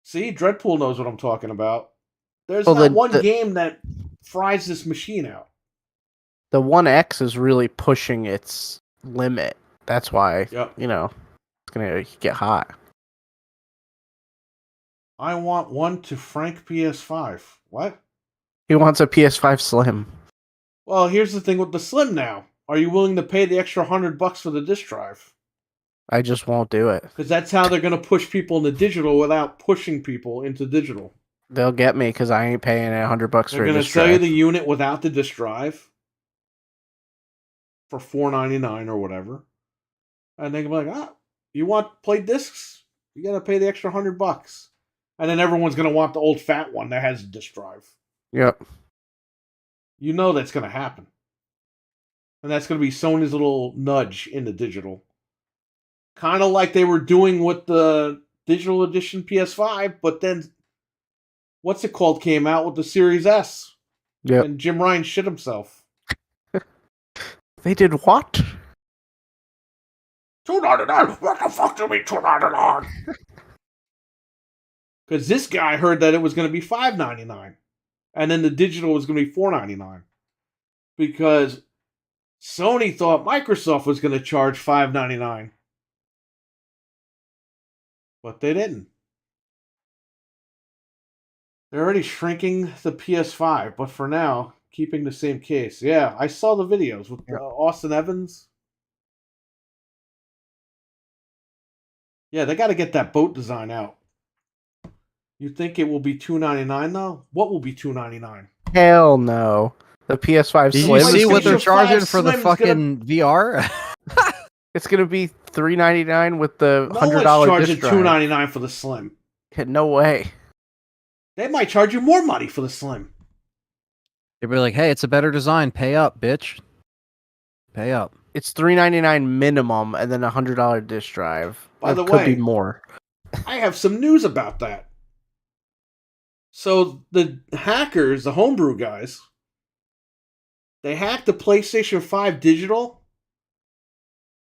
See, Dreadpool knows what I'm talking about. There's Well, not one game that fries this machine out. The One X is really pushing its limit. That's why, Yep. it's gonna get hot. I want one to Frank PS5. What? He wants a PS5 Slim. Well, here's the thing with the Slim now. Are you willing to pay the extra $100 for the disk drive? I just won't do it. Because that's how they're going to push people into digital without pushing people into digital. They'll get me because I ain't paying $100 They're for a going to disc sell you drive. the unit without the disk drive for $4.99 or whatever, and they're gonna be like, you want play discs? You got to pay the extra $100, and then everyone's going to want the old fat one that has a disk drive. Yep. You know that's going to happen, and that's going to be Sony's little nudge into digital. Kind of like they were doing with the digital edition PS5, but then what's it called came out with the Series S. Yep. And Jim Ryan shit himself. They did what? $2.99. What the fuck do you mean $2.99? Because this guy heard that it was going to be $5.99, and then the digital was going to be $4.99. Because Sony thought Microsoft was going to charge $5.99. But they didn't. They're already shrinking the PS5, but for now, keeping the same case. Yeah, I saw the videos with Austin Evans. Yeah, they got to get that boat design out. You think it will be $2.99 though? What will be $2.99? Hell no. The PS5 Did Slim. you see what they're PS5 charging for the Slim's fucking VR? It's gonna be $3.99 with the No $100 one's charging disc drive. $2.99 for the Slim. No way. They might charge you more money for the Slim. They'd be like, "Hey, it's a better design. Pay up, bitch. Pay up." It's $3.99 minimum, and then $100 disc drive. By the It could way, be more. I have some news about that. So the hackers, the homebrew guys, they hacked the PlayStation 5 digital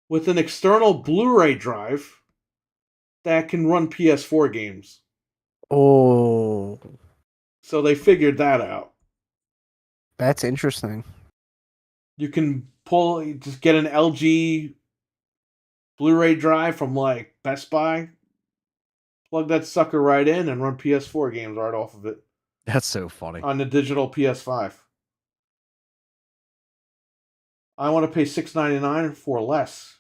with an external Blu-ray drive that can run PS4 games. Oh, So they figured that out. that's interesting. You can just get an LG Blu-ray drive from like Best Buy, plug that sucker right in, and run PS4 games right off of it That's so funny. on the digital PS5. I want to pay $6.99 for less.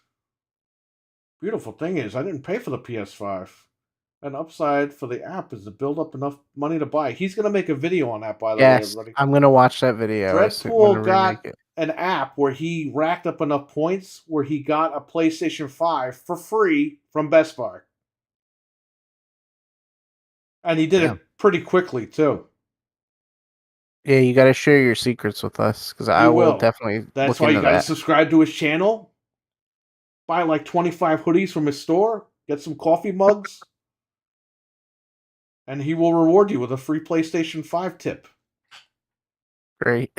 Beautiful thing is, I didn't pay for the PS5. An upside for the app is to build up enough money to buy. He's gonna make a video on that, by the way, Yes, everybody. I'm gonna watch that video as soon when Dreadpool they remake got it. an app where he racked up enough points where he got a PlayStation 5 for free from Best Buy. And he did Yeah. it pretty quickly, too. Yeah, you got to share your secrets with us because I will will. definitely That's look why into you got to that. subscribe to his channel. Buy like 25 hoodies from his store. Get some coffee mugs. And he will reward you with a free PlayStation 5 tip. Great.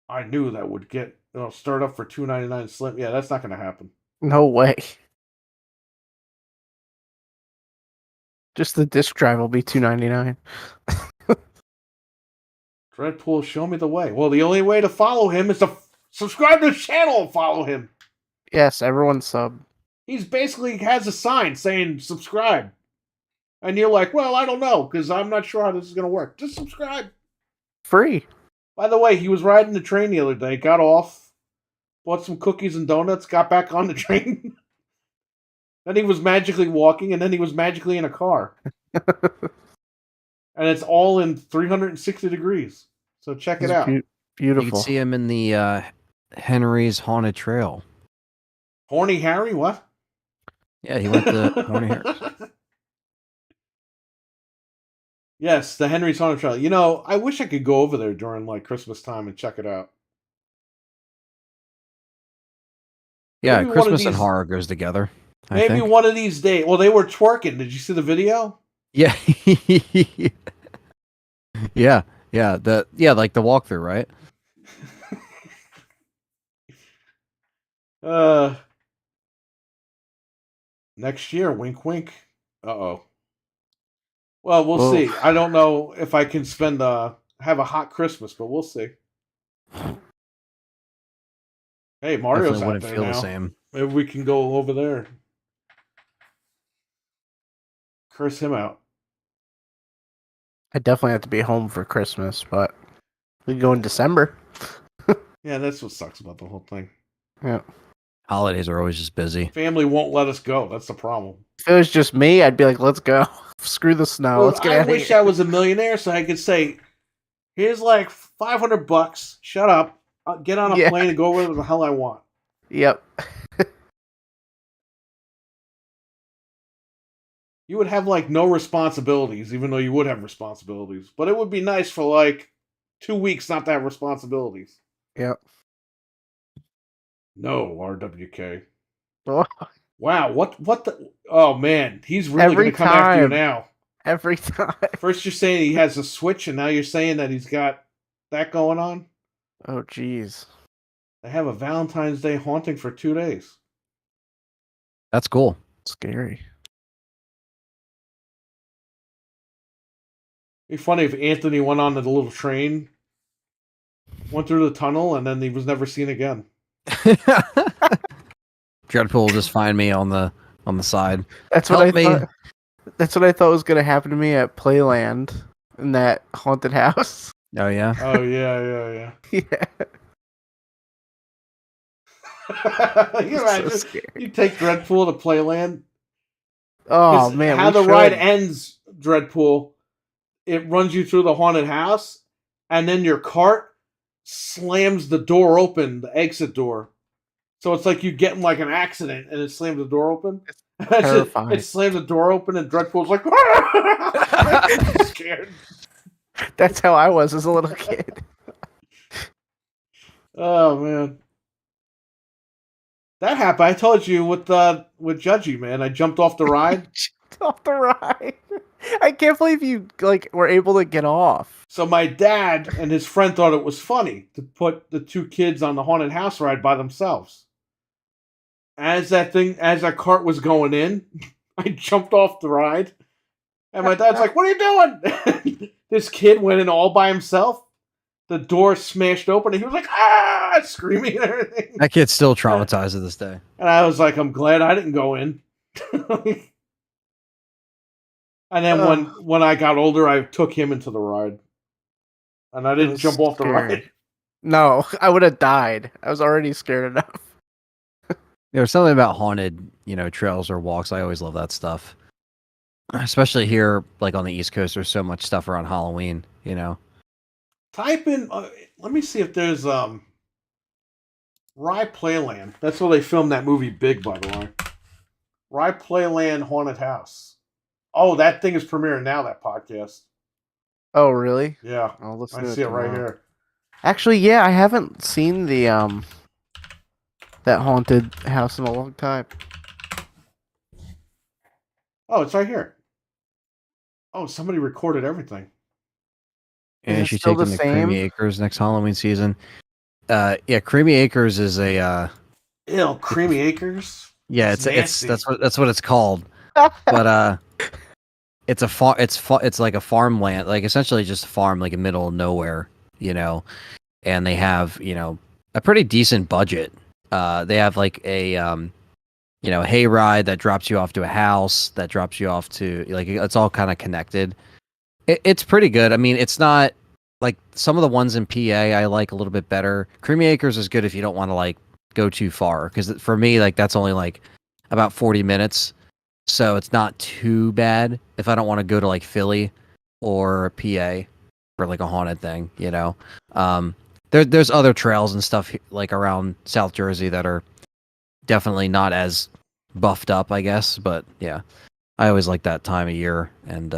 I knew that would get start up for $2.99 Slim. Yeah, that's not going to happen. No way. Just the disc drive will be $2.99. Dreadpool, show me the way. Well, the only way to follow him is to subscribe to his channel and follow him. Yes, everyone sub. He's basically has a sign saying subscribe. And you're like, well, I don't know, because I'm not sure how this is going to work. Just subscribe. Free. By the way, he was riding the train the other day, got off, bought some cookies and donuts, got back on the train. Then he was magically walking, and then he was magically in a car. And it's all in 360 degrees. So check it out. You Beautiful. can see him in the Henry's Haunted Trail. Horny Harry, what? Yeah, he went to Horny Harry's. Yes, the Henry's Haunted Trail. You know, I wish I could go over there during like Christmas time and check it out. Yeah, Maybe one of Christmas and these- horror goes together. I Maybe think. one of these days. Well, they were twerking. Did you see the video? Yeah. yeah. Like the walkthrough, right? Next year, wink, wink. Uh-oh. Well, we'll Whoa. see. I don't know if I can have a hot Christmas, but we'll see. Hey, Mario's Definitely out wouldn't there feel now. the same. Maybe we can go over there. Curse him out. I definitely have to be home for Christmas, but we go in December. Yeah, that's what sucks about the whole thing. Yeah. Holidays are always just busy. Family won't let us go. That's the problem. If it was just me, I'd be like, let's go. Screw the snow. Well, Let's get I out of wish here. I was a millionaire so I could say, here's like $500. Shut up. I'll get on a Yeah. plane and go wherever the hell I want. Yep. You would have like no responsibilities, even though you would have responsibilities. But it would be nice for like 2 weeks not to have responsibilities. Yep. No, RWK. Oh, Wow, what the? Oh man, he's really Every going to come after you time. now. every time. First you're saying he has a Switch, and now you're saying that he's got that going on. Oh, jeez. They have a Valentine's Day haunting for 2 days. That's cool. Scary. It'd be funny if Anthony went on the little train, went through the tunnel, and then he was never seen again. Dreadpool will just find me on the side. That's what Help I me. thought. That's what I thought was gonna happen to me at Playland in that haunted house. Oh yeah. Oh yeah. Yeah. You So imagine scary. you take Dreadpool to Playland. Oh 'Cause man, how we the ride should. ends, Dreadpool, it runs you through the haunted house, and then your cart slams the door open, the exit door. So it's like you get in like an accident, and it slams the door open. terrifying. It slams the door open, and Dreadpool's like, scared. That's how I was as a little kid. Oh man, that happened. I told you with Judgy, man. I jumped off the ride. Off the ride. I can't believe you were able to get off. So my dad and his friend thought it was funny to put the two kids on the haunted house ride by themselves. As that cart was going in, I jumped off the ride, and my dad's like, "What are you doing?" This kid went in all by himself. The door smashed open, and he was like, "Ah!" screaming and everything. That kid's still traumatized to this day. And I was like, "I'm glad I didn't go in." And then when I got older, I took him into the ride, and I didn't was jump off the scary. ride. No, I would have died. I was already scared enough. There's something about haunted, trails or walks. I always love that stuff. Especially here, like on the East Coast, there's so much stuff around Halloween. You know. Type in. Let me see if there's Rye Playland. That's where they filmed that movie Big, by the way. Rye Playland Haunted House. Oh, that thing is premiering now. That podcast. Oh, really? Yeah, I'll listen I to see it right tomorrow. here. Actually, yeah, I haven't seen the that haunted house in a long time. Oh, it's right here. Oh, somebody recorded everything. Is And it she still the taking the Creamy same? Acres next Halloween season. Yeah, Creamy Acres is a Ew, Creamy Acres. yeah, It's it's nasty. that's what it's called. But it's it's like a farmland, like essentially just a farm, like in the middle of nowhere, you know. And they have, you know, a pretty decent budget. They have like a you know, hayride that drops you off to a house, that drops you off to, like, it's all kind of connected. It's pretty good. I mean, it's not like some of the ones in PA I like a little bit better. Creamy Acres is good if you don't want to like go too far, because for me, like, that's only like about 40 minutes, so it's not too bad if I don't want to go to like Philly or PA for like a haunted thing, you know. There's other trails and stuff like around South Jersey that are definitely not as buffed up, I guess, but yeah, I always like that time of year. And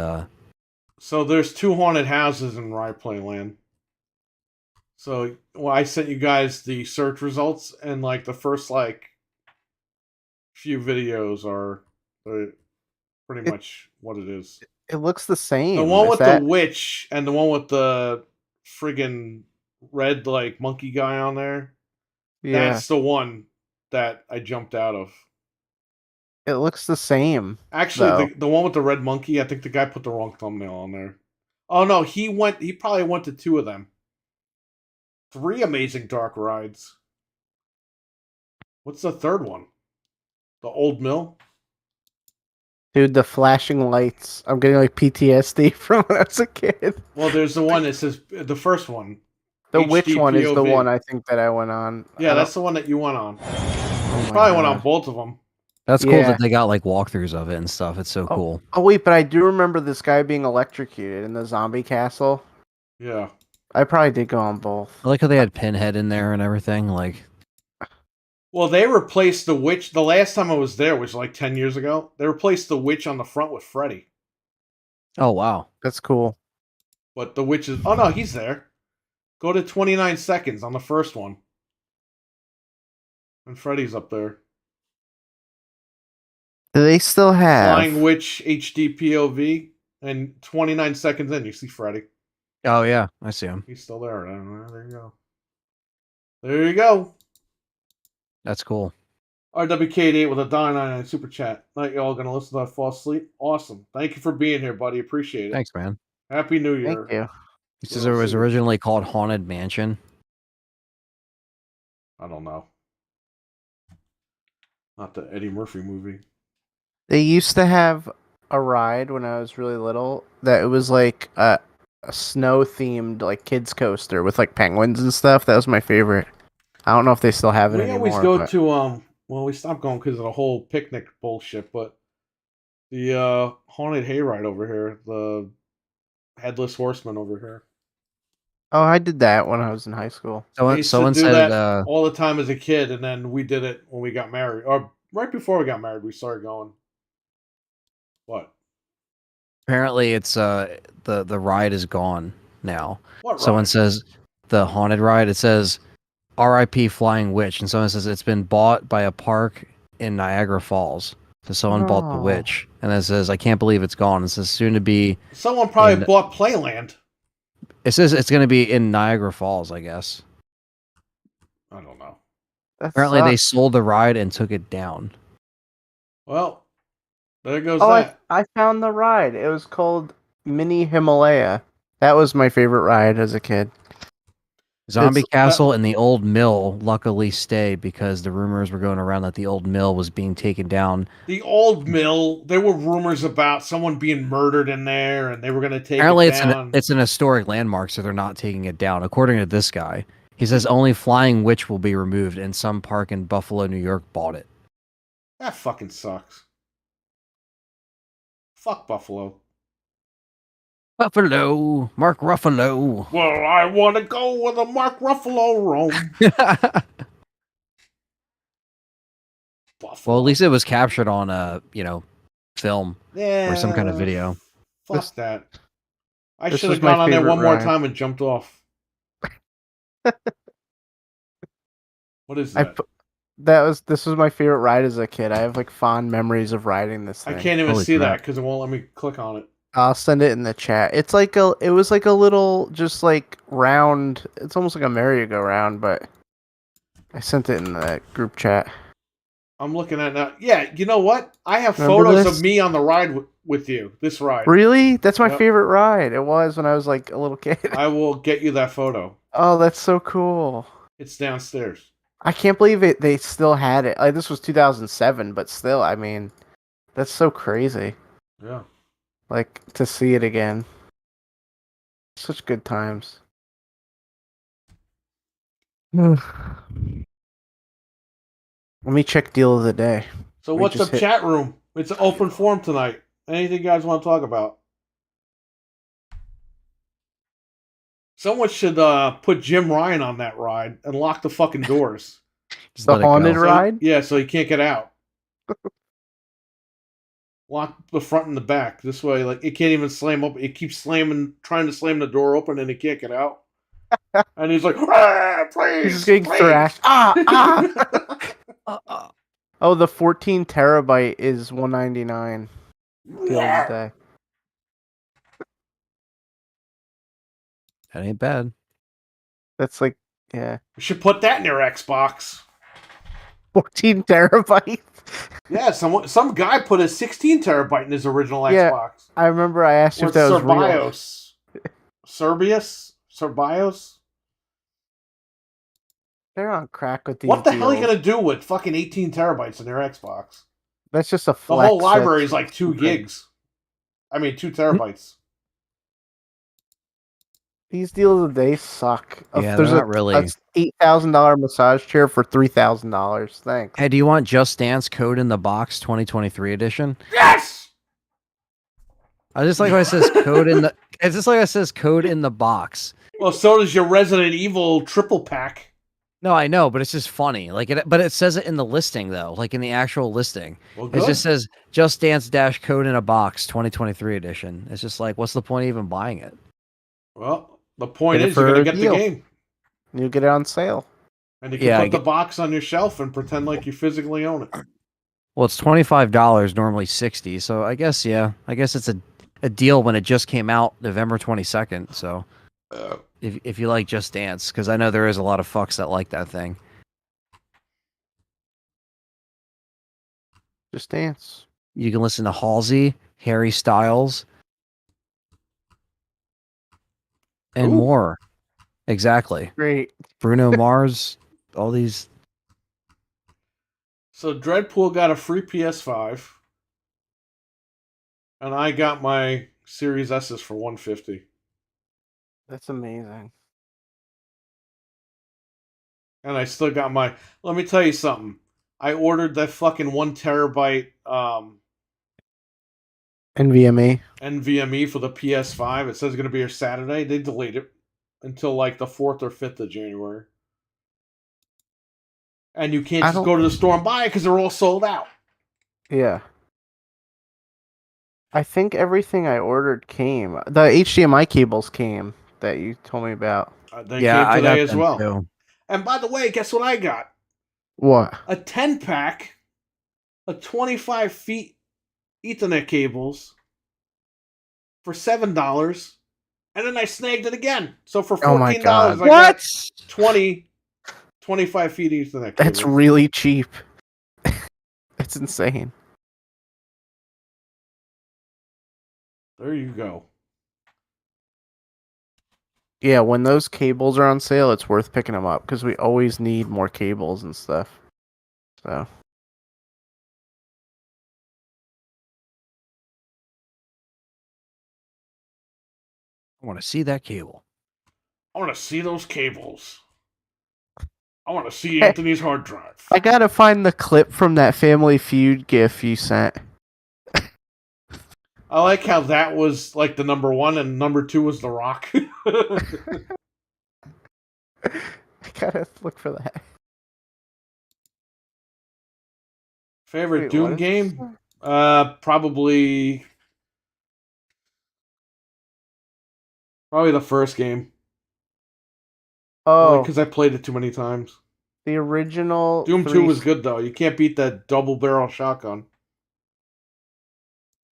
So there's 2 haunted houses in Rye Playland. So, well, I sent you guys the search results, and like the first like few videos are pretty It much what it is. it looks the The same. one Is with the that witch and the one with the friggin' red like monkey guy on there. yeah? That's the one that I jumped out of. It looks the same Actually, though. the one with the red monkey, I think the guy put the wrong thumbnail on there. Oh no, he probably went to 2 of them. 3 amazing dark rides. What's the third one? The old mill? Dude, the flashing lights. I'm getting like PTSD from when I was a kid. Well, there's the one that says the first one. The witch HD one is the one POV. I think that I went on. Yeah, I don't. that's the one that you went on. Oh my Probably went on god. both of them. that's cool Yeah. that they got like walkthroughs of it and stuff. It's so Oh, cool. oh wait, but I do remember this guy being electrocuted in the zombie castle. Yeah. I probably did go on both. I like how they had Pinhead in there and everything. Like, Well, they replaced the witch. The last time I was there, which was like 10 years ago, they replaced the witch on the front with Freddy. oh wow, That's cool. But the witch is. Oh no, he's there. Go to 29 seconds on the first one. And Freddy's up there. Do they still have? Flying Witch HD POV. And 29 seconds in, you see Freddy. oh yeah, I see him. He's still there. There you go. There you go. That's cool. RWK8 with a $1.99 super chat. Night, y'all gonna listen to that fall asleep? Awesome. Thank you for being here, buddy. Appreciate it. Thanks, man. Happy New Thank Year. you. He says it was originally called Haunted Mansion. I don't know. Not the Eddie Murphy movie. They used to have a ride when I was really little that it was like a snow themed like kids coaster with like penguins and stuff. That was my favorite. I don't know if they still have it We anymore. always go but- to well, we stopped going because of the whole picnic bullshit, but the haunted hayride over here, the headless horseman over here. Oh, I did that when I was in high school. I used Someone to do said, that all the time as a kid, and then we did it when we got married, or right before we got married. We started going. What? apparently it's the ride is gone now. What? Someone ride? says the haunted ride. It says R.I.P. Flying Witch, and someone says it's been bought by a park in Niagara Falls. So someone bought the Oh. witch, and then it says I can't believe it's gone. It says soon to be. Someone probably in- bought Playland. It says it's going to be in Niagara Falls, I guess. I don't know. That Apparently they sucks. sold the ride and took it down. Well, there goes Oh, that. I found the ride. It was called Mini Himalaya. That was my favorite ride as a kid. Zombie It's- Castle and the old mill luckily stayed because the rumors were going around that the old mill was being taken down. The old mill. There were rumors about someone being murdered in there, and they were going to take Apparently, it down. it's an historic landmark, so they're not taking it down. According to this guy, he says only Flying Witch will be removed, and some park in Buffalo, New York, bought it. That fucking sucks. Fuck Buffalo. Buffalo, Mark Ruffalo. Well, I want to go where the Mark Ruffalo roam. Buffalo. Well, at least it was captured on film Yeah. or some kind of video. Fuck This- that. I this should was have my gone on there favorite one more ride. time and jumped off. What is that? This was my favorite ride as a kid. I have like fond memories of riding this I thing. can't even Holy see crap. that because it won't let me click on it. I'll send it in the chat. It was like a little just like round. It's almost like a merry-go-round, but I sent it in the group chat. I'm looking at it now. Yeah, you know what? I have Remember photos this? of me on the ride with you. This ride. Really? That's my Yep. favorite ride. It was when I was like a little kid. I will get you that photo. Oh, that's so cool. It's downstairs. I can't believe it. They still had it. Like this was 2007, but still, I mean, that's so crazy. Yeah. Like to see it again. Such good times. Let me check deal of the day. So We what's just the hit- chat room? It's an open forum tonight. Anything you guys want to talk about? Someone should put Jim Ryan on that ride and lock the fucking doors. Just The let it go. haunted So- ride? Yeah, so he can't get out. Lock the front and the back. This way, like it can't even slam up. It keeps trying to slam the door open, and it can't get out. And he's like, "Ah, please, He's just getting please." thrashed. Oh, the 14 terabyte is $199 deal of the day. That ain't bad. That's like, yeah, You should put that in your Xbox. 14 terabytes. Yeah, some guy put a 16 terabyte in his original Yeah. Xbox. I remember I asked you Or if that was real. Serbius? They're on crack with these. What the hell are you deals. gonna do with fucking 18 terabytes in your Xbox? That's just a The flex. whole library is that's like 2 stupid. gigs. I mean, 2 terabytes. These deals of the day suck. Yeah, There's they're a not really- $8,000 massage chair for $3,000. Thanks. Hey, do you want Just Dance Code in the Box 2023 edition? Yes! I just like how it says code in the. It's just like it says code in the box. Well, so does your Resident Evil triple pack. No, I know, but it's just funny. Like it, but it says it in the listing though, like in the actual listing. Well, It good. just says Just Dance Dash Code in a Box 2023 edition. It's just like, what's the point of even buying it? Well, the point Get it is you're for gonna a get deal. the game. You get it on sale. And you can Yeah, I put the get- box on your shelf and pretend like you physically own it. Well, it's $25, normally $60. So I guess it's a deal when it just came out November 22nd. So if you like Just Dance, because I know there is a lot of fucks that like that thing. Just dance. You can listen to Halsey, Harry Styles, and Ooh. more. Exactly. Great. Bruno Mars, all these. So Dreadpool got a free PS5. And I got my Series S's for $150. That's amazing. And I still got my. Let me tell you something. I ordered that fucking 1 terabyte NVMe. NVMe for the PS5. It says it's going to be here Saturday. They delayed it until like the 4th or 5th of January. And you can't I just don't- go to the store and buy it because they're all sold out. Yeah. I think everything I ordered came. The HDMI cables came that you told me about. They Yeah, came I got today as them well. too. And by the way, guess what I got? What? A 10-pack of 25 feet Ethernet cables for $7. And then I snagged it again. So for $14, Oh my God. I got 25 feet Ethernet cables. That's really cheap. That's insane. There you go. Yeah, when those cables are on sale, it's worth picking them up because we always need more cables and stuff. So, I want to see that cable. I want to see those cables. I want to see Hey. Anthony's hard drive. I gotta find the clip from that Family Feud gif you sent. I like how that was like the number one, and number two was The Rock. I gotta look for that. Favorite Wait, Doom what is game? this? Probably the first game. Only Oh, because I played it too many times. the original Doom 2 three. was good though. You can't beat that double barrel shotgun.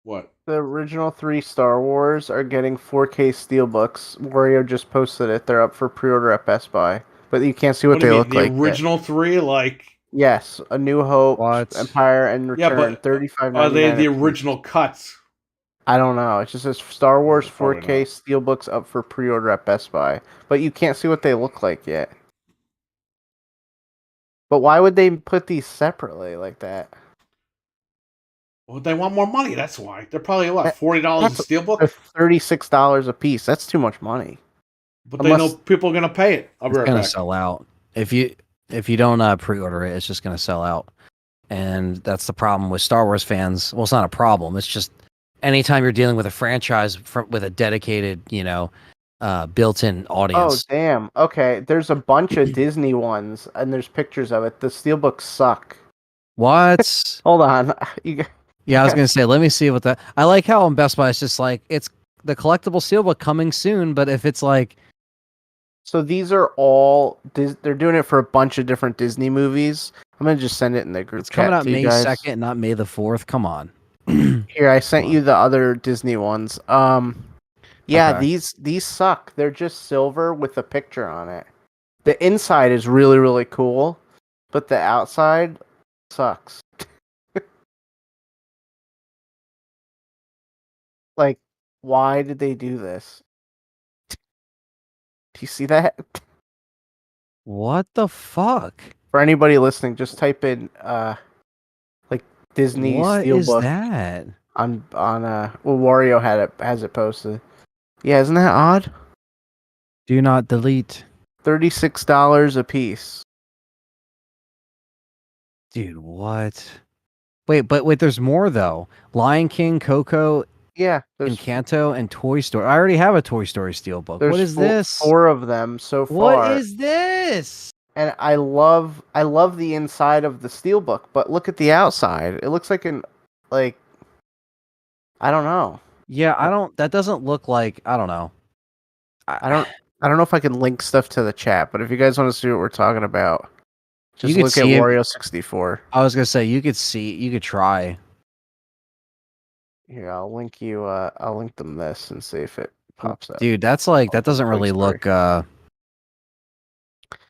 What? The original 3 Star Wars are getting 4K steelbooks. Wario just posted it. They're up for pre-order at Best Buy, but you can't see what What do they you mean? look The like yet. original three, like Yes, A New Hope, What? Empire, and yeah, Return. but are they $35.99 the a piece. original cuts? I don't know. It just says Star Wars Probably 4K not. steelbooks up for pre-order at Best Buy, but you can't see what they look like yet. But why would they put these separately like that? Well, they want more money. That's why. They're probably what, That- $40 a That's steelbook, $36 a piece. That's too much money. but they know Unless people are gonna pay it. I'll be It's right gonna back. sell out. If you don't pre-order it, it's just gonna sell out. And that's the problem with Star Wars fans. Well, it's not a problem. It's just anytime you're dealing with a franchise with a dedicated, built-in Oh, audience. damn. Okay, there's a bunch of Disney ones, and there's pictures of it. The steelbooks suck. What? Hold on. You, Yeah, I was gonna say, let me see what that. I like how on Best Buy it's just like it's the collectible steelbook coming soon, but if it's like, so these are all... They're doing it for a bunch of different Disney movies. I'm going to just send it in the group it's coming chat out to you May guys. 2nd, not May the 4th. Come on. Here, I sent Come you on. the other Disney ones. Yeah, Okay. these suck. They're just silver with a picture on it. The inside is really, really cool, but the outside sucks. Like, why did they do this? Do you see that? What the fuck? For anybody listening, just type in like Disney What is Steelbook that? on well, Wario has it posted. Yeah, isn't that odd? Do not delete. $36 a piece. Dude, what? Wait, there's more though. Lion King, Coco, Yeah, there's Encanto, and Toy Story. I already have a Toy Story steelbook. there's What is this? 4 of them so What far. is this? And I love the inside of the steelbook, but look at the outside. It looks like I don't know. Yeah, that doesn't look like, I don't know. I don't know if I can link stuff to the chat, but if you guys want to see what we're talking about, just You could look at see it. Wario 64. I was gonna say you could try. Here, I'll link them this and see if it pops up. Dude, that's like that doesn't Toy really Story. look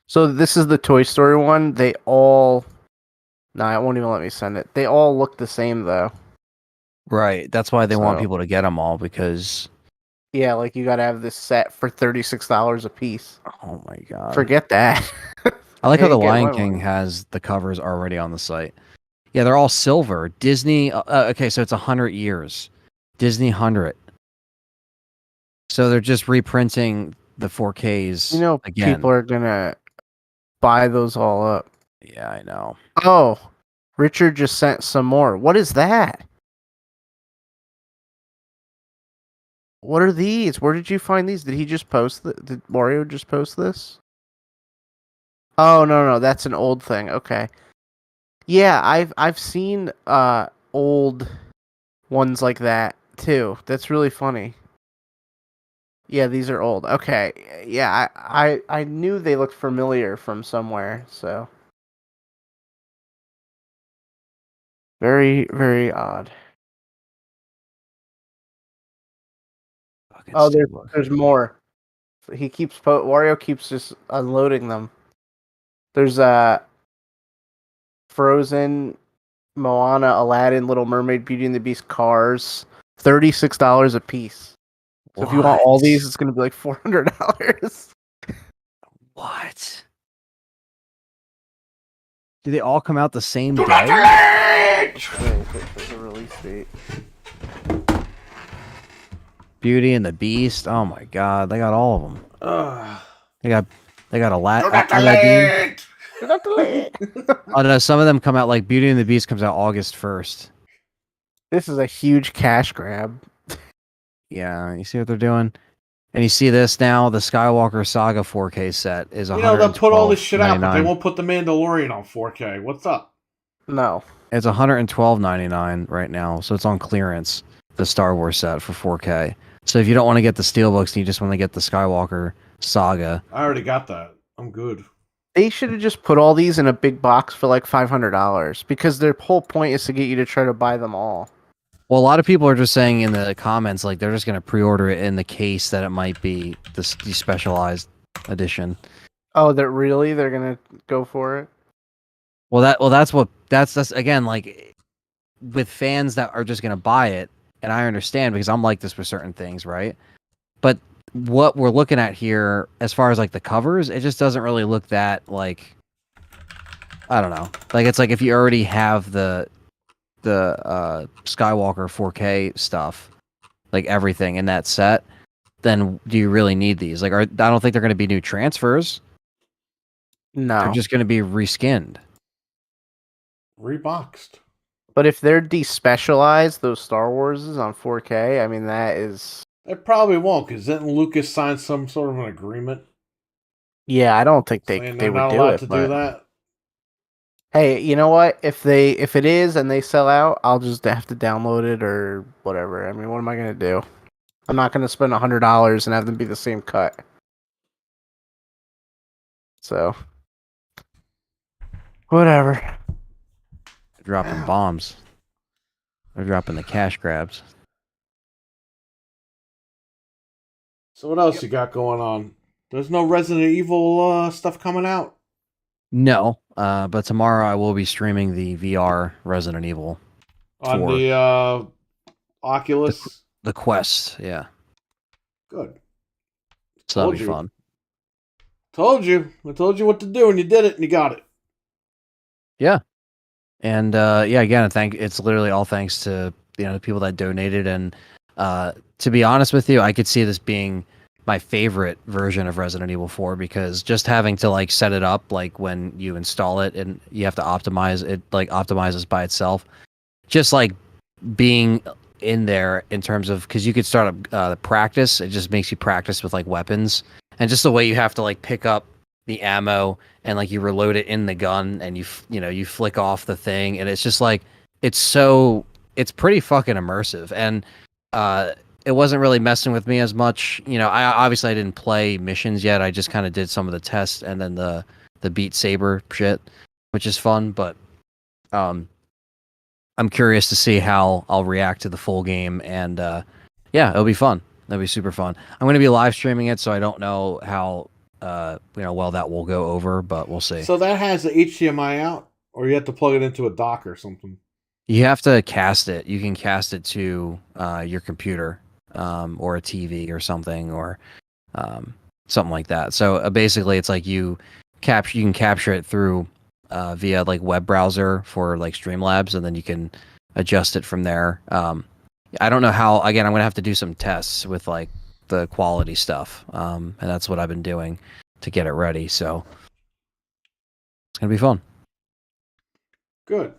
So this is the Toy Story one. They all No, it won't even let me send it. They all look the same though. right. That's why they want So- people to get them all because Yeah, like you gotta have this set for $36 a piece. oh my god. Forget that. I like how the Hey, get Lion one King more. has the covers already on the site. Yeah, they're all silver. Disney. Okay, so it's 100 years. Disney 100. So they're just reprinting the 4Ks. You know, again. people are gonna buy those all up. Yeah, I know. Oh, Richard just sent some more. What is that? What are these? Where did you find these? Did he just post Did Mario just post this? Oh no, that's an old thing. Okay. Yeah, I've seen old ones like that too. That's really funny. Yeah, these are old. Okay. Yeah, I knew they looked familiar from somewhere, so very, very odd. Fucking Oh, steelbook. there's more. Wario keeps just unloading them. There's Frozen, Moana, Aladdin, Little Mermaid, Beauty and the Beast, Cars, $36 a piece. So if you want all these, it's gonna be like $400. What? Do they all come out the same Do not day? delete! There's a release date. Beauty and the Beast. Oh my god, they got all of them. Ugh. They got Do not Aladdin. delete! Oh no, some of them come out like Beauty and the Beast comes out August 1st. This is a huge cash grab. Yeah, you see what they're doing? And you see this now, the Skywalker Saga 4K set is They'll put all this shit out, but they $112.99. won't put the Mandalorian on 4K. What's up? No. It's $112.99 right now, so it's on clearance, the Star Wars set for 4K. So if you don't want to get the Steelbooks and you just want to get the Skywalker Saga, I already got that. I'm good. They should have just put all these in a big box for like $500 because their whole point is to get you to try to buy them all. well, a lot of people are just saying in the comments like they're just going to pre-order it in the case that it might be the specialized edition. Oh, they're gonna go for it? That's again like with fans that are just going to buy it, and I understand because I'm like this with certain things, right? But what we're looking at here, as far as like the covers, it just doesn't really look that like, I don't know. Like it's like if you already have the Skywalker 4K stuff, like everything in that set, then do you really need these? Like, I don't think they're going to be new transfers. No. They're just going to be reskinned. Reboxed. But if they're despecialized, those Star Warses on 4K, I mean that is. It probably won't, because didn't Lucas sign some sort of an agreement? Yeah, I don't think Saying they they're would not do allowed it. to But do that. hey, you know what? If it is and they sell out, I'll just have to download it or whatever. I mean, what am I gonna do? I'm not gonna spend $100 and have them be the same cut. So, whatever. They're dropping bombs. They're dropping the cash grabs. So what else you got going on? There's no Resident Evil stuff coming out. No, but tomorrow I will be streaming the VR Resident Evil On 4. the Oculus. The Quest, yeah. Good. So that'll Told be you. fun. Told you. I told you what to do, and you did it, and you got it. Yeah. And yeah, again, it's literally all thanks to the people that donated. And to be honest with you, I could see this being my favorite version of Resident Evil 4 because just having to like set it up like when you install it and you have to optimize it, like optimizes by itself. Just like being in there in terms of because you could start up the practice. It just makes you practice with like weapons and just the way you have to like pick up the ammo and like you reload it in the gun and you flick off the thing and it's just like it's pretty fucking immersive and it wasn't really messing with me as much. I didn't play missions yet. I just kind of did some of the tests and then the Beat Saber shit, which is fun, but I'm curious to see how I'll react to the full game and yeah, it'll be fun. That'll be super fun. I'm going to be live streaming it, so I don't know how well that will go over, but we'll see. So that has the HDMI out, or you have to plug it into a dock or something. You have to cast it. You can cast it to your computer or a TV or something or something like that. So basically, it's like you can capture it through via like web browser for like Streamlabs, and then you can adjust it from there. I don't know how. Again, I'm gonna have to do some tests with like the quality stuff, and that's what I've been doing to get it ready. So it's gonna be fun. Good.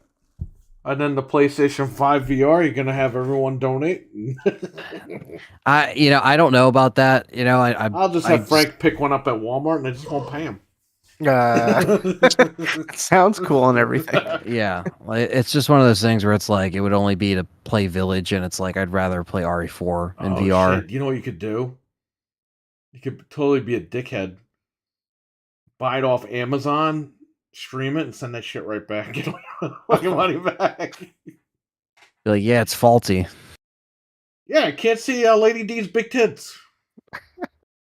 And then the PlayStation 5 VR, you're gonna have everyone donate. I don't know about that. I'll just have Frank pick one up at Walmart, and I just won't pay him. Sounds cool and everything. Yeah, it's just one of those things where it's like it would only be to play Village, and it's like I'd rather play RE4 in VR. Shit. You know what you could do? You could totally be a dickhead. Buy it off Amazon, stream it, and send that shit right back. Get your money back. Be like, yeah, it's faulty. Yeah, I can't see Lady D's big tits.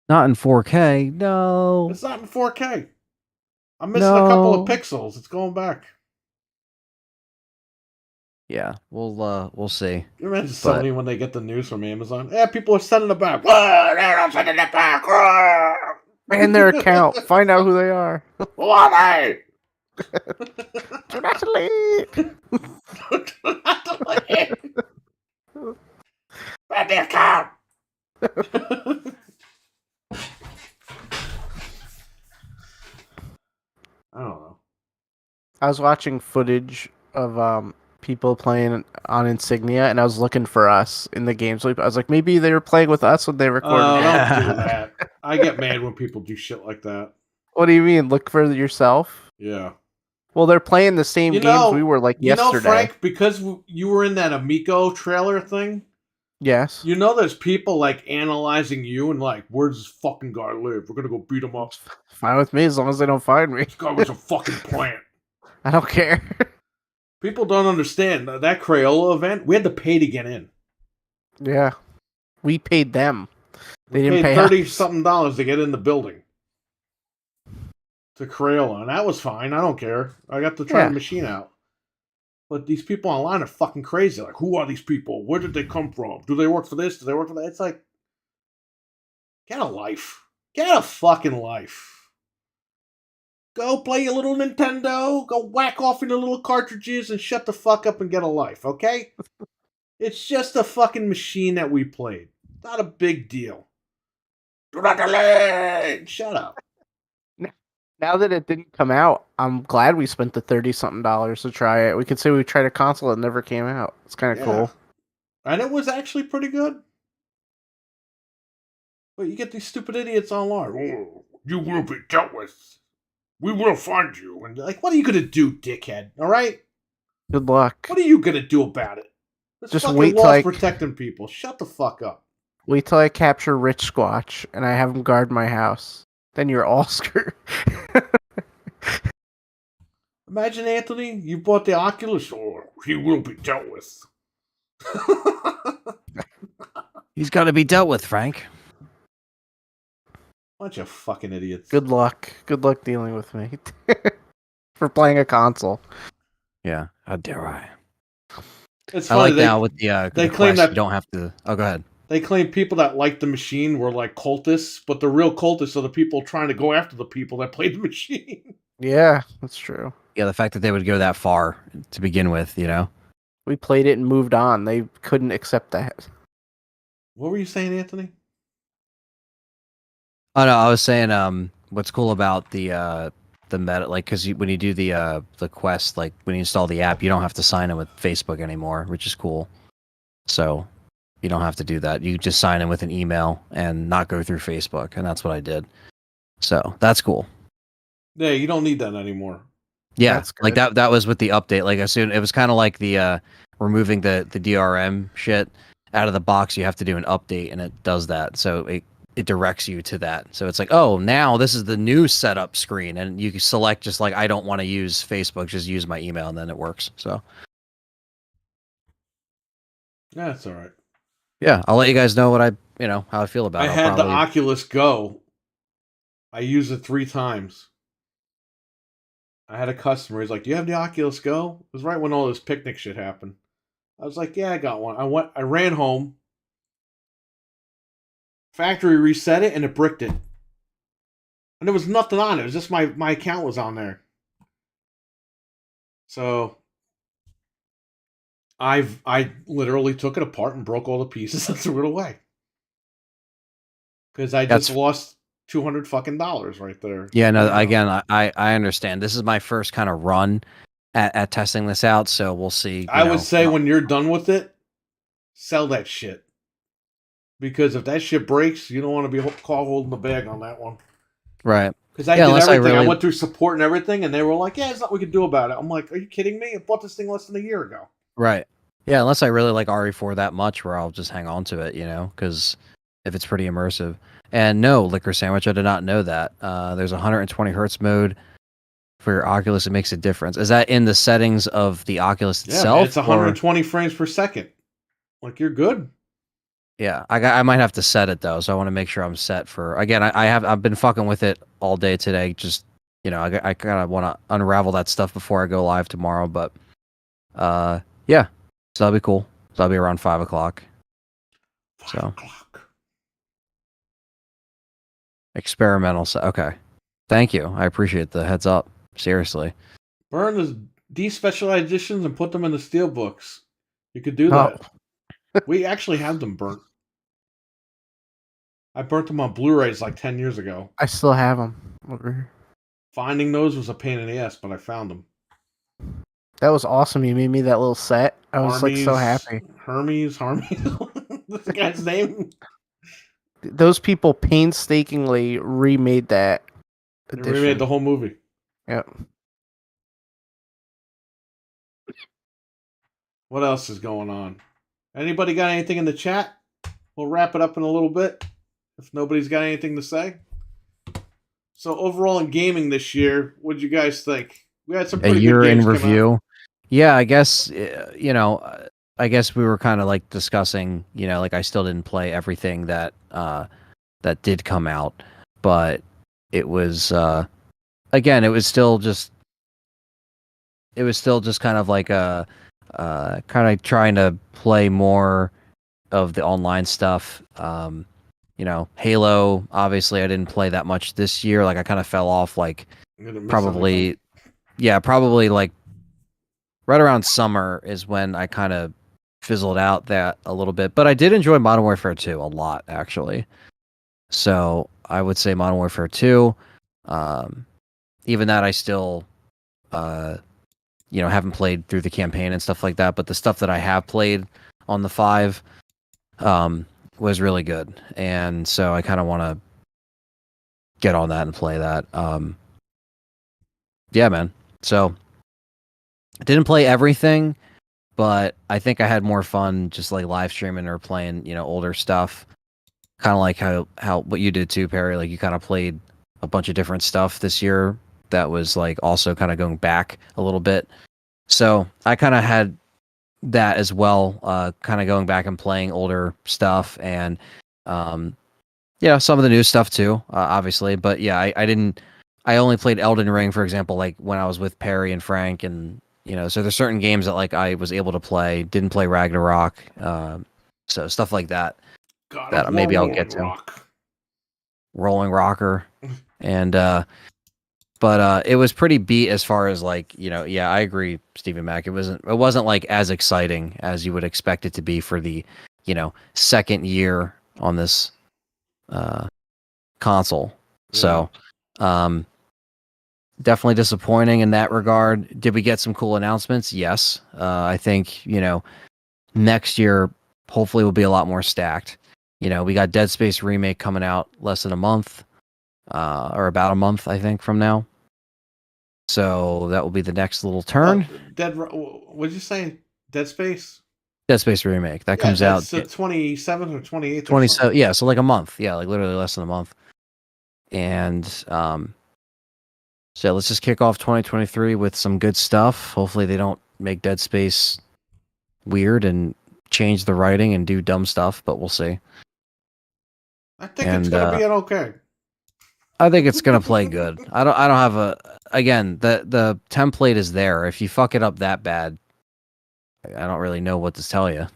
Not in 4K. No. It's not in 4K. I'm missing a couple of pixels. It's going back. Yeah, we'll see. You imagine Sony when they get the news from Amazon? Yeah, people are sending it back. They're not sending it back. And their account. Find out who they are. Who are they? Do not delete. Do not delete. Bad the account. I don't know. I was watching footage of people playing on Insignia, and I was looking for us in the games. I was like, maybe they were playing with us when they recorded. Oh, it. don't do that. I get mad when people do shit like that. What do you mean? Look for yourself? Yeah. Well, they're playing the same games we were like yesterday. Frank, because you were in that Amico trailer thing, Yes. you know there's people like analyzing you and like, where's this fucking guy live? We're gonna go beat him up. Fine with me as long as they don't find me. This guy was a fucking plant. I don't care. People don't understand that Crayola event. We had to pay to get in. Yeah. We paid them. They We didn't paid pay $30 us. something to get in the building. To Crayola, and that was fine. I don't care. I got to try the machine out. But these people online are fucking crazy. Like, who are these people? Where did they come from? Do they work for this? Do they work for that? It's like, get a life. Get a fucking life. Go play your little Nintendo. Go whack off into little cartridges and shut the fuck up and get a life, okay? It's just a fucking machine that we played. Not a big deal. Do not delay! Shut up. Now that it didn't come out, I'm glad we spent the $30-something to try it. We could say we tried a console that never came out. It's kind of cool. And it was actually pretty good. But you get these stupid idiots online. Oh, you will be dealt with. We will find you. And like, what are you gonna do, dickhead? All right? Good luck. What are you gonna do about it? This Just fucking wait till law's protecting people. Shut the fuck up. Wait till I capture Rich Squatch and I have him guard my house. Then you're all screwed. Imagine, Anthony, you bought the Oculus, or he will be dealt with. He's got to be dealt with, Frank. Bunch of fucking idiots. Good luck. Good luck dealing with me. For playing a console. Yeah, how dare I? It's I funny, like now with the they the claim Quest, that you don't have to. Oh, go ahead. they claim people that like the machine were like cultists, but the real cultists are the people trying to go after the people that played the machine. Yeah, that's true. Yeah, the fact that they would go that far to begin with, you know. We played it and moved on. They couldn't accept that. What were you saying, Anthony? Oh no, I was saying, what's cool about the meta, like, because when you do the Quest, like when you install the app, you don't have to sign in with Facebook anymore, which is cool. So you don't have to do that. You just sign in with an email and not go through Facebook, and that's what I did. So that's cool. Yeah, you don't need that anymore. Yeah, That's like good. that was with the update. Like as soon it was kind of like the removing the DRM shit out of the box. You have to do an update, and it does that. So it directs you to that. So it's like, oh, now this is the new setup screen, and you can select just like I don't want to use Facebook, just use my email, and then it works. So Yeah, that's all right. yeah, I'll let you guys know what how I feel about it. I had the Oculus Go. I used it 3 times. I had a customer. He's like, "Do you have the Oculus Go?" It was right when all this picnic shit happened. I was like, "Yeah, I got one." I ran home. Factory reset it and it bricked it. And there was nothing on it. It was just my account was on there. So I literally took it apart and broke all the pieces and threw it away. Because I just lost $200 fucking right there. Yeah, no, again, I understand. This is my first kind of run at testing this out, so we'll see. I would say when you're done with it, sell that shit. Because if that shit breaks, you don't want to be caught holding the bag on that one. Right. Because I did everything. I went through support and everything, and they were like, "Yeah, there's nothing we can do about it." I'm like, "Are you kidding me? I bought this thing less than a year ago." Right. Yeah, unless I really like RE4 that much, where I'll just hang on to it, because if it's pretty immersive. And no, Liquor Sandwich, I did not know that. There's 120 hertz mode for your Oculus. It makes a difference. Is that in the settings of the Oculus itself? Yeah, it's 120 frames per second. Like, you're good. Yeah, I might have to set it though, so I want to make sure I'm set for. Again, I've been fucking with it all day today. Just I kind of want to unravel that stuff before I go live tomorrow. But yeah, so that'll be cool. So that'll be around 5:00. 5 o'clock. Experimental. Okay, thank you. I appreciate the heads up. Seriously. Burn the despecialized editions and put them in the steel books. You could do that. We actually have them burnt. I burnt them on Blu-rays like 10 years ago. I still have them. Finding those was a pain in the ass, but I found them. That was awesome. You made me that little set. I was like so happy. Hermes. This guy's name. Those people painstakingly remade that They edition. remade the whole movie. Yep. What else is going on? Anybody got anything in the chat? We'll wrap it up in a little bit. If nobody's got anything to say. So overall in gaming this year, what did you guys think? We had some A pretty year good games in come out. review. Yeah, I guess I guess we were kind of like discussing. Like I still didn't play everything that did come out, but it was again, it was still just kind of like a kind of trying to play more of the online stuff. Halo, obviously I didn't play that much this year. Like I kind of fell off like probably like right around summer is when I kind of fizzled out that a little bit. But I did enjoy Modern Warfare 2 a lot, actually. So I would say Modern Warfare 2. Even that I still haven't played through the campaign and stuff like that, but the stuff that I have played on the 5 was really good. And so I kind of want to get on that and play that. Yeah, man. So I didn't play everything, but I think I had more fun just like live streaming or playing, older stuff. Kind of like how what you did too, Perry. Like you kind of played a bunch of different stuff this year that was like also kind of going back a little bit. So I kind of had that as well, kind of going back and playing older stuff and some of the new stuff too, obviously. But yeah, I only played Elden Ring, for example, like when I was with Perry and Frank, and so there's certain games that like I was able to play. Didn't play Ragnarok, so stuff like that. God That maybe I'll get to. Rolling Rocker, and but it was pretty beat as far as like yeah, I agree, Stephen Mack. It wasn't like as exciting as you would expect it to be for the second year on this console. Yeah. So definitely disappointing in that regard. Did we get some cool announcements? Yes. I think next year hopefully will be a lot more stacked. We got Dead Space remake coming out less than a month, or about a month, I think, from now. So that will be the next little turn. What did you say? Dead Space? Dead Space remake that comes out the 27th or 28th. 27. Yeah, so like a month. Yeah, like literally less than a month. And so let's just kick off 2023 with some good stuff. Hopefully they don't make Dead Space weird and change the writing and do dumb stuff, but we'll see. I think it's gonna be okay. I think it's gonna play good. I don't have the template is there. If you fuck it up that bad, I don't really know what to tell you.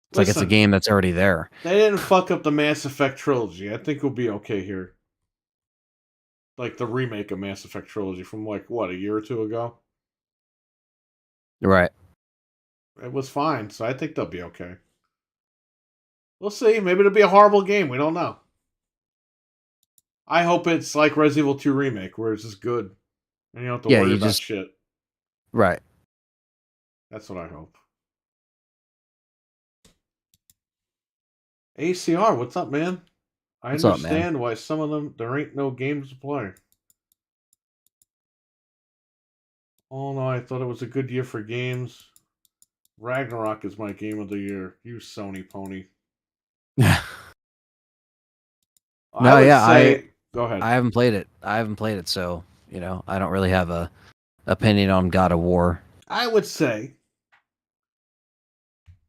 It's like it's a game that's already there. They didn't fuck up the Mass Effect trilogy. I think we'll be okay here. Like the remake of Mass Effect trilogy from like what, a year or two ago? Right. It was fine, so I think they'll be okay. We'll see. Maybe it'll be a horrible game. We don't know. I hope it's like Resident Evil 2 Remake, where it's just good. And you don't have to worry about shit. Right. That's what I hope. ACR, what's up, man? I understand why some of them, there ain't no games to play. Oh no, I thought it was a good year for games. Ragnarok is my game of the year. You Sony pony. Go ahead. I haven't played it, so I don't really have a opinion on God of War. I would say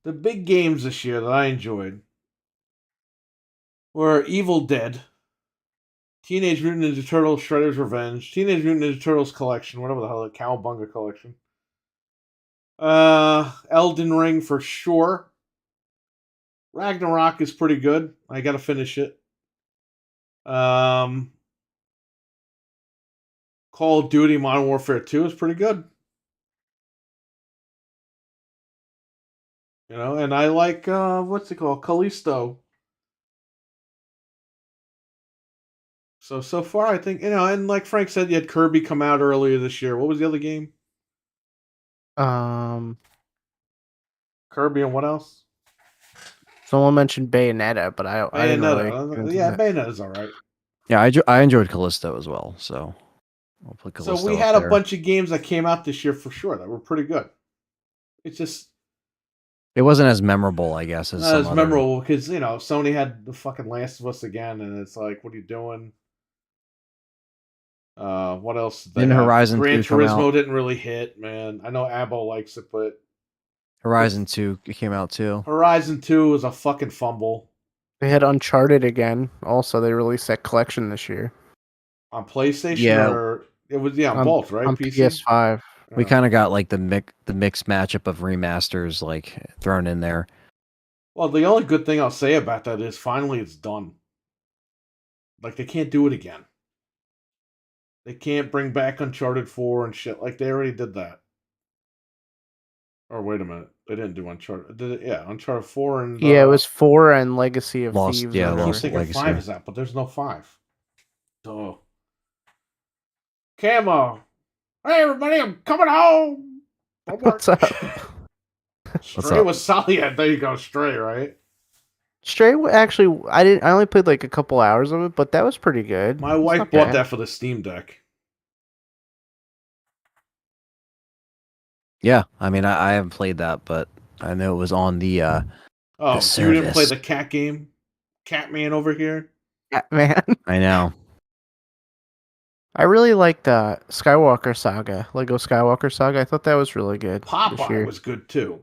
the big games this year that I enjoyed were Evil Dead, Teenage Mutant Ninja Turtles: Shredder's Revenge, Teenage Mutant Ninja Turtles Collection, whatever the hell, the Cowabunga Collection. Elden Ring for sure. Ragnarok is pretty good. I gotta finish it. Call of Duty Modern Warfare 2 is pretty good. And I like what's it called? Callisto. So far I think, and like Frank said, you had Kirby come out earlier this year. What was the other game? Um, Kirby and what else? someone mentioned Bayonetta, but I didn't really. get Bayonetta. into Yeah, that. Bayonetta's all right. Yeah, I enjoyed Callisto as well, so I'll put So Callisto we up had a there. bunch of games that came out this year for sure that were pretty good. It's just It wasn't as memorable, I guess, as not some as other. memorable because Sony had the fucking Last of Us again, and it's like, what are you doing? What else did they Didn't have? Horizon Gran 2 come Turismo out? didn't really hit, man. I know Abo likes it, but Horizon 2 came out too. Horizon 2 was a fucking fumble They had Uncharted again. Also, they released that collection this year on PlayStation, Yeah. or it was on on both, right? on PC. PS5. We Yeah. kind of got like the mixed matchup of remasters like thrown in there. Well, the only good thing I'll say about that is finally it's done. Like they can't do it again. They can't bring back Uncharted 4 and shit. Like they already did that. Or wait a minute, they didn't do Uncharted. Did it? Yeah, Uncharted 4 and Yeah, it was 4 and Legacy of Lost- Thieves. yeah, or I keep Lost whatever. thinking Legacy. 5 is out, but there's no 5. So, Camo. Hey everybody, I'm coming home. What's up? Stray up? was solid. Yeah, there you go, Stray, right? Stray actually, I only played like a couple hours of it, but that was pretty good. My It's wife not bought bad. that for the Steam Deck. Yeah, I mean I haven't played that, but I know it was on the Oh, The you didn't play service. the cat game? Catman over here? Yeah, man. I know. I really liked Skywalker Saga, Lego Skywalker Saga. I thought that was really good this Popeye year. was good too.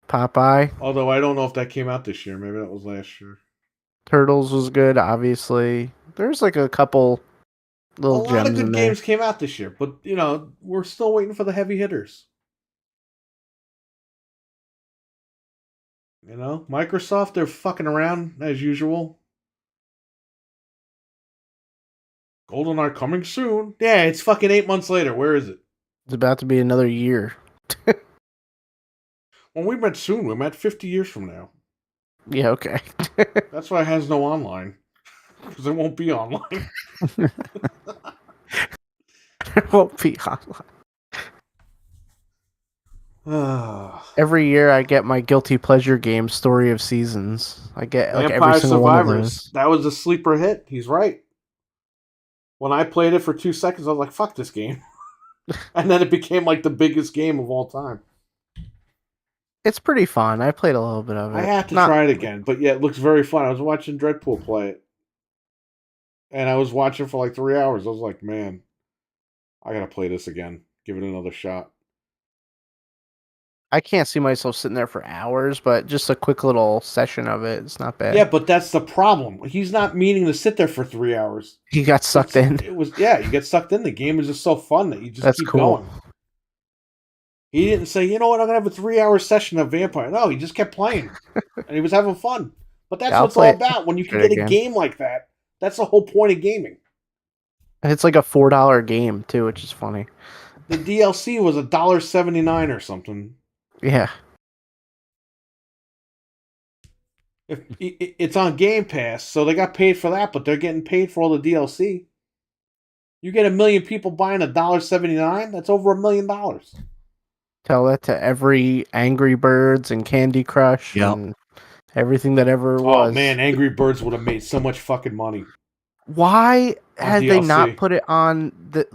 Popeye, Although I don't know if that came out this year. Maybe that was last year. Turtles was good. Obviously, there's like a couple A little lot of gems in good there. games came out this year, but we're still waiting for the heavy hitters. Microsoft, they're fucking around as usual. GoldenEye coming soon. Yeah, it's fucking 8 months later. Where is it? It's about to be another year. When we met soon, we met 50 years from now. Yeah, okay. That's why it has no online. Because it won't be online. It won't be online. Vampire Every year, I get my guilty pleasure game, Story of Seasons. I get like every single one of Survivors. those. That was a sleeper hit. He's right. When I played it for 2 seconds, I was like, fuck this game. And then it became like the biggest game of all time. It's pretty fun. I played a little bit of it. I have to Not- try it again, but yeah, it looks very fun. I was watching Dreadpool play it. And I was watching for like 3 hours. I was like, man, I gotta play this again. Give it another shot. I can't see myself sitting there for hours, but just a quick little session of it. It's not bad. Yeah, but that's the problem. He's not meaning to sit there for 3 hours. He got sucked in. You get sucked in. The game is just so fun that you just That's keep cool. going. He didn't say, you know what, I'm gonna have a 3-hour session of Vampire. No, he just kept playing. And he was having fun. But that's Yeah, I'll what it's all play it. about. When you can Try it get a again. game like that, that's the whole point of gaming. It's like a $4 game too, which is funny. The DLC was $1.79 or something. Yeah. It's on Game Pass, so they got paid for that, but they're getting paid for all the DLC. You get 1 million people buying $1.79, that's over $1 million. Tell that to every Angry Birds and Candy Crush Yep. and everything that ever was. Oh man, Angry Birds would have made so much fucking money. Why had they DLC. not put it on the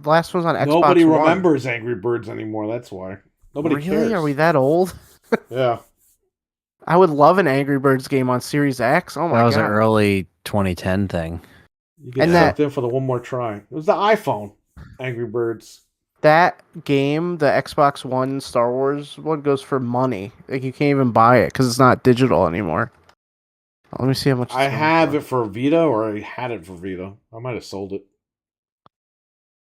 last one's on Xbox Nobody One? remembers Angry Birds anymore, that's why. Nobody Really? cares. Are we that old? Yeah. I would love an Angry Birds game on Series X. Oh my That was god. an early 2010 thing. You get And sucked in for the one more try. It was the iPhone, Angry Birds. That game, the Xbox One Star Wars one, goes for money. Like you can't even buy it because it's not digital anymore. Let me see how much. I have it for Vita, or I had it for Vita. I might have sold it.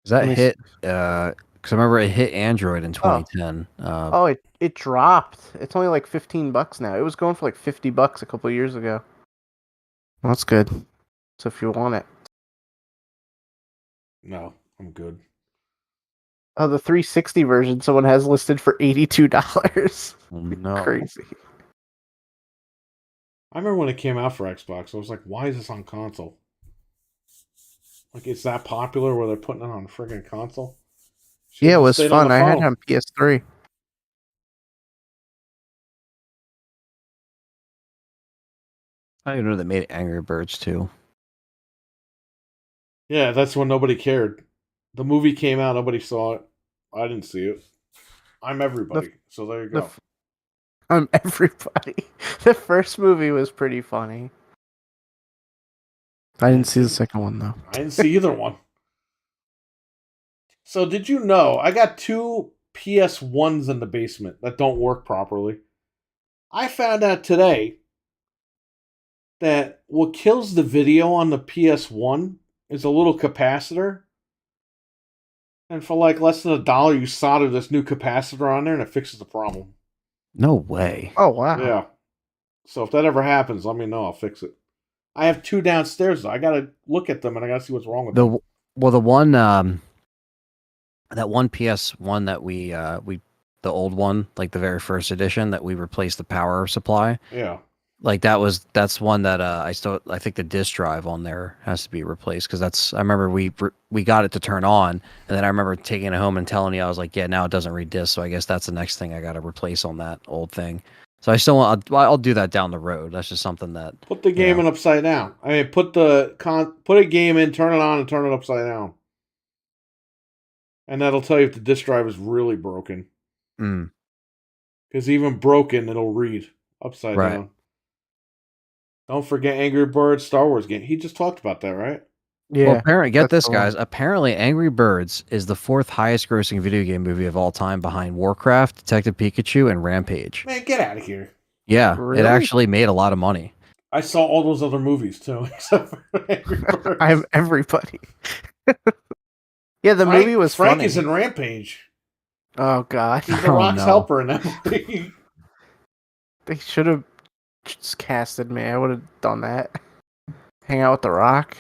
Does that Let me hit? Because I remember it hit Android in 2010. Oh, it dropped. It's only like $15 now. It was going for like $50 a couple years ago. Well, that's good. So if you want it, No, I'm good. oh, the 360 version someone has listed for $82. No. Crazy. I remember when it came out for Xbox, I was like, why is this on console? Like, it's that popular where they're putting it on a friggin' console? Should've Yeah, it was stayed on fun. the I had phone. it on PS3. I didn't know they made Angry Birds too. Yeah, that's when nobody cared. The movie came out, nobody saw it. I didn't see it. I'm everybody. So there you go. Everybody. The first movie was pretty funny. I didn't see the second one though. I didn't see either one. So did you know I got 2 PS1s in the basement that don't work properly? I found out today that what kills the video on the PS1 is a little capacitor. And for like less than $1, you solder this new capacitor on there and it fixes the problem. No way. Oh wow. Yeah. So if that ever happens, let me know. I'll fix it. I have 2 downstairs though. I gotta look at them and I gotta see what's wrong with them. The one that one PS1 that we the old one, like the very first edition that we replaced the power supply. Yeah. Like that's one that I think the disk drive on there has to be replaced because I remember we got it to turn on and then I remember taking it home and telling you I was like, yeah, now it doesn't read disk, so I guess that's the next thing I got to replace on that old thing. So I still want I'll do that down the road. That's just something that Put the game in upside down. I mean, put a game in, turn it on, and turn it upside down, and that'll tell you if the disk drive is really broken. Because even broken, it'll read upside down. Don't forget Angry Birds Star Wars game. He just talked about that, right? Yeah. Well, apparently, get this, guys. Apparently, Angry Birds is the 4th highest grossing video game movie of all time behind Warcraft, Detective Pikachu, and Rampage. Man, get out of here. Yeah, Really? It actually made a lot of money. I saw all those other movies too, except for Angry Birds. I'm everybody. Yeah, the movie was Frank funny. is in Rampage. Oh god. He's the Rock's helper in that movie. They should have just casted me. I would have done that. Hang out with The Rock.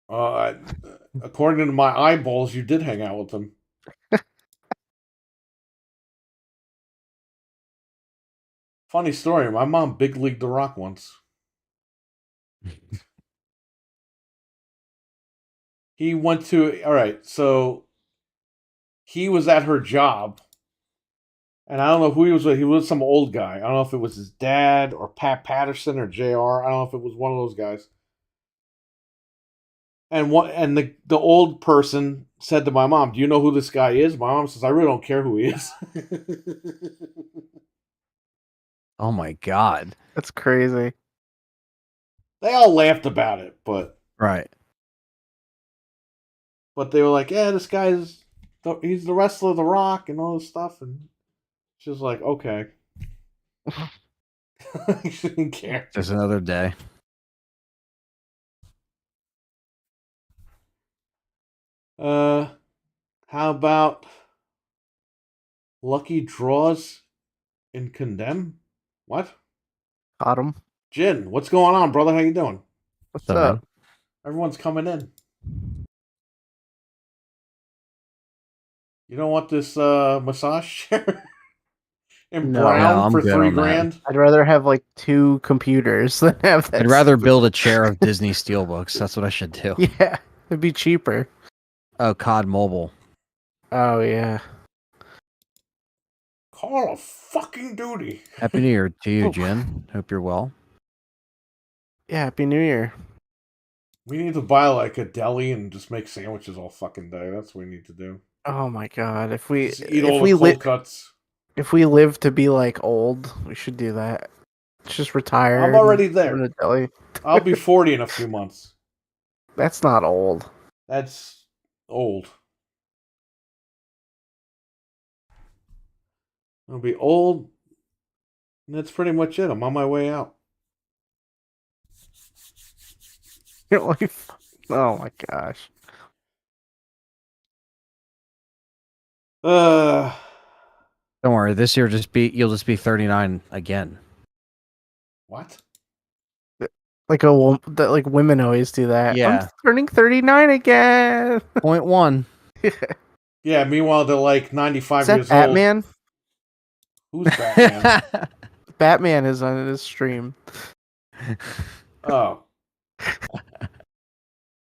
According to my eyeballs, you did hang out with him. Funny story. My mom big leagued The Rock once. He went to... All right, so he was at her job. And I don't know who he was with. He was some old guy. I don't know if it was his dad or Pat Patterson or JR. I don't know if it was one of those guys. And the old person said to my mom, "Do you know who this guy is?" My mom says, "I really don't care who he is." Oh my god. That's crazy. They all laughed about it, but Right. But they were like, "Yeah, this guy's he's the wrestler of The Rock and all this stuff," and she was like, "Okay." She didn't care. Just another day. How about lucky draws in Condemn? What? Got him. Jin, what's going on, brother? How you doing? What's up? Everyone's coming in. You don't want this massage chair in No. brown I'm for good $3 on that. grand? I'd rather have like 2 computers than have that. I'd rather build a chair of Disney Steelbooks. That's what I should do. Yeah, it'd be cheaper. Oh, COD Mobile. Oh yeah. Call of fucking duty. Happy New Year to you, Oh. Jen. Hope you're well. Yeah, Happy New Year. We need to buy like a deli and just make sandwiches all fucking day. That's what we need to do. Oh my god. If we Just eat all the cold live cuts. if we live to be like old, we should do that. Just retire. I'm already and there. go to deli. I'll be 40 in a few months. That's not old. That's old. I'll be old. And that's pretty much it. I'm on my way out. You're like, oh my gosh. Uh, Don't worry. This year, you'll just be 39 again. what? Like like women always do that. Yeah. I'm turning 39 again. 0.1. Yeah, meanwhile, they're like 95 Is that years Batman? old. Who's Batman? Batman is on his stream. Oh.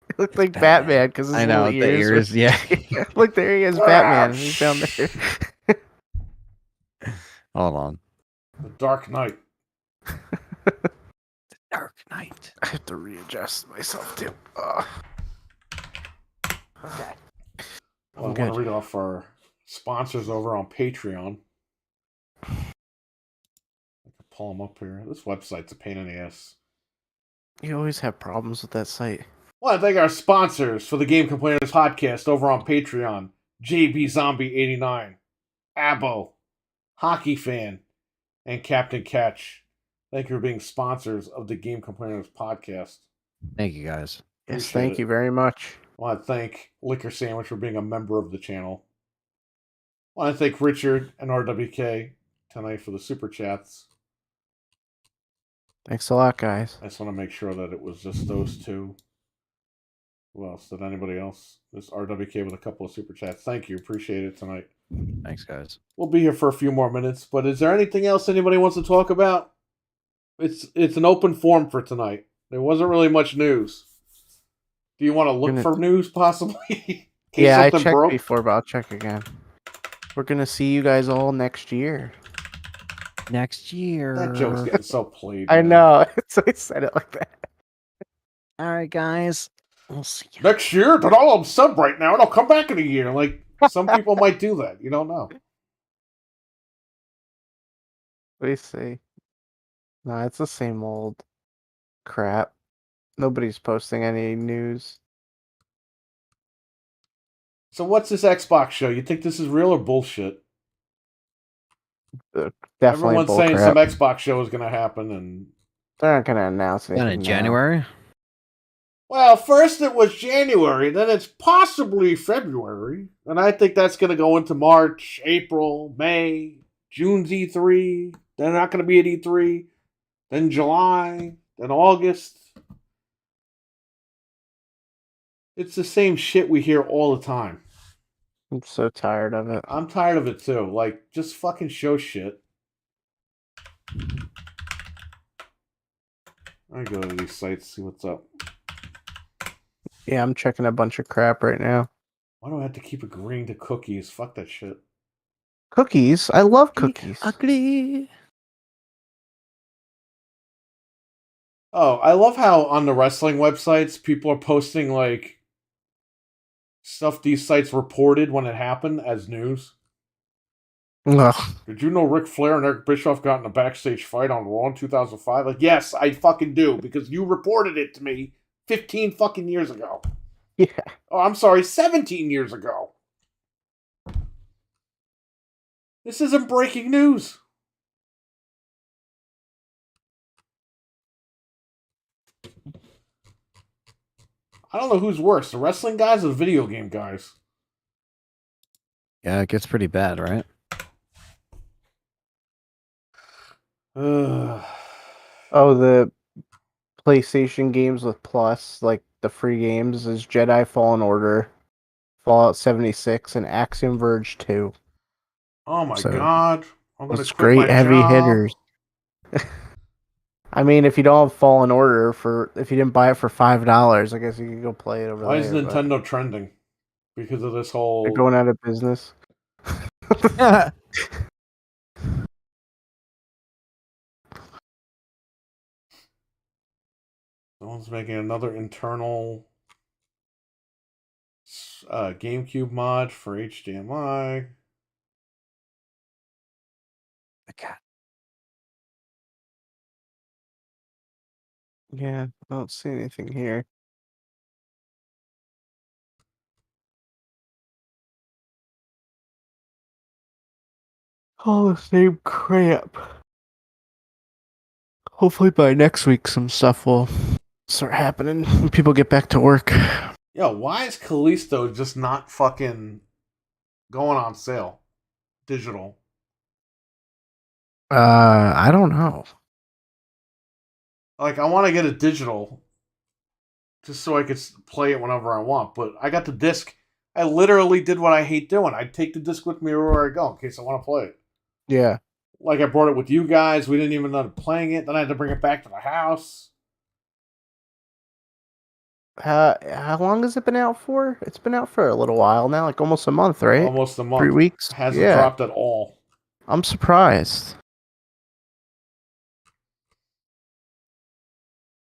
It looked like Batman because his I know little the ears. Yeah. Look, there he is, Batman. He's down there. Hold on. The Dark Knight. I have to readjust myself too. Okay. Well, I want good. to read off our sponsors over on Patreon. I can pull them up here. This website's a pain in the ass. You always have problems with that site. I want to thank our sponsors for the Game Complainers podcast over on Patreon. JB Zombie 89, Abo, Hockey Fan, and Captain Catch. Thank you for being sponsors of the Game Complainers podcast. Thank you, guys. Yes, Appreciate thank it. you very much. I want to thank Liquor Sandwich for being a member of the channel. I want to thank Richard and RWK tonight for the super chats. Thanks a lot, guys. I just want to make sure that it was just those two. Who else? Did anybody else? This RWK with a couple of super chats. Thank you. Appreciate it tonight. Thanks, guys. We'll be here for a few more minutes, but is there anything else anybody wants to talk about? It's an open forum for tonight. There wasn't really much news. Do you want to look for news, possibly? In case Yeah, I something checked broke? before, but I'll check again. We're gonna see you guys all next year. Next year. That joke's getting so played. I man. know. So I said it like that. All right, guys. We'll see you. Next year, then I'll sub right now and I'll come back in a year. Like, some people might do that. You don't know. We see. No, it's the same old crap. Nobody's posting any news. So what's this Xbox show? You think this is real or bullshit? Definitely Everyone's saying bullcrap. some Xbox show is going to happen, and They're not gonna announce anything. Done in now. January. well, first it was January, then it's possibly February, and I think that's going to go into March, April, May, June's E3. They're not going to be at E3. Then July, then August. It's the same shit we hear all the time. I'm so tired of it. I'm tired of it too. Like, just fucking show shit. I go to these sites, see what's up. Yeah, I'm checking a bunch of crap right now. Why do I have to keep agreeing to cookies? Fuck that shit. Cookies? I love cookies. Ugly. Oh, I love how on the wrestling websites people are posting like stuff these sites reported when it happened as news. Ugh. Did you know Ric Flair and Eric Bischoff got in a backstage fight on Raw in 2005? Like, yes, I fucking do, because you reported it to me 15 fucking years ago. Yeah. Oh, I'm sorry, 17 years ago. This isn't breaking news. I don't know who's worse, the wrestling guys or the video game guys. Yeah, it gets pretty bad, right? Ugh. Oh, the PlayStation games with Plus, like the free games, is Jedi Fallen Order, Fallout 76, and Axiom Verge 2. Oh my So, god. I'm gonna It's quit great my heavy job. hitters. I mean, if you don't have Fallen Order if you didn't buy it for $5, I guess you could go play it over Why there. is but Nintendo trending? Because of this whole... They're going out of business. Someone's making another internal GameCube mod for HDMI. God. Yeah, I don't see anything here. All the same crap. Hopefully by next week some stuff will start happening when people get back to work. Yo, why is Callisto just not fucking going on sale? Digital. I don't know. Like, I want to get a digital just so I could play it whenever I want, but I got the disc. I literally did what I hate doing. I take the disc with me wherever I go in case I want to play it. Yeah. Like, I brought it with you guys. We didn't even end up playing it. Then I had to bring it back to the house. How long has it been out for? It's been out for a little while now, like almost a month, right? Almost a month. 3 weeks. Hasn't Yeah. dropped at all. I'm surprised.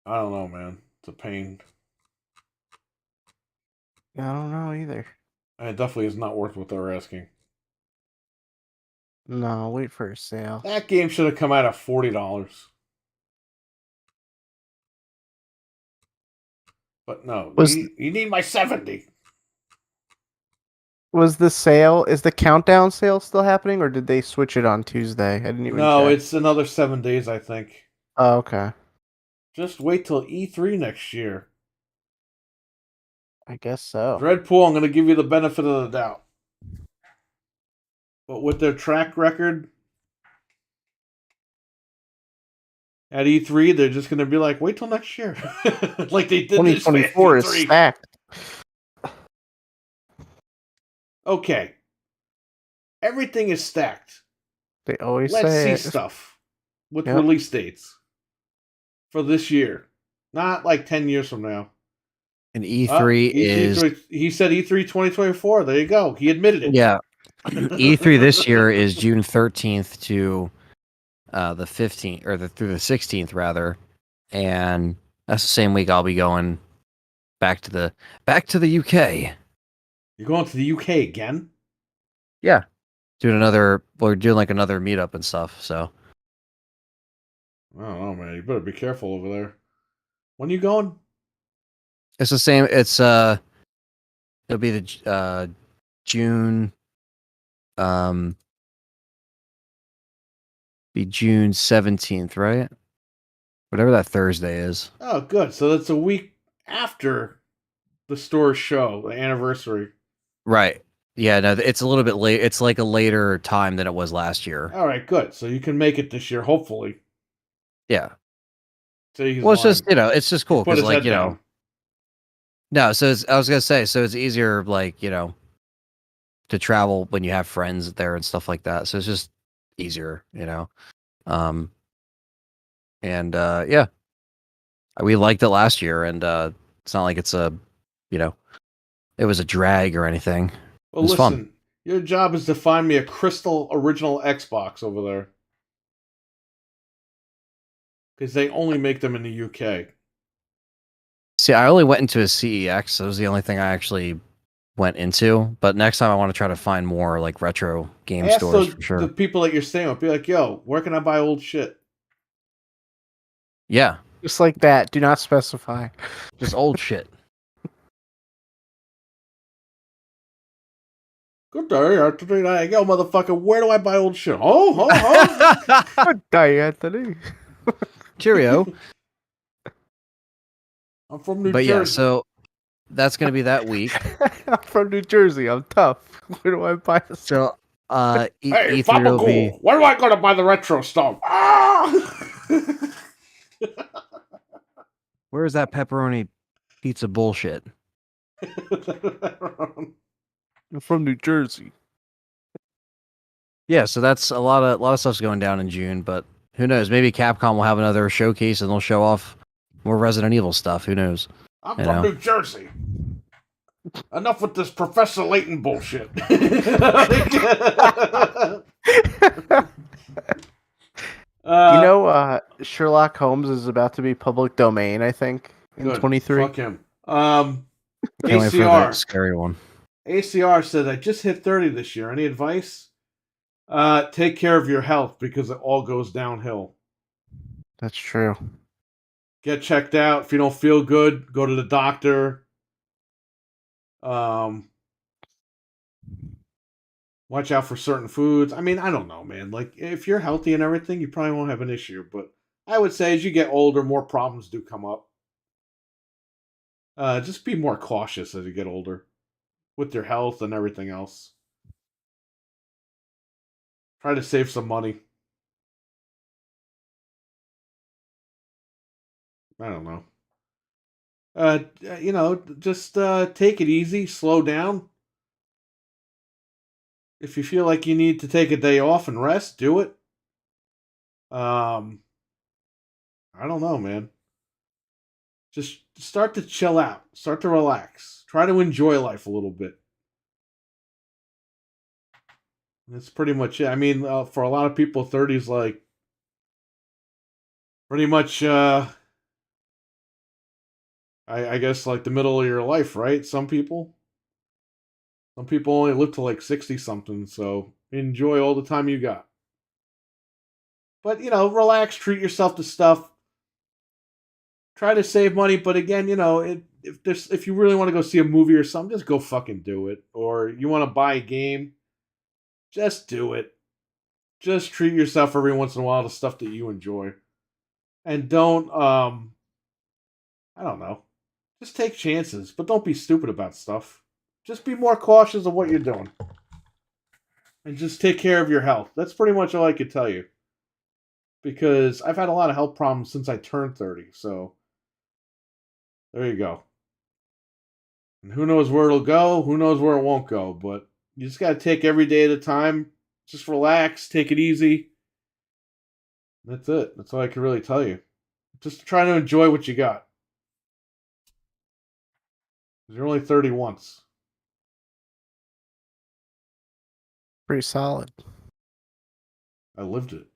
I don't know, man. It's a pain. I don't know either. And it definitely is not worth what they're asking. No, wait for a sale. That game should have come out at $40. But no, Was you need my 70. was the sale? Is the countdown sale still happening, or did they switch it on Tuesday? I didn't even No, check. it's another 7 days, I think. Oh, okay. Just wait till E3 next year. I guess so. Dreadpool, I'm going to give you the benefit of the doubt. But with their track record at E3, they're just going to be like, wait till next year. Like they did this 2024 is E3. stacked. Okay. Everything is stacked. They always Let's say see it. stuff with Yep. release dates for this year. Not like 10 years from now. And E3 is He said E3 2024. There you go. He admitted it. yeah. E3 this year is June 13th to the 15th or through the 16th rather, and that's the same week I'll be going back to the UK. You're going to the UK again? Yeah, we're doing like another meetup and stuff. So I don't know, man. You better be careful over there. When you going? it's the same. It's it'll be the June be June 17th, right? Whatever that Thursday is. Oh, good. So that's a week after the store show, the anniversary. Right. Yeah, no, it's a little bit late. It's like a later time than it was last year. All right, good. So you can make it this year, hopefully. Yeah. So he's Well, it's lying. just, it's just cool Put because, his like, head down. no, so I was going to say, so it's easier, like, to travel when you have friends there and stuff like that. So it's just easier, and, yeah, we liked it last year, and it's not like it's it was a drag or anything. Well, It's listen, fun. your job is to find me a crystal original Xbox over there. Because they only make them in the UK. See, I only went into a CEX. So it was the only thing I actually went into. But next time I want to try to find more like retro game Ask stores the, for sure. the people that you're staying with. Be like, yo, where can I buy old shit? Yeah, Just like that. Do not specify. just old shit. Good day, Anthony. Yo, motherfucker, where do I buy old shit? Oh. Good day, Anthony. Cheerio. I'm from New But Jersey. yeah, so that's gonna be that week. I'm from New Jersey. I'm tough. Where do I buy this? So Hey, E3 will be Fabacool, where do I go to buy the retro stuff? Ah! where's that pepperoni pizza bullshit? I'm from New Jersey. Yeah, so that's a lot of stuff's going down in June, but who knows? Maybe Capcom will have another showcase and they'll show off more Resident Evil stuff. Who knows? I'm from New Jersey. Enough with this Professor Layton bullshit. Sherlock Holmes is about to be public domain, I think, in good. 23. Fuck him. Can't wait for that scary one. ACR says, I just hit 30 this year. Any advice? Take care of your health because it all goes downhill. That's true. Get checked out. If you don't feel good, go to the doctor. Watch out for certain foods. I mean, I don't know, man. Like, if you're healthy and everything, you probably won't have an issue. But I would say as you get older, more problems do come up. Just be more cautious as you get older with your health and everything else. Try to save some money. I don't know. Just take it easy, slow down. If you feel like you need to take a day off and rest, do it. I don't know, man. Just start to chill out. Start to relax. Try to enjoy life a little bit. That's pretty much it. I mean, for a lot of people, 30 is like pretty much I guess like the middle of your life, right? Some people only live to like 60 something, so enjoy all the time you got. But relax, treat yourself to stuff. Try to save money, but again, if you really want to go see a movie or something, just go fucking do it. Or you want to buy a game, just do it. Just treat yourself every once in a while to stuff that you enjoy. And don't I don't know. Just take chances, but don't be stupid about stuff. Just be more cautious of what you're doing. And just take care of your health. That's pretty much all I could tell you. Because I've had a lot of health problems since I turned 30, so there you go. And who knows where it'll go, who knows where it won't go, but you just gotta take every day at a time. Just relax, take it easy. That's it. That's all I can really tell you. Just try to enjoy what you got. You're only 30 once. Pretty solid. I lived it.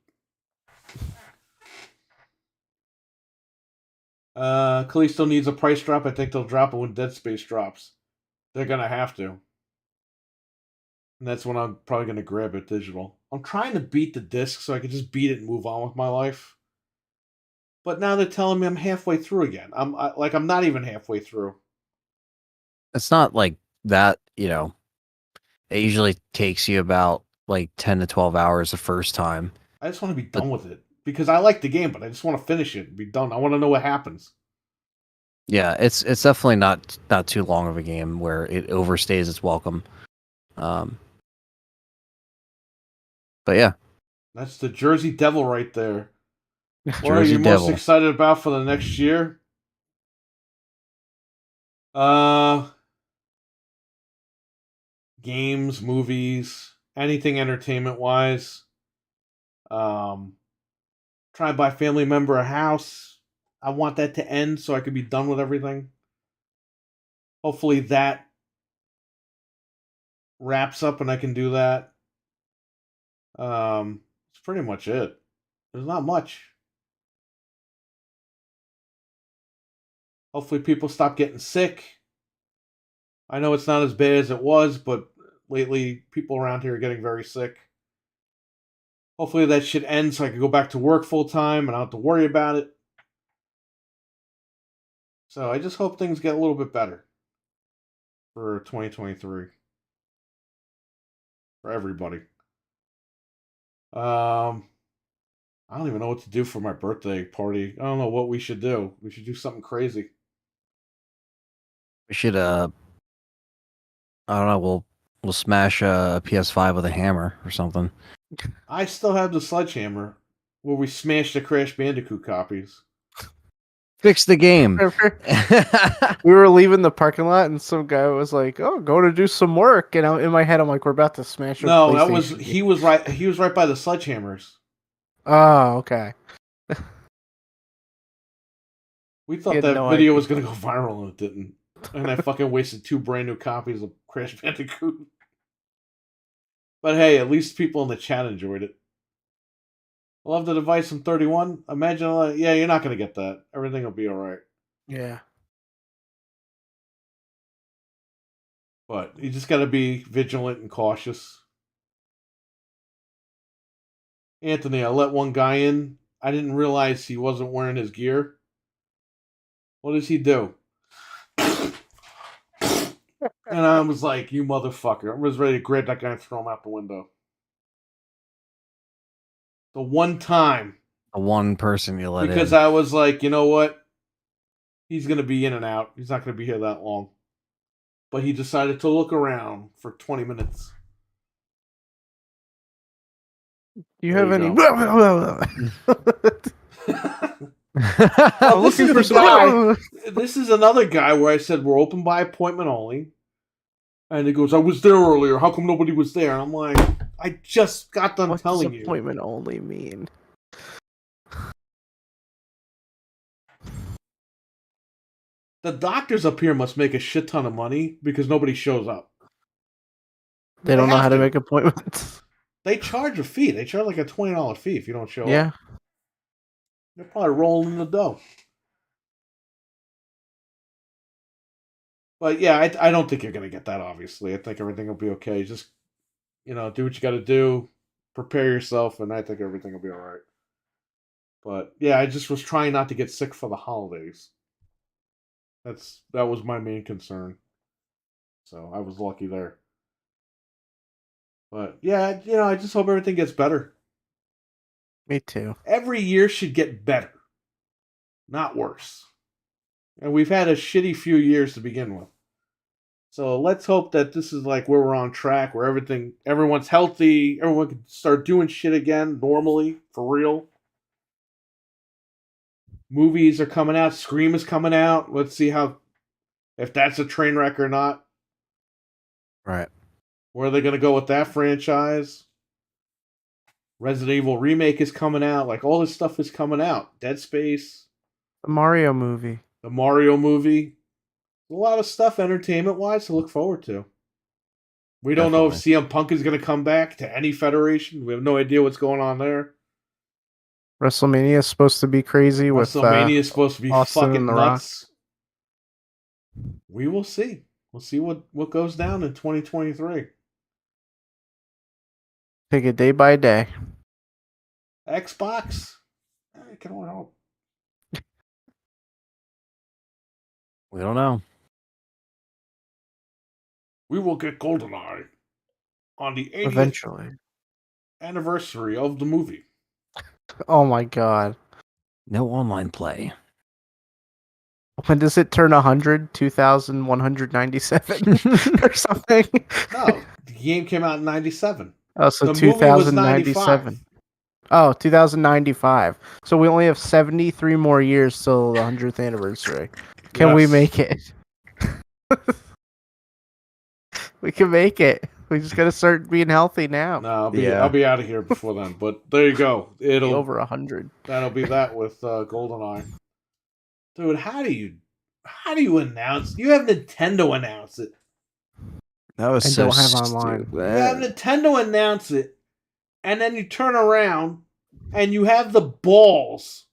Callisto needs a price drop. I think they'll drop it when Dead Space drops. They're gonna have to. And that's when I'm probably gonna grab it digital. I'm trying to beat the disc so I can just beat it and move on with my life. But now they're telling me I'm halfway through again. I'm not even halfway through. It's not like that, it usually takes you about like 10 to 12 hours the first time. I just want to be done with it. Because I like the game, but I just want to finish it and be done. I want to know what happens. Yeah, it's definitely not too long of a game where it overstays its welcome. But yeah. That's the Jersey Devil right there. What are Jersey you Devil. most excited about for the next year? Games, movies, anything entertainment wise. Try to buy a family member a house. I want that to end so I could be done with everything. Hopefully that wraps up and I can do that. It's pretty much it. There's not much. Hopefully people stop getting sick. I know it's not as bad as it was, but lately people around here are getting very sick. Hopefully that shit ends so I can go back to work full time and I don't have to worry about it. So I just hope things get a little bit better for 2023. For everybody. I don't even know what to do for my birthday party. I don't know what we should do. We should do something crazy. We should I don't know, we'll smash a PS5 with a hammer or something. I still have the sledgehammer where we smashed the Crash Bandicoot copies. Fix the game. We were leaving the parking lot, and some guy was like, "Oh, go to do some work." And in my head, I'm like, "We're about to smash." No, that was he was right. He was right by the sledgehammers. Oh, okay. We thought that video was gonna go viral, and it didn't. And I fucking wasted 2 brand new copies of Crash Bandicoot. But hey, at least people in the chat enjoyed it. I love the device from 31. Imagine, yeah, you're not gonna get that. Everything will be all right. Yeah. But you just gotta be vigilant and cautious. Anthony, I let one guy in. I didn't realize he wasn't wearing his gear. What does he do? And I was like, you motherfucker. I was ready to grab that guy and throw him out the window. The one time. The one person you let in. Because I was like, you know what? He's going to be in and out. He's not going to be here that long. But he decided to look around for 20 minutes. Do you have any? I'm looking for some guy. This is another guy where I said we're open by appointment only. And he goes, I was there earlier. How come nobody was there? And I'm like, I just got done telling you. What does appointment only mean? The doctors up here must make a shit ton of money because nobody shows up. They don't know how to make appointments. They charge a fee. They charge like a $20 fee if you don't show up. Yeah. They're probably rolling in the dough. But yeah, I don't think you're gonna get that. Obviously, I think everything will be okay. Just do what you got to do, prepare yourself, and I think everything will be all right. But yeah, I just was trying not to get sick for the holidays. That was my main concern. So I was lucky there. But yeah, I just hope everything gets better. Me too. Every year should get better, not worse. And we've had a shitty few years to begin with. So let's hope that this is like where we're on track, where everyone's healthy, everyone can start doing shit again normally, for real. Movies are coming out, Scream is coming out. Let's see if that's a train wreck or not. Right. Where are they going to go with that franchise? Resident Evil Remake is coming out. Like, all this stuff is coming out. Dead Space. The Mario movie. The Mario movie. A lot of stuff entertainment-wise to look forward to. We don't know if CM Punk is going to come back to any federation. We have no idea what's going on there. WrestleMania is supposed to be crazy. WrestleMania is supposed to be Austin fucking and The nuts. We will see. We'll see what goes down in 2023. Take it day by day. Xbox? I can only hope. We don't know. We will get GoldenEye on the 80th Eventually. anniversary of the movie. Oh my god. No online play. When does it turn 100? 2197 or something? No, the game came out in 97. Oh, so The movie was 2097. 95. Oh, 2095. So we only have 73 more years till the 100th anniversary. Can we Yes. make it? We can make it. We just gotta start being healthy now. No, Yeah. I'll be out of here before then. But there you go. Be over 100. That'll be that with GoldenEye. Dude, how do you announce? You have Nintendo announce it. That was And so don't have online. stupid. You have Nintendo announce it, and then you turn around and you have the balls,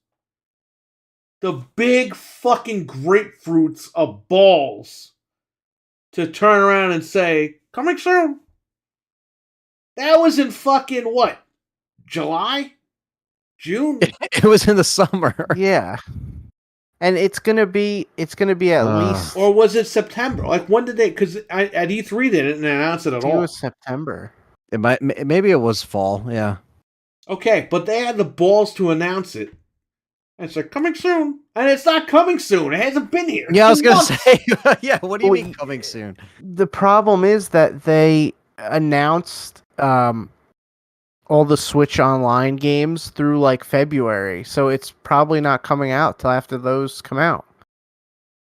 the big fucking grapefruits of balls, to turn around and say, "Coming soon." That was in fucking what? July? June? It was in the summer. Yeah. And it's gonna be at least Or was it September? Like, when did they? Because at E3 they didn't announce it at it all. was September. Maybe it was fall. Yeah. Okay, but they had the balls to announce it. And it's like, coming soon. And it's not coming soon. It hasn't been here. Yeah, I was in gonna months. say. Yeah. What do you Well, mean coming soon? The problem is that they announced all the Switch Online games through like February, so it's probably not coming out till after those come out.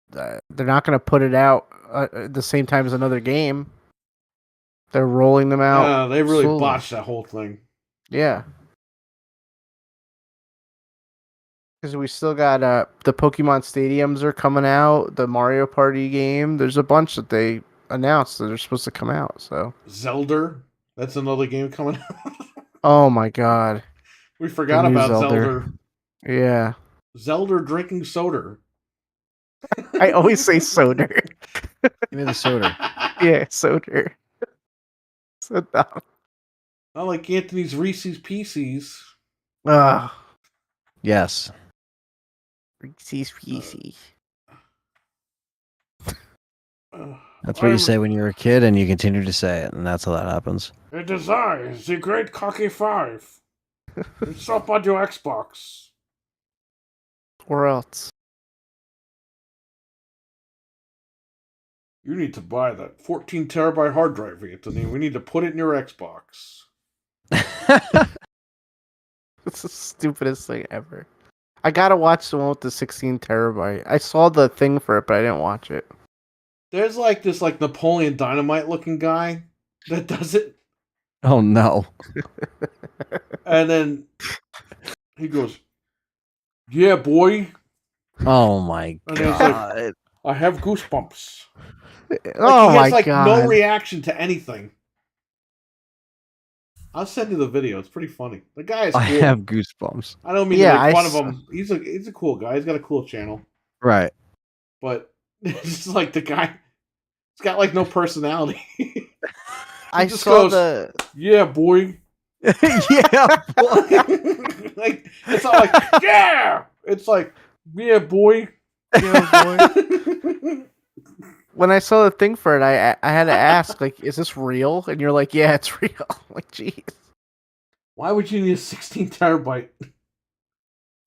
They're not going to put it out at the same time as another game. They're rolling them out. They really slowly. botched that whole thing. Yeah. Because we still got the Pokemon Stadiums are coming out, the Mario Party game. There's a bunch that they announced that are supposed to come out. So. Zelda. That's another game coming out. Oh my god. We forgot The new about Zelda. Zelda. Yeah. Zelda drinking soda. I always say soda. Give me the soda. Yeah, soda. So dumb. Not like Anthony's Reese's Pieces. Ugh. Yes. Reese's Pieces. That's what you say when you're a kid, and you continue to say it, and that's how that happens. It is I, the Great Cocky 5. It's up on your Xbox. Or else. You need to buy that 14 terabyte hard drive, Anthony. We need to put it in your Xbox. It's the stupidest thing ever. I gotta watch the one with the 16 terabyte. I saw the thing for it, but I didn't watch it. There's like this Napoleon Dynamite looking guy that does it. Oh no. And then he goes, "Yeah, boy, Oh my And it's like- god. I have goosebumps." Oh he my has god. no reaction to anything. I'll send you the video. It's pretty funny. The guy is cool. I have goosebumps. I don't mean Yeah, to make I fun of saw- him. He's a cool guy. He's got a cool channel. Right. But it's just like the guy It's got like no personality. I just saw goes- the Yeah, boy. Yeah, boy. Like it's not like yeah. It's like yeah, boy. yeah, boy. When I saw the thing for it, I had to ask, like, is this real? And you're like, yeah, it's real. I'm like, jeez. Why would you need a 16 terabyte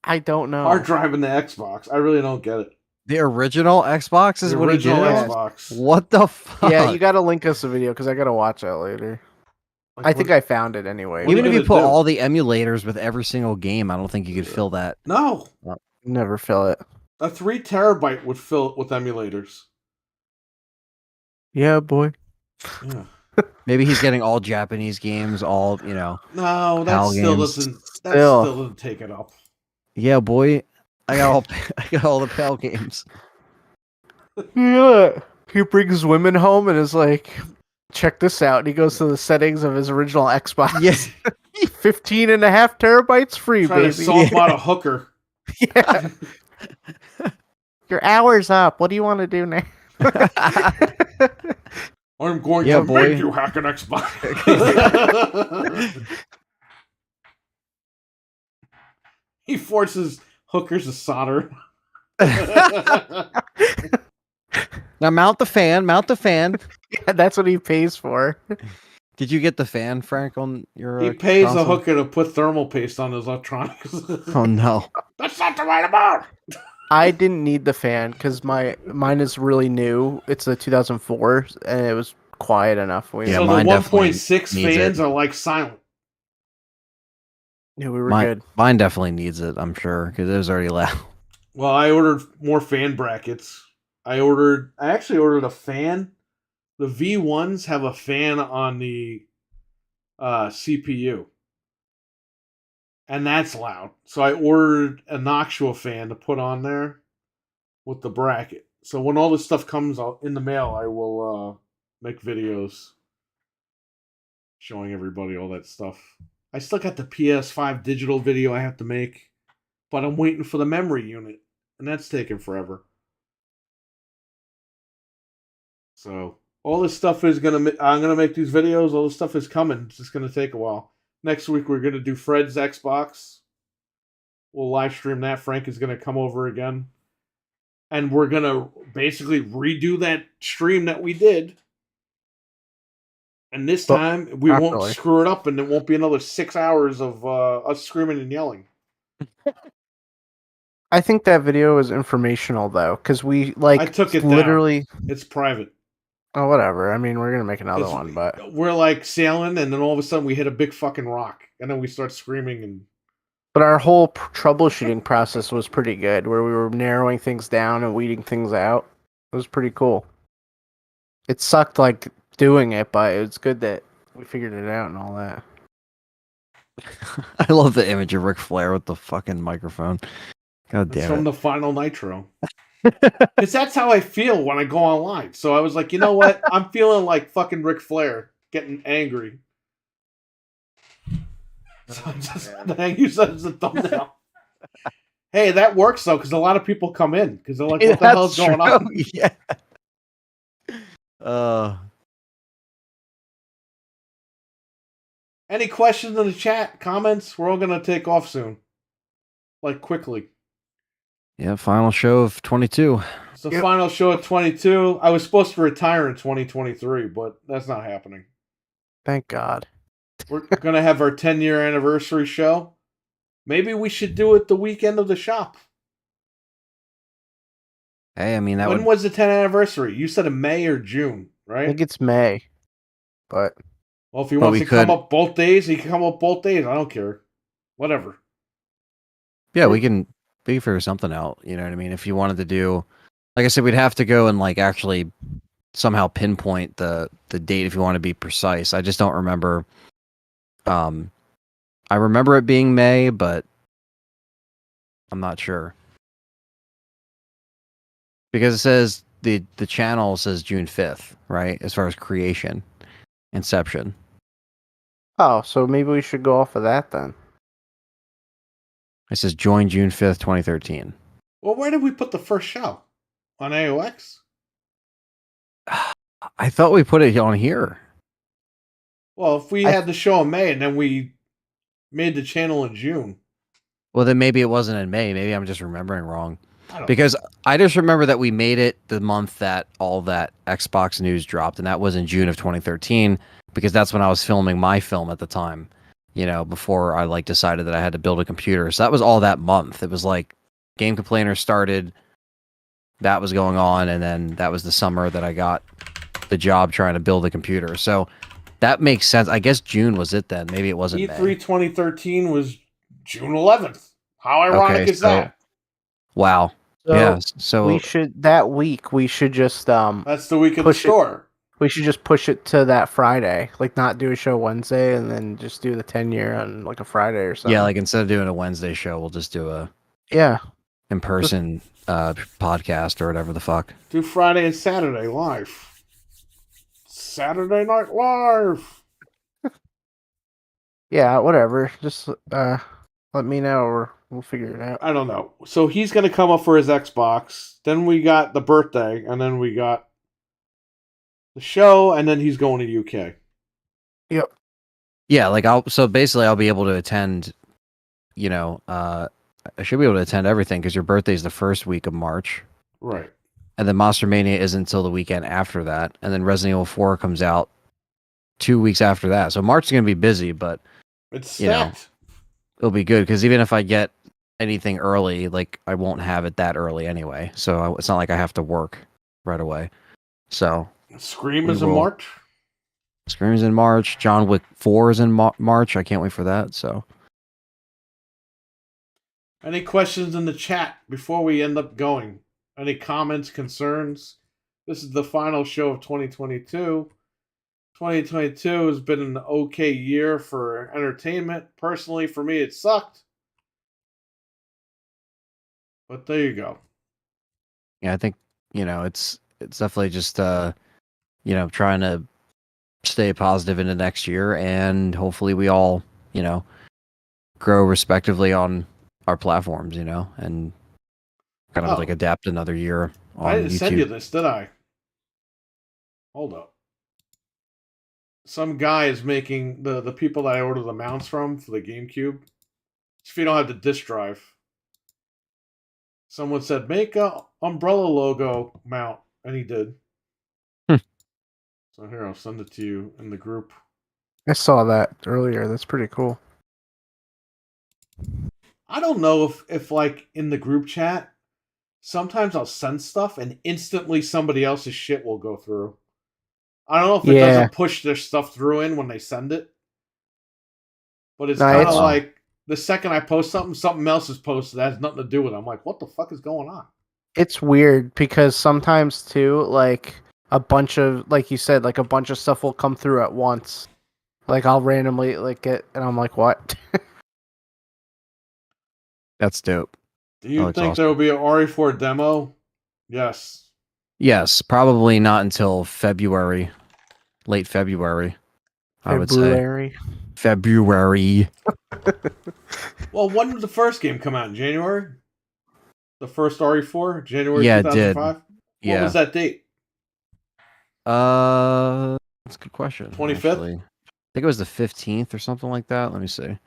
I don't know. hard drive in the Xbox? I really don't get it. The original Xbox is The what he original did. Yeah. Xbox. What the fuck? Yeah, you gotta link us a video because I gotta watch that later. Like, I think what- I found it anyway. What are Even you if you gonna put do? all the emulators with every single game, I don't think you could fill that. No, Never fill it. a 3 terabyte would fill it with emulators. Yeah, boy. Yeah. Maybe he's getting all Japanese games, all No, that PAL still games. doesn't. That Still. still doesn't take it up. Yeah, boy. I got all the PAL games. Yeah. He brings women home and is like, check this out. And he goes to the settings of his original Xbox. Yes. 15 and a half terabytes free, Trying baby. to solve out a hooker. Yeah. Your hour's up. What do you want to do now? I'm going Yeah, to boy. make you hack an Xbox. He forces hookers to solder. Now mount the fan. Mount the fan. Yeah, that's what he pays for. Did you get the fan, Frank, on your? He pays a console? hooker to put thermal paste on his electronics. Oh no! That's not the right amount. I didn't need the fan because mine is really new. It's a 2004, and it was quiet enough. Yeah, So the mine definitely 1.6 needs fans it. are like silent. Yeah, we were Mine, good. mine definitely needs it. I'm sure because it was already loud. Well, I ordered more fan brackets. I actually ordered a fan. The V1s have a fan on the CPU. And that's loud. So I ordered an actual fan to put on there with the bracket. So when all this stuff comes out in the mail, I will make videos showing everybody all that stuff. I still got the PS5 digital video I have to make, but I'm waiting for the memory unit, and that's taking forever. So all this stuff is I'm gonna make these videos. All this stuff is coming. It's just gonna take a while. Next week we're gonna do Fred's Xbox. We'll live stream that. Frank is gonna come over again, and we're gonna basically redo that stream that we did. And this But time we not won't really. screw it up, and it won't be another 6 hours of us screaming and yelling. I think that video is informational though, because we I took it down. literally. It's private. Oh, whatever. I mean, we're gonna make another It's- one, but We're like sailing, and then all of a sudden we hit a big fucking rock, and then we start screaming and. our whole troubleshooting process was pretty good, where we were narrowing things down and weeding things out. It was pretty cool. It sucked like doing it, but it was good that we figured it out and all that. I love the image of Ric Flair with the fucking microphone. God It's damn from it! the final Nitro. Because that's how I feel when I go online. So I was like, you know what? I'm feeling like fucking Ric Flair, getting angry. So I just use that as a thumbnail. Hey, that works though, because a lot of people come in because they're like, "What the hell's going on?" Yeah. Any questions in the chat, comments? We're all gonna take off soon, like quickly. Yeah. Final show of 22. It's the Yep. final show at 22. I was supposed to retire in 2023, but that's not happening. Thank God. We're gonna have our 10-year anniversary show. Maybe we should do it the weekend of the shop. Hey, I mean that When would. was the 10th anniversary? You said in May or June, I right? think it's May, but Well, if he But wants we to come could- up both days, he can come up both days. I don't care. Whatever. Yeah, we can figure something out. You know what I mean? If you wanted to do, like I said, we'd have to go and like actually somehow pinpoint the date if you want to be precise. I just don't remember. I remember it being May, but I'm not sure because it says the channel says June 5th, right? As far as creation, inception. oh, so maybe we should go off of that then. It says join June 5th, 2013. Well, where did we put the first show? On AOX? I thought we put it on here. Well, if we had the show in May and then we made the channel in June. Well, then maybe it wasn't in May. Maybe I'm just remembering wrong. I don't Because I just remember that we made it the month that all that Xbox news dropped, and that was in June of 2013, because that's when I was filming my film at the time, before I like decided that I had to build a computer. So that was all that month. It was like Game Complainer started, that was going on, and then that was the summer that I got the job trying to build a computer. So that makes sense. I guess June was it then. Maybe it wasn't E3 May. 2013 was June 11th. How ironic is that? Wow. So yeah. So we should that week. We should just That's the week of the push it. store. We should just push it to that Friday. Like not do a show Wednesday and then just do the 10-year on like a Friday or something. yeah, like instead of doing a Wednesday show, we'll just do a yeah. in-person podcast or whatever the fuck. Do Friday and Saturday live. Saturday Night Live. Yeah, whatever. Just let me know or we'll figure it out. I don't know. So he's going to come up for his Xbox. Then we got the birthday, and then we got the show, and then he's going to UK. Yep. Yeah, like I'll be able to attend, I should be able to attend everything because your birthday is the first week of March. Right. And then Monster Mania isn't until the weekend after that. And then Resident Evil 4 comes out 2 weeks after that. So March is going to be busy, but It's stacked. it'll be good because even if I get anything early, like I won't have it that early anyway. So it's not like I have to work right away. So Scream We is in will. March. Scream is in March. John Wick 4 is in March. I can't wait for that. So Any questions in the chat before we end up going? Any comments, concerns? This is the final show of 2022. 2022 has been an okay year for entertainment. Personally, for me, it sucked. But there you go. yeah, I think it's definitely just trying to stay positive into next year, and hopefully we all grow respectively on our platforms, and kind of Oh. like adapt another year on I didn't YouTube. send you this, did I? Hold up. Some guy is making the people that I ordered the mounts from for the GameCube. If you don't have the disk drive. Someone said, make a umbrella logo mount. And he did. Hmm. So here, I'll send it to you in the group. I saw that earlier. That's pretty cool. I don't know if like in the group chat, sometimes I'll send stuff and instantly somebody else's shit will go through. I don't know if it Yeah. doesn't push their stuff through in when they send it. But it's No, kind of it's- like the second I post something else is posted that has nothing to do with it. I'm like, what the fuck is going on? It's weird because sometimes too, like a bunch of, like you said, like a bunch of stuff will come through at once. Like I'll randomly like get, and I'm like, what? That's dope. Do you Oh, it's think awesome. there will be an RE4 demo? Yes. Yes, probably not until February, late February. I would say February. February. Well, when did the first game come out? In January? The first RE4? January Yeah, it did. 2005? What Yeah. was that date? That's a good question. 25th? actually. I think it was the 15th or something like that. Let me see.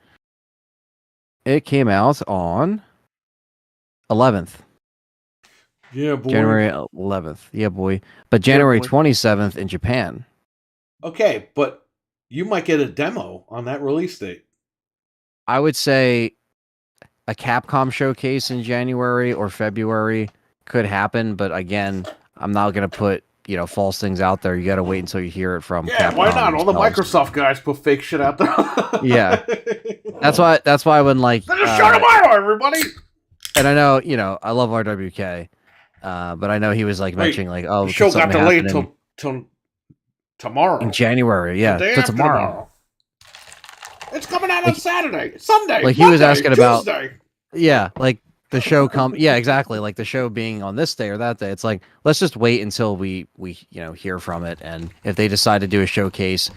It came out on 11th. Yeah, boy. January 11th. Yeah, boy. But January boy. 27th in Japan. Okay, but you might get a demo on that release date. I would say a Capcom showcase in January or February could happen, but again, I'm not going to put, false things out there. You got to wait until you hear it from Yeah, Capcom why not? All the themselves. Microsoft guys put fake shit out there. Yeah. That's why when like Then just show tomorrow, everybody. and I know, I love RWK. But I know he was like Wait, mentioning like, oh, The could show got something delayed happen till tomorrow. in January. Yeah, The day to after tomorrow. It's coming out on Saturday, Sunday, like he was Monday, asking about- Tuesday. Yeah, like the show yeah, exactly. Like the show being on this day or that day. It's like, let's just wait until we hear from it. And if they decide to do a showcase,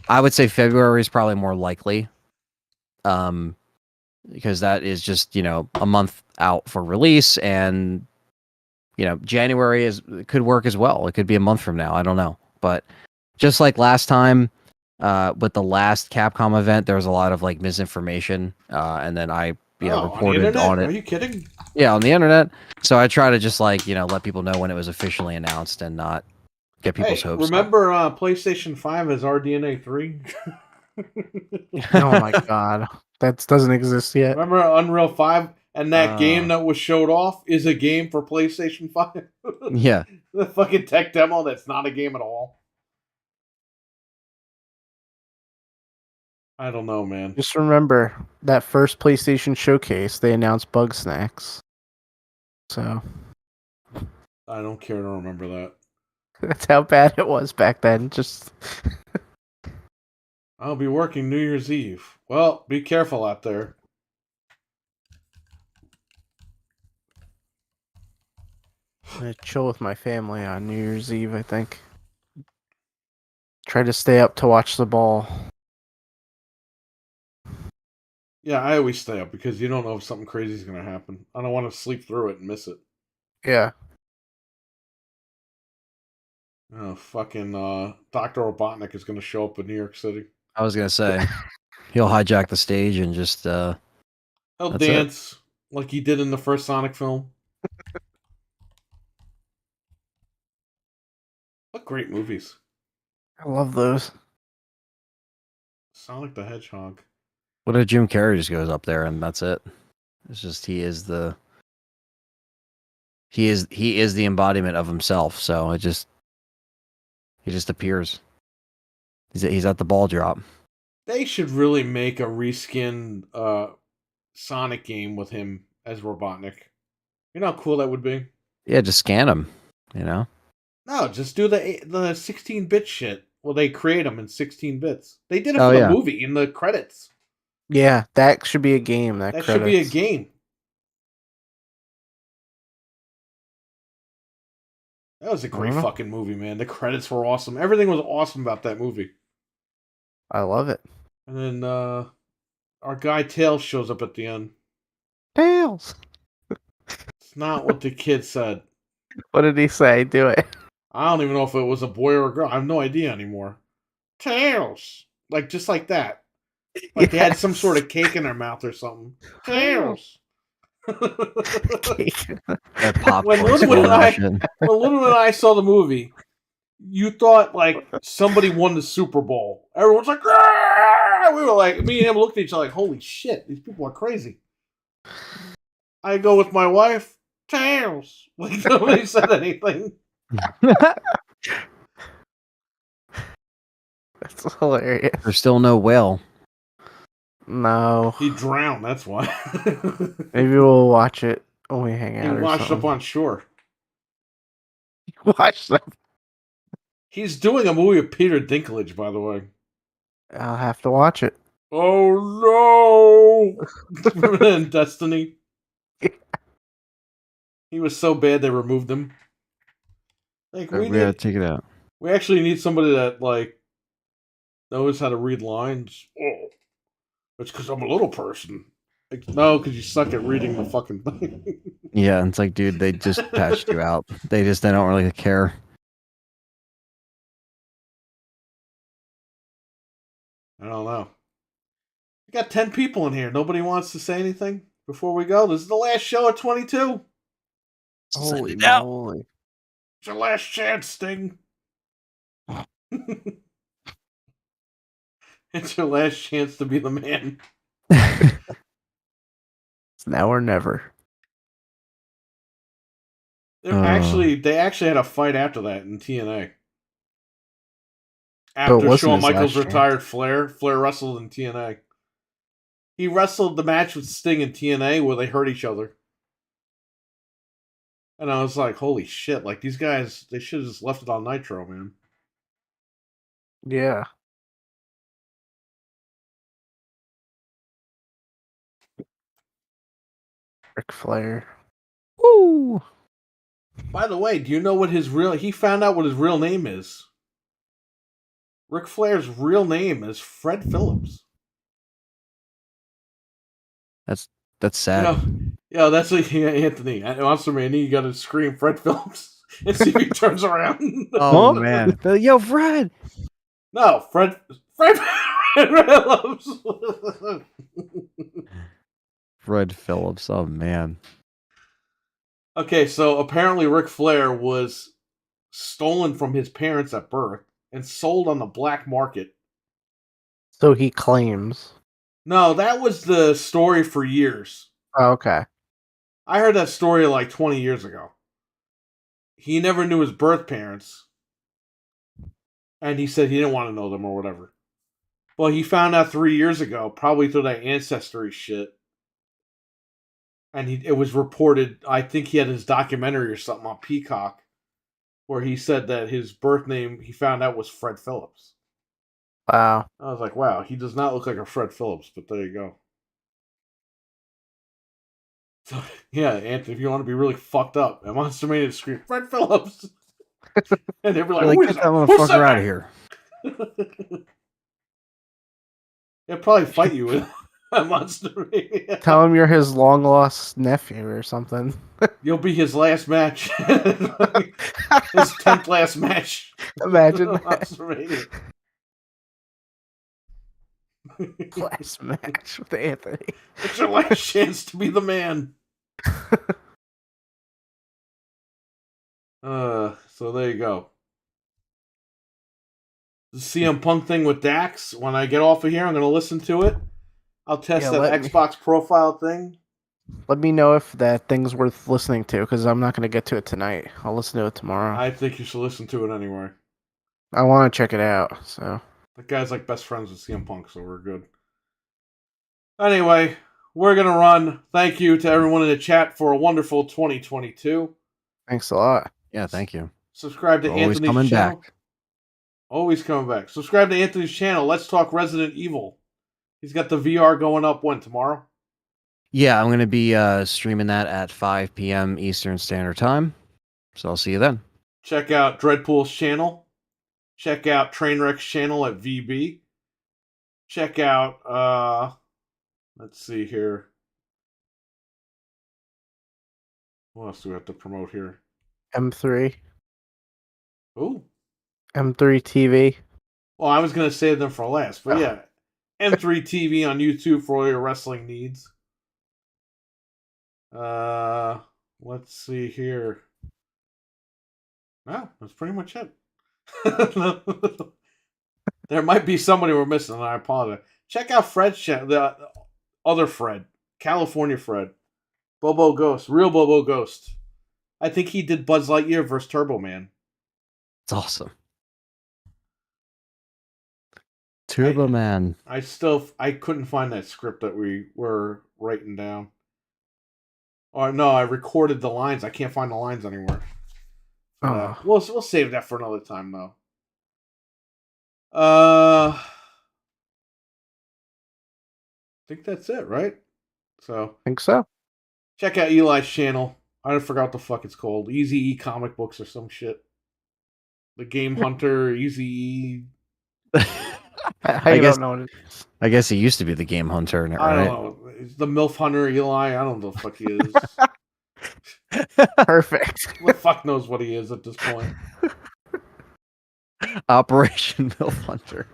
I would say February is probably more likely. Because that is just, a month out for release, and January could work as well. It could be a month from now. I don't know. But just like last time, with the last Capcom event, there was a lot of like misinformation, and then I On the reported internet? on Are it. you kidding? Yeah, on the internet. So I try to just like let people know when it was officially announced and not get people's Hey, hopes up. remember PlayStation 5 as RDNA 3? Oh my god, that doesn't exist yet. Remember Unreal 5? And that game Uh. that was showed off is a game for PlayStation 5? Yeah. The fucking tech demo that's not a game at all. I don't know, man. Just remember that first PlayStation showcase, they announced Bug Snacks. So I don't care to remember that. that's how bad it was back then. Just I'll be working New Year's Eve. Well, be careful out there. I'm gonna chill with my family on New Year's Eve, I think. Try to stay up to watch the ball. Yeah, I always stay up because you don't know if something crazy is going to happen. I don't want to sleep through it and miss it. Yeah. Oh, fucking Dr. Robotnik is going to show up in New York City. I was gonna say he'll hijack the stage and just He'll That's dance like he did in the first Sonic film. What great movies. I love those. Sonic the Hedgehog. what if Jim Carrey just goes up there and that's it? It's just he is the embodiment of himself. So he just appears. He's at the ball drop. They should really make a reskin Sonic game with him as Robotnik. You know how cool that would be? Yeah, just scan him. You know. No, just do the 16-bit shit. Well, they create them in 16 bits. They did it Oh, for the yeah. movie in the credits. Yeah, that should be a game. That Should be a credits. game. That was a great Uh-huh. fucking movie, man. The credits were awesome. Everything was awesome about that movie. I love it. And then our guy Tails shows up at the end. Tails. It's not what the kid said. What did he say? Do it. I don't even know if it was a boy or a girl. I have no idea anymore. Tails! Like, just like that. Like they had some sort of cake in their mouth or something. Tails! That popcorn When Little swirl and I- and shit. When Little and I saw the movie, you thought like somebody won the Super Bowl. Everyone's like, "Ah!" We were like, me and him looked at each other like, holy shit, these people are crazy. I go with my wife, Tails. Like nobody said anything. That's hilarious. There's still no whale. No. He drowned, that's why. Maybe we'll watch it when we hang He out or washed up something. on shore. Watch that. He's doing a movie with Peter Dinklage, by the way. I'll have to watch it. Oh no! Remember that in Destiny? He was so bad they removed him. Like we gotta need, take it out. we actually need somebody that like knows how to read lines. Oh, it's because I'm a little person. Like, no, because you suck at reading the fucking thing. Yeah, it's like, dude, they just patched you out. They don't really care. I don't know. We got 10 people in here. Nobody wants to say anything before we go. This is the last show of 22. Holy it out. moly. It's your last chance, Sting. It's your last chance to be the man. It's now or never. They actually had a fight after that in TNA. it After wasn't Shawn his Michaels last retired Flair wrestled in TNA. He wrestled the match with Sting in TNA where they hurt each other. And I was like, holy shit, like these guys, they should have just left it on Nitro, man. Yeah. Ric Flair. Woo! By the way, do you know what he found out what his real name is? Ric Flair's real name is Fred Phillips. That's sad. Yeah, that's like Anthony. Monster Man, you gotta scream Fred Phillips. and see if he turns around. Oh What? man. Yo, Fred. No, Fred Phillips. Fred Phillips. Oh man. Okay, so apparently Ric Flair was stolen from his parents at birth and sold on the black market. So he claims. No, that was the story for years. Oh, okay. I heard that story like 20 years ago. He never knew his birth parents. And he said he didn't want to know them or whatever. Well, he found out 3 years ago, probably through that ancestry shit. And it was reported, I think he had his documentary or something on Peacock, where he said that his birth name, he found out, was Fred Phillips. Wow. I was like, wow, he does not look like a Fred Phillips, but there you go. So, yeah, Anthony, if you want to be really fucked up, at Monster Mania scream, Fred Phillips! And they'd be like, who is Get that? that Who's motherfucker that out guy? of here. They'll probably fight you with a Monster Mania. Tell him you're his long lost nephew or something. You'll be his last match. His 10th last match. Imagine that. Monster Mania. Last match with Anthony. It's your last chance to be the man. So there you go. The CM Punk thing with Dax. When I get off of here, I'm going to listen to it. I'll test Yeah, that let me- Xbox profile thing. Let me know if that thing's worth listening to, because I'm not going to get to it tonight. I'll listen to it tomorrow. I think you should listen to it anyway. I want to check it out. So That guy's like best friends with CM Punk, so we're good. Anyway, we're going to run. Thank you to everyone in the chat for a wonderful 2022. thanks a lot. Yeah, thank you. Subscribe to Always Anthony's coming channel. back. Always coming back. Subscribe to Anthony's channel. Let's talk Resident Evil. He's got the VR going up when? Tomorrow? Yeah, I'm going to be streaming that at 5 p.m. Eastern Standard Time. So I'll see you then. Check out Dreadpool's channel. Check out Trainwreck's channel at VB. Check out, let's see here. What else do we have to promote here? M3. Ooh. M3 TV. Well, I was going to save them for last, but yeah. M3 TV on YouTube for all your wrestling needs. Let's see here. No, that's pretty much it. There might be somebody we're missing, and I apologize. Check out Fred's channel, the other Fred, California Fred, Bobo Ghost, real Bobo Ghost. I think he did Buzz Lightyear versus Turbo Man. It's awesome. Turbo Man. I couldn't find that script that we were writing down. Or no, I recorded the lines. I can't find the lines anymore. We'll save that for another time though. I think that's it, right? So think so. check out Eli's channel. I forgot what the fuck it's called. Easy E Comic Books or some shit. The Game Hunter, Easy E. I guess- don't know what it is. I guess he used to be the Game Hunter, right? I don't know. It's the MILF Hunter Eli. I don't know what the fuck he is. Perfect. Who the fuck knows what he is at this point? Operation MILF Hunter.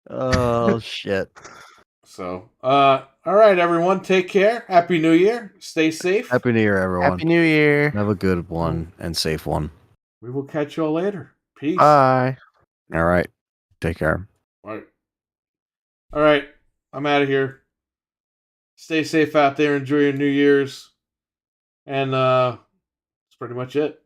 Oh, shit. So, all right, everyone. Take care. Happy New Year. Stay safe. Happy New Year, everyone. Happy New Year. Have a good one and safe one. We will catch you all later. Peace. Bye. All right. Take care. All right. I'm out of here. Stay safe out there. Enjoy your New Year's. And that's pretty much it.